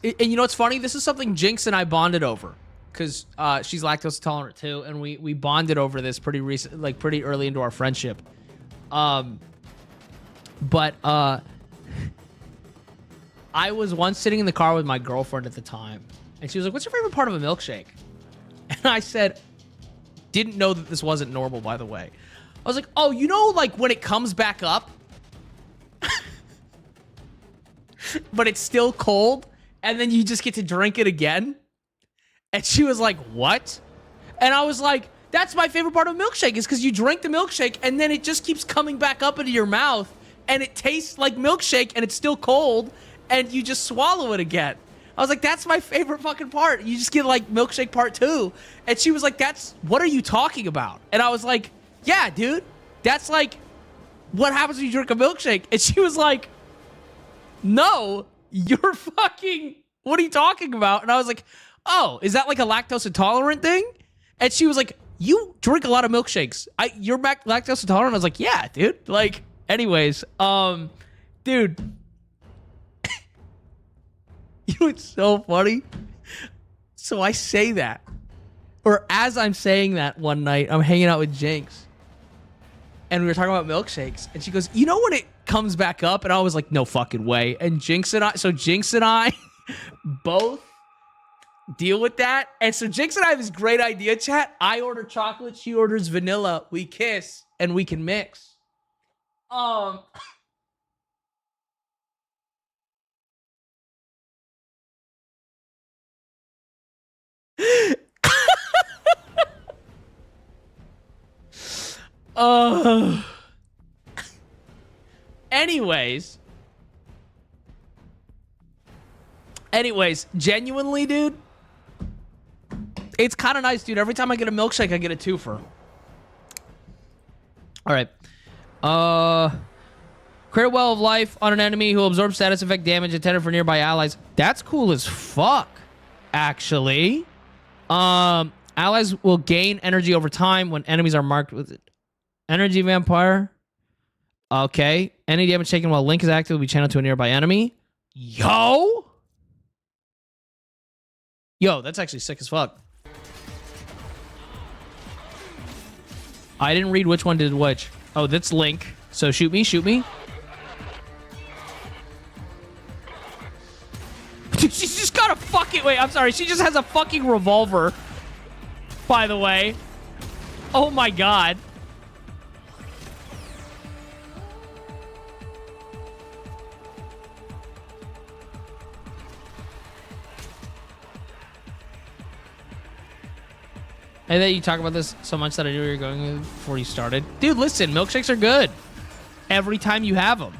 you know what's funny? This is something Jinx and I bonded over. Because she's lactose intolerant too, and we bonded over this pretty recent, like pretty early into our friendship. But I was once sitting in the car with my girlfriend at the time, and she was like, "What's your favorite part of a milkshake?" And I said, didn't know that this wasn't normal, by the way. I was like, "Oh, you know, like when it comes back up, but it's still cold, and then you just get to drink it again?" And she was like, "What?" And I was like, "That's my favorite part of a milkshake, is because you drink the milkshake, and then it just keeps coming back up into your mouth, and it tastes like milkshake, and it's still cold, and you just swallow it again." I was like, "That's my favorite fucking part. You just get like milkshake part 2. And she was like, "What are you talking about?" And I was like, "Yeah, dude, that's like what happens when you drink a milkshake." And she was like, "No, you're fucking, what are you talking about?" And I was like, "Oh, is that like a lactose intolerant thing?" And she was like, "You drink a lot of milkshakes. You're lactose intolerant?" I was like, "Yeah, dude." Like, anyways, dude. You know what's so funny? So I say that, or as I'm saying that one night, I'm hanging out with Jinx, and we were talking about milkshakes, and she goes, "You know when it comes back up?" And I was like, "No fucking way." And Jinx and I both deal with that. And so Jinx and I have this great idea, chat. I order chocolate, she orders vanilla, we kiss, and we can mix. Anyways, genuinely, dude, it's kind of nice, dude. Every time I get a milkshake, I get a twofer. All right. Create a well of life on an enemy who absorbs status effect damage intended for nearby allies. That's cool as fuck, actually. Allies will gain energy over time when enemies are marked with it. Energy vampire. Okay. Any damage taken while Link is active will be channeled to a nearby enemy. Yo, that's actually sick as fuck. I didn't read which one did which. Oh, that's Link. So shoot me, shoot me. She's just got a fucking... Wait, I'm sorry. She just has a fucking revolver. By the way. Oh my god. I bet you talk about this so much that I knew where you were going before you started. Dude, listen, milkshakes are good. Every time you have them.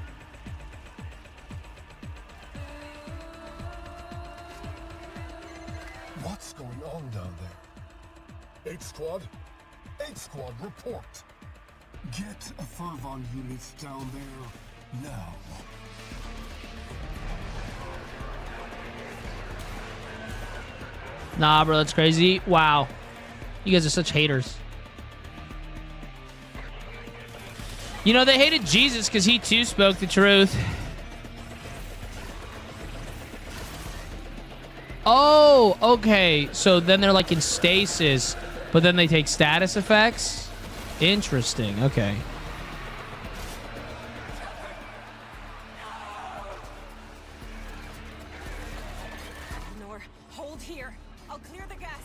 What's going on down there? 8 Squad? 8 Squad, report. Get a Fervon unit down there now. Nah, bro, that's crazy. Wow. You guys are such haters. You know, they hated Jesus because he too spoke the truth. Oh, okay. So then they're like in stasis, but then they take status effects? Interesting. Okay. Nor, hold here. I'll clear the gas.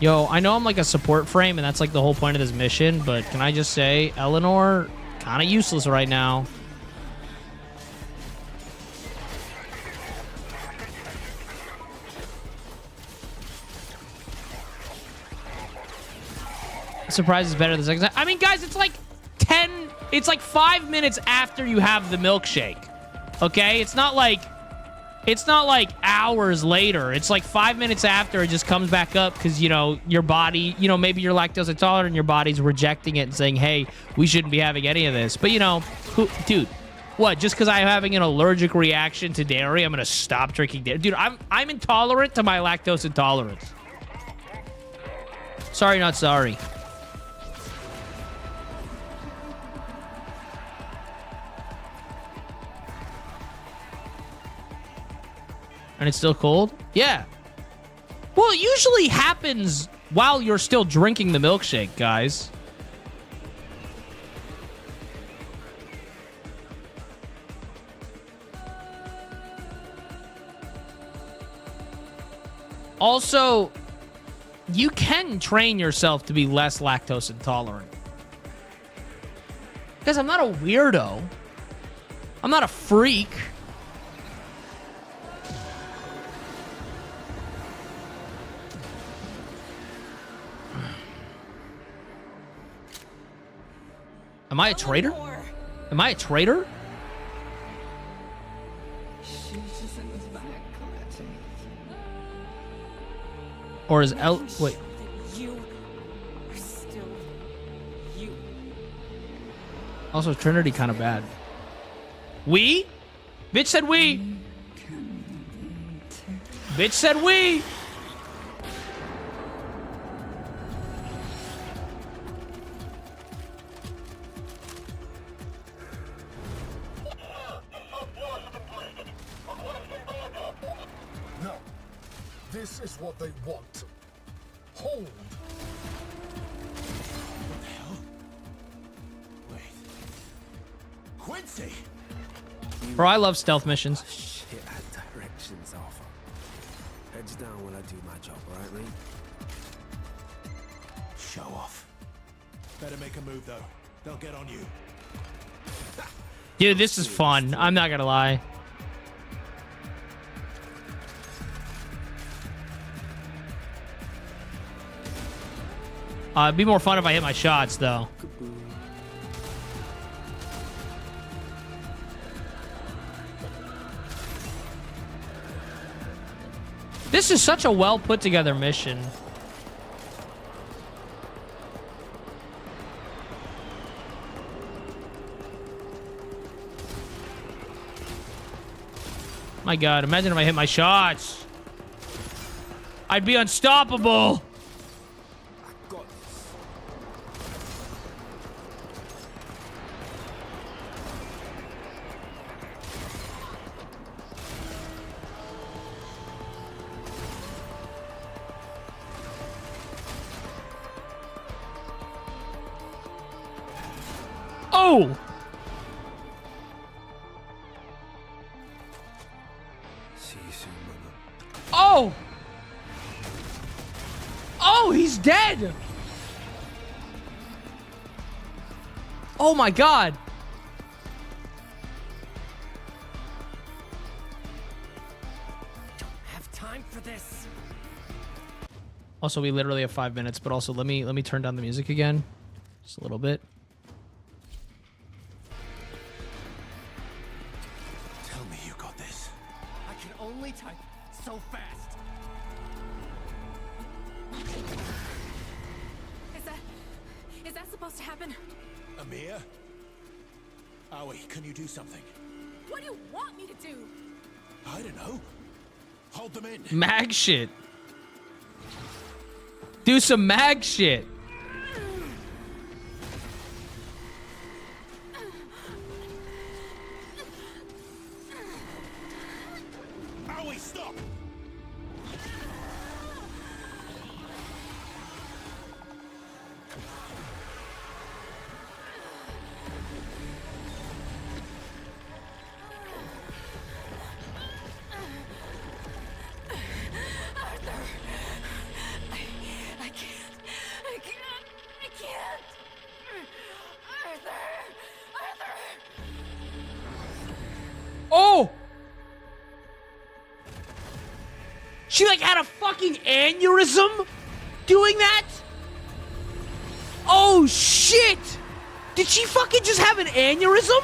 Yo, I know I'm like a support frame, and that's like the whole point of this mission, but can I just say, Eleanor, kind of useless right now. Surprise is better the second time. I mean, guys, it's like 5 minutes after you have the milkshake. Okay? It's not like hours later. It's like 5 minutes after it just comes back up because, you know, your body, you know, maybe you're lactose intolerant and your body's rejecting it and saying, hey, we shouldn't be having any of this. But, you know, dude, what? Just because I'm having an allergic reaction to dairy, I'm going to stop drinking dairy? Dude, I'm intolerant to my lactose intolerance. Sorry, not sorry. And it's still cold? Yeah. Well, it usually happens while you're still drinking the milkshake, guys. Also, you can train yourself to be less lactose intolerant. Because I'm not a weirdo. I'm not a freak. Am I a traitor? Am I a traitor? Or is wait. You are still you. Also, Trinity kind of bad. We? Bitch said we. Bitch said we. No. This is what they want. Hold. What the hell? Wait. Quincy! Bro, I love stealth missions. Shit, that direction's off. Heads down while I do my job, alright, Reed? Show off. Better make a move, though. They'll get on you. Dude, this is fun. I'm not gonna lie. It'd be more fun if I hit my shots, though. This is such a well put together mission. My God, imagine if I hit my shots. I'd be unstoppable. Oh! See you soon, Mama. Oh! Oh, he's dead! Oh my god! Don't have time for this. Also, we literally have 5 minutes, but also let me turn down the music again. Just a little bit. Tell me you got this. I can only type so fast. Is that supposed to happen? Amir? Aoi, can you do something? What do you want me to do? I don't know. Hold them in. Mag shit. Do some mag shit. Aoi, stop! I can't. Arthur! Oh! She like had a fucking aneurysm doing that? Oh shit! Did she fucking just have an aneurysm?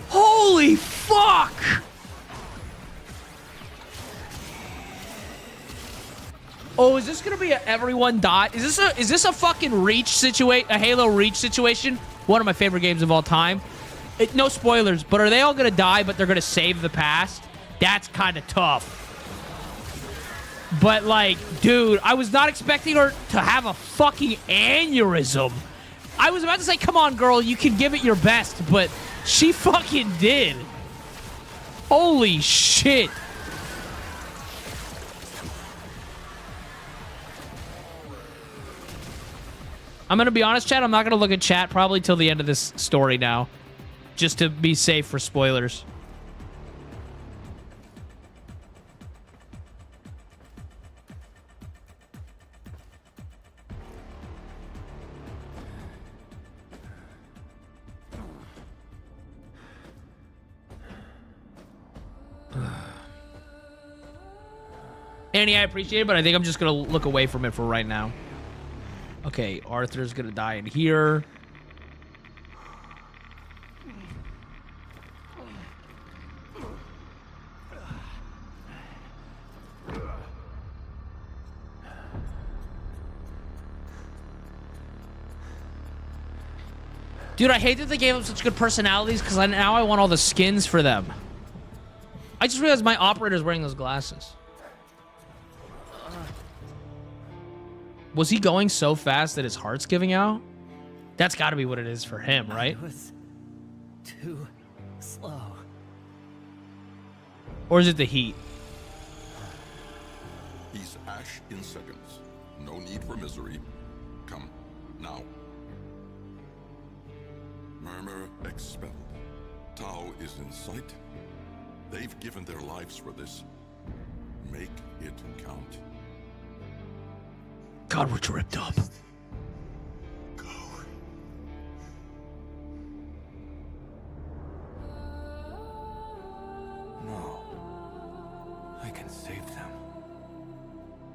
Holy fuck! Oh, is this gonna be a everyone die? Is this a fucking Reach situation? A Halo Reach situation? One of my favorite games of all time. No spoilers, but are they all gonna die, but they're gonna save the past? That's kind of tough. But like, dude, I was not expecting her to have a fucking aneurysm. I was about to say, come on, girl, you can give it your best, but she fucking did. Holy shit. I'm going to be honest, chat. I'm not going to look at chat probably till the end of this story now. Just to be safe for spoilers. Annie, I appreciate it, but I think I'm just going to look away from it for right now. Okay, Arthur's going to die in here. Dude, I hate that they gave them such good personalities because now I want all the skins for them. I just realized my operator's wearing those glasses. Was he going so fast that his heart's giving out? That's got to be what it is for him, right? It was too slow. Or is it the heat? He's ash in seconds. No need for misery. Come, now. Murmur expelled. Tau is in sight. They've given their lives for this. Make it count. God, we're dripped up. Go. No. I can save them.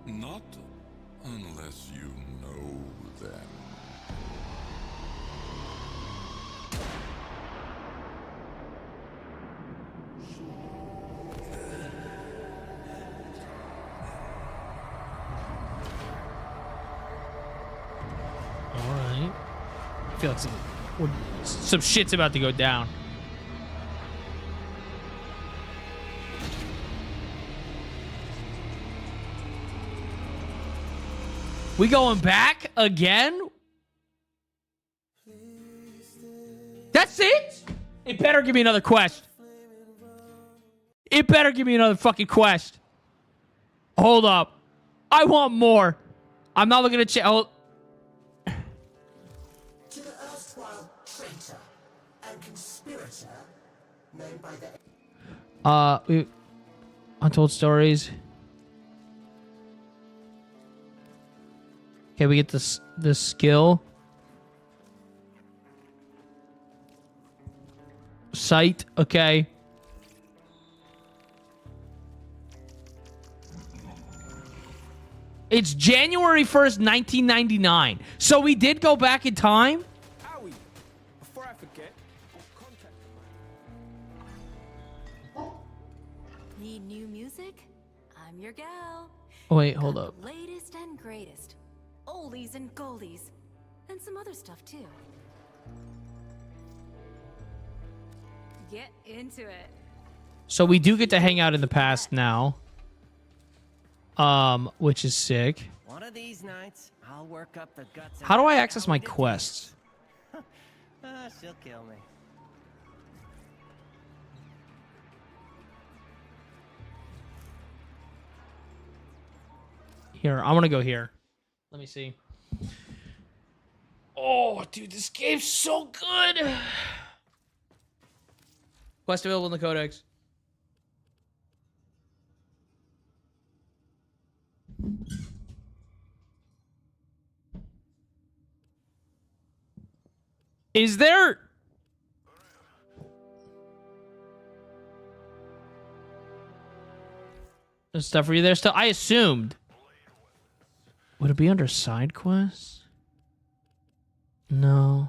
Not unless you know them. Alright. I feel like some shit's about to go down. We going back again? That's it? It better give me another quest. It better give me another fucking quest. Hold up. I want more. I'm not looking at chat. Oh. to the erstwhile traitor and conspirator known by the... Untold Stories. Okay, we get this skill. Sight, okay. It's January 1st, 1999. So we did go back in time? Howie, before I forget, contact Need new music? I'm your gal. Oh, wait, hold up. The latest and greatest. Oldies and goldies. And some other stuff, too. Get into it. So we do get to hang out in the past now. Which is sick. One of these nights, I'll work up the guts. How do I access my quests? She'll kill me. Here, I want to go here. Let me see. Oh, dude, this game's so good. Quest available in the Codex. Is there... There's stuff for you there still? I assumed. Would it be under side quests? No.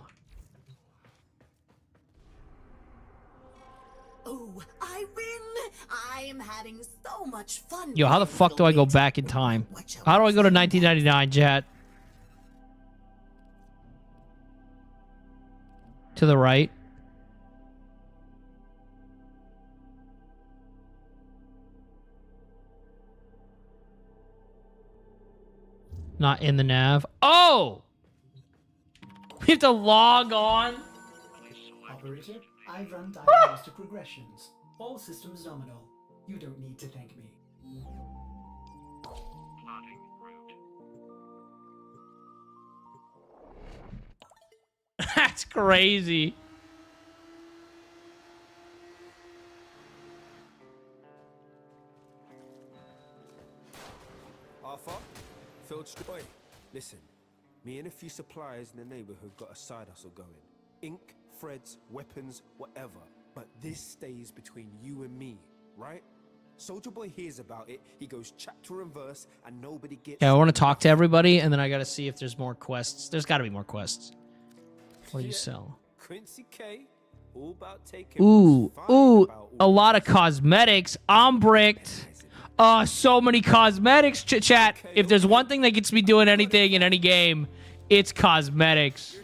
Oh, I win! I am having so much fun. Yo, how the fuck do I go back in time? How do I go to 1999, chat? To the right. Not in the nav. Oh! We have to log on. Operator, I run diagnostic regressions. All systems nominal. You don't need to thank me. That's crazy. Arthur, Field Boy, listen. Me and a few suppliers in the neighborhood got a side hustle going. Ink, threads, weapons, whatever. But this stays between you and me, right? Soldier Boy hears about it, he goes chapter and verse, and nobody gets... Yeah, I want to talk to everybody, and then I gotta see if there's more quests. There's gotta be more quests. What do you sell? Quincy K, all about taking... Ooh, a lot of cosmetics. I'm bricked. So many cosmetics, chat. If there's one thing that gets me doing anything in any game, it's cosmetics.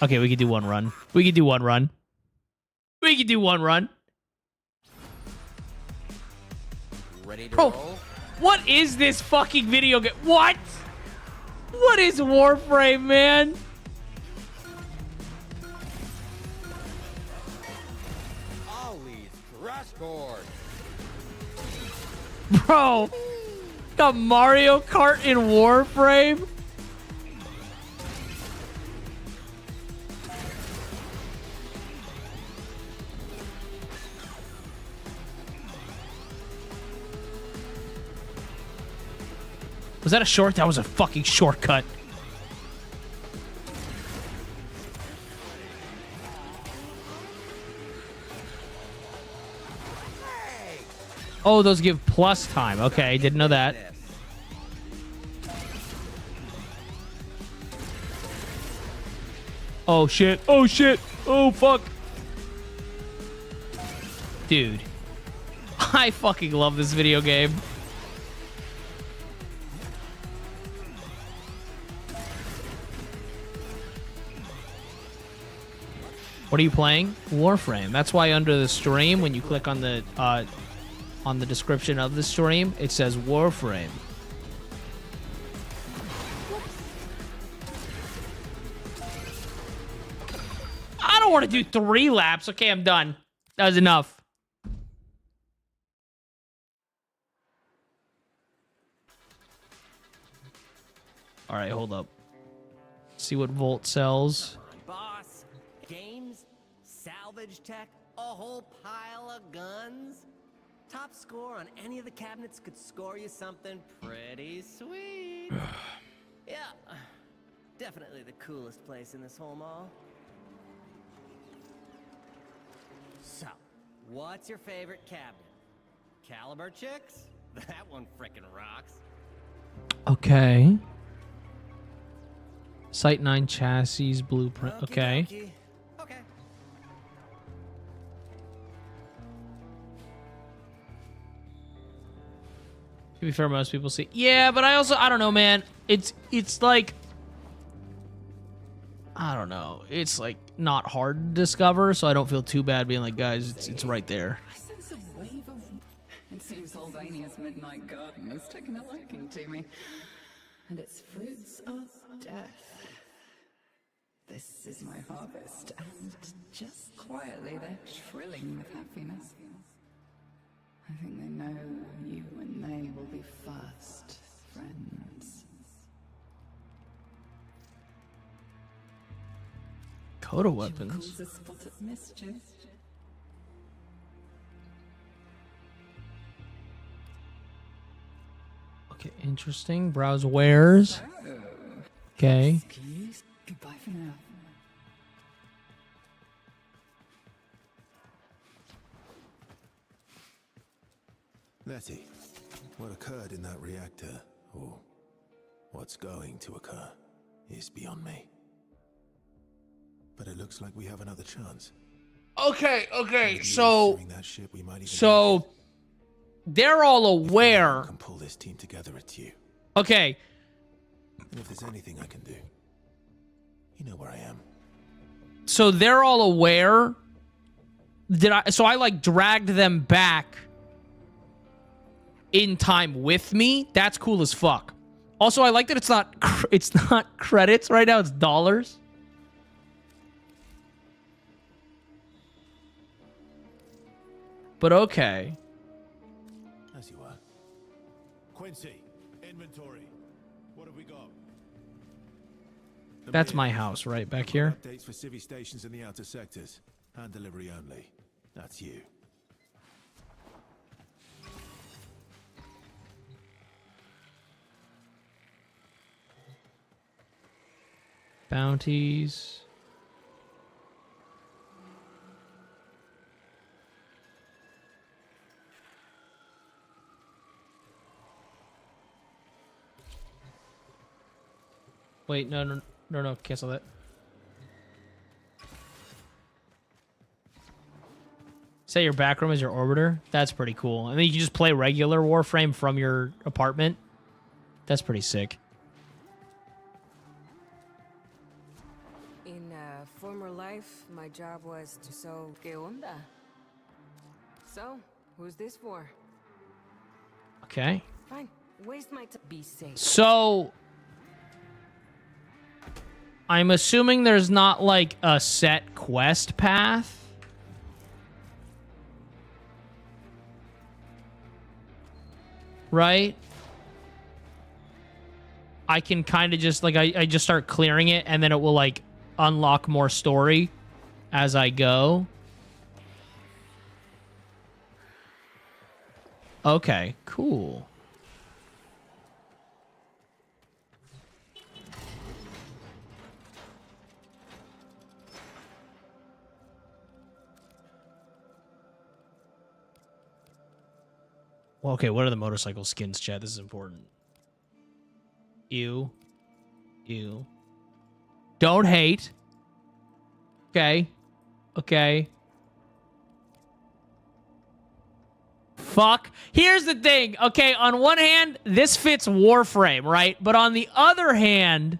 Okay, we could do one run. We could do one run. We could do one run. Ready to Bro, roll? what is this fucking video game? What? What is Warframe, man? Ollie's crash board. Bro, got Mario Kart in Warframe? Was that a short? That was a fucking shortcut. Oh, those give plus time. Okay, didn't know that. Oh, shit. Oh, shit. Oh, fuck. Dude. I fucking love this video game. What are you playing? Warframe. That's why under the stream, when you click on the description of the stream, it says Warframe. I don't want to do 3 laps. Okay, I'm done. That was enough. All right, hold up. See what Volt sells. Boss, games, salvage tech, a whole pile of guns. Top score on any of the cabinets could score you something pretty sweet. Yeah, definitely the coolest place in this whole mall. So, what's your favorite cabinet? Caliber chicks? That one frickin' rocks. Okay. Site 9 chassis blueprint. Okay. Okay. To be fair, most people say, yeah, but I don't know, man. It's like, I don't know. It's like not hard to discover, so I don't feel too bad being like, guys, it's right there. I sense a wave of... It seems Haldania's midnight garden has taken a liking to me. And its fruits are death. This is my harvest, and just quietly they're trilling with happiness. I think they know you and they will be fast friends. Coda weapons. Calls a spot of mischief. Okay, interesting. Browse wares. Okay. Excuse. Goodbye for now. Letty, what occurred in that reactor, or what's going to occur, is beyond me. But it looks like we have another chance. Okay, Maybe so during that ship, we might even they're all aware. can pull this team together. It's you. Okay, And if there's anything I can do, you know where I am. so they're all aware. So I like dragged them back in time with me. That's cool as fuck. Also, I like that it's not credits right now, it's dollars. But okay. As you are. Quincy, inventory. What have we got? That's my house right back here. Updates for civvy stations in the outer sectors. Hand delivery only. That's you. Bounties. Wait, no, cancel that. Say your back room is your orbiter? That's pretty cool. And then you can just play regular Warframe from your apartment. That's pretty sick. In former life, my job was to sew ¿Qué onda? So, who's this for? Okay. Fine. Waste my time. Be safe. So, I'm assuming there's not like a set quest path. Right? I can kind of just like I just start clearing it and then it will like unlock more story as I go. Okay, cool. Well, okay, what are the motorcycle skins, chat? This is important. Ew. Ew. Don't hate. Okay. Okay. Fuck. Here's the thing. Okay, on one hand, this fits Warframe, right? But on the other hand,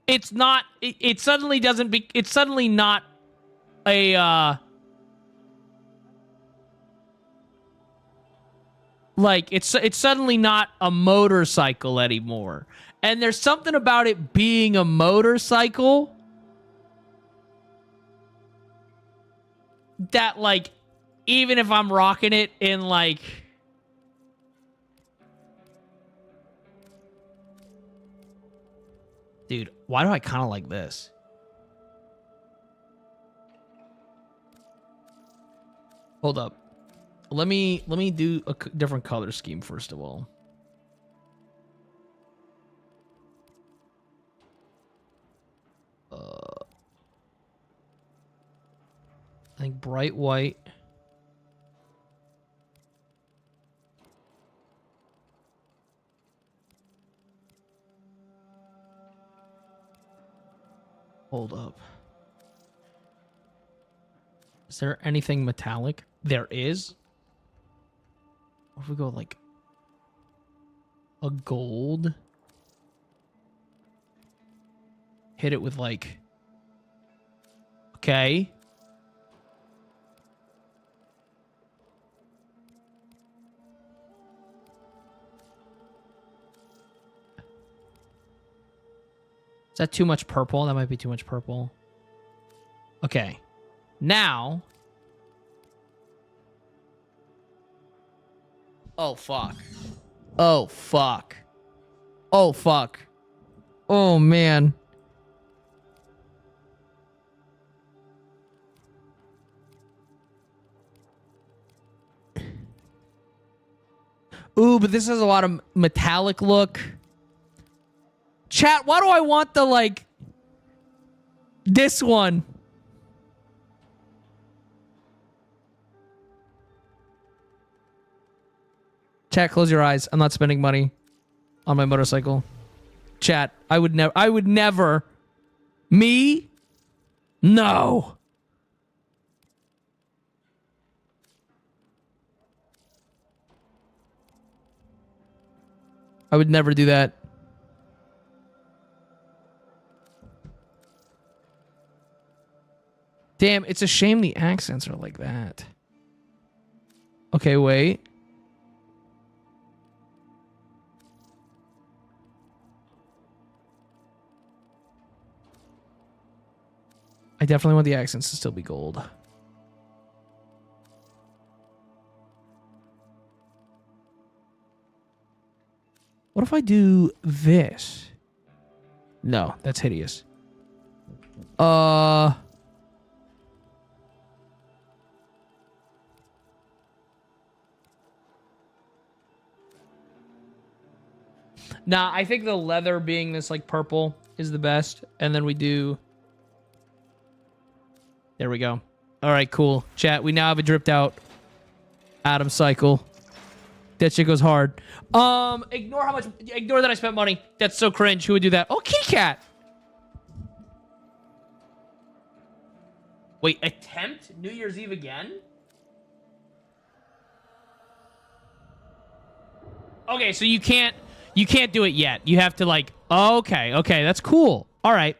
it's not... It suddenly doesn't be... It's suddenly not a... Like, it's suddenly not a motorcycle anymore. And there's something about it being a motorcycle that, like, even if I'm rocking it in, like... Dude, why do I kind of like this? Hold up. Let me do a different color scheme first of all. I think bright white. Hold up. Is there anything metallic? There is. What if we go like a gold? Hit it with like... Okay. Is that too much purple? That might be too much purple. Okay. Now... Oh, fuck. Oh, fuck. Oh, fuck. Oh, man. Ooh, but this has a lot of metallic look. Chat, why do I want the, like... This one? Chat, close your eyes. I'm not spending money on my motorcycle. Chat, I would never. Me? No. I would never do that. Damn, it's a shame the accents are like that. Okay, wait. I definitely want the accents to still be gold. What if I do this? No, that's hideous. Nah, I think the leather being this like purple is the best. And then we do... There we go. All right, cool. Chat, we now have a dripped out Adam cycle. That shit goes hard. Ignore that I spent money. That's so cringe. Who would do that? Oh, kitty cat. Wait, attempt New Year's Eve again? Okay, so you can't do it yet. You have to like, okay, that's cool. All right.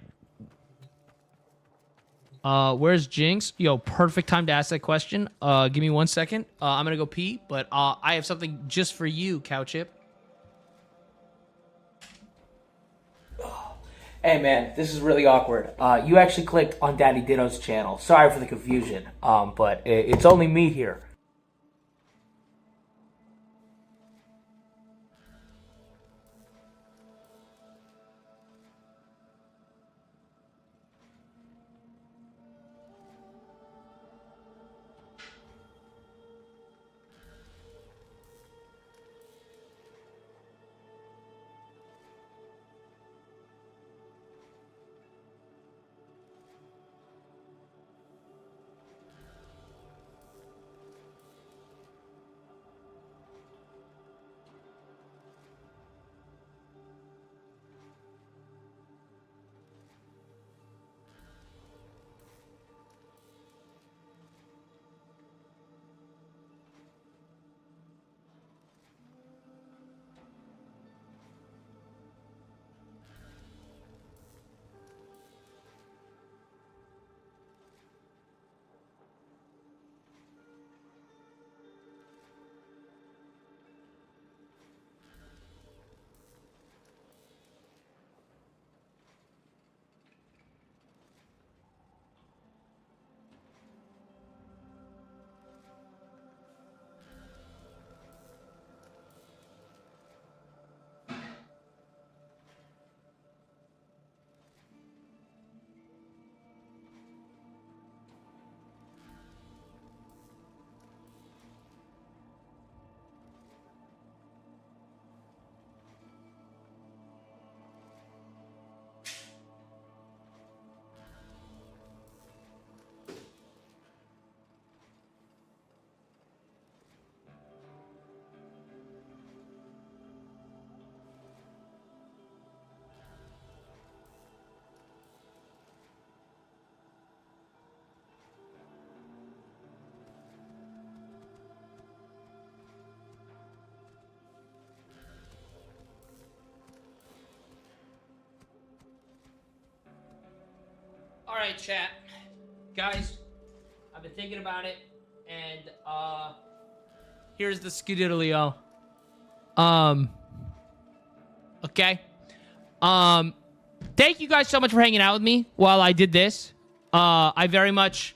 Where's Jinx? Yo, perfect time to ask that question. Give me 1 second. I'm gonna go pee, but I have something just for you, Cowchip. Hey man, this is really awkward. You actually clicked on DaddyDitto's channel. Sorry for the confusion. But it's only me here. All right, chat. Guys, I've been thinking about it, and here's the skididdlio. Okay. Thank you guys so much for hanging out with me while I did this. I very much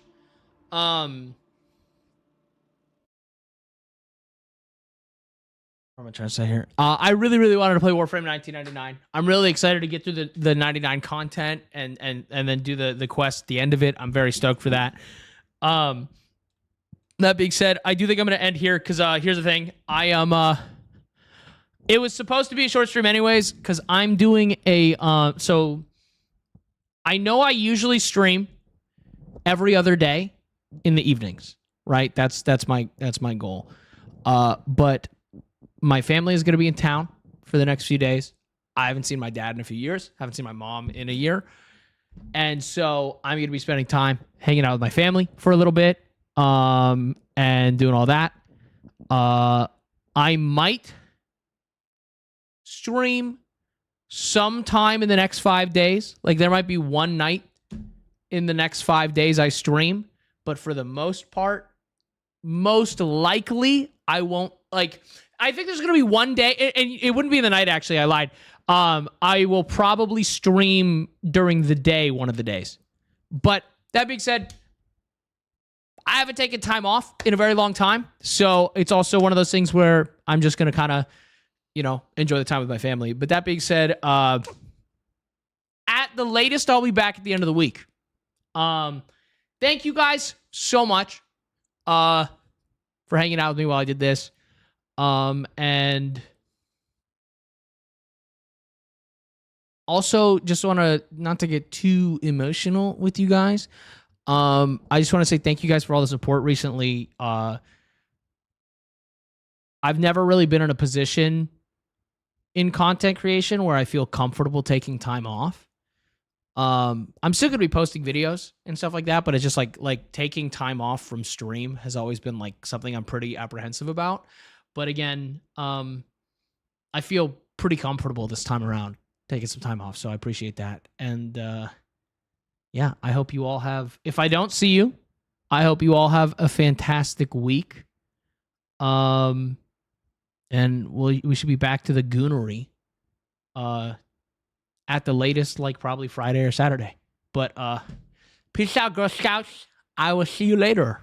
what am I trying to say here? I really wanted to play Warframe 1999. I'm really excited to get through the 99 content and then do the quest at the end of it. I'm very stoked for that. That being said, I do think I'm going to end here because here's the thing. I am... it was supposed to be a short stream anyways because I'm doing a... so I know I usually stream every other day in the evenings, right? That's my goal. But... my family is going to be in town for the next few days. I haven't seen my dad in a few years. Haven't seen my mom in a year. And so I'm going to be spending time hanging out with my family for a little bit and doing all that. I might stream sometime in the next 5 days. Like there might be one night in the next 5 days I stream. But for the most part, most likely I won't like... I think there's going to be one day, and it wouldn't be in the night, actually. I lied. I will probably stream during the day one of the days. But that being said, I haven't taken time off in a very long time. So it's also one of those things where I'm just going to kind of, enjoy the time with my family. But that being said, at the latest, I'll be back at the end of the week. Thank you guys so much for hanging out with me while I did this. And also just want to, not to get too emotional with you guys. I just want to say thank you guys for all the support recently. I've never really been in a position in content creation where I feel comfortable taking time off. I'm still going to be posting videos and stuff like that, but it's just like taking time off from stream has always been like something I'm pretty apprehensive about. But again, I feel pretty comfortable this time around taking some time off. So I appreciate that. And yeah, I hope you all have, if I don't see you, I hope you all have a fantastic week. And we should be back to the goonery at the latest, like probably Friday or Saturday. But peace out, Girl Scouts. I will see you later.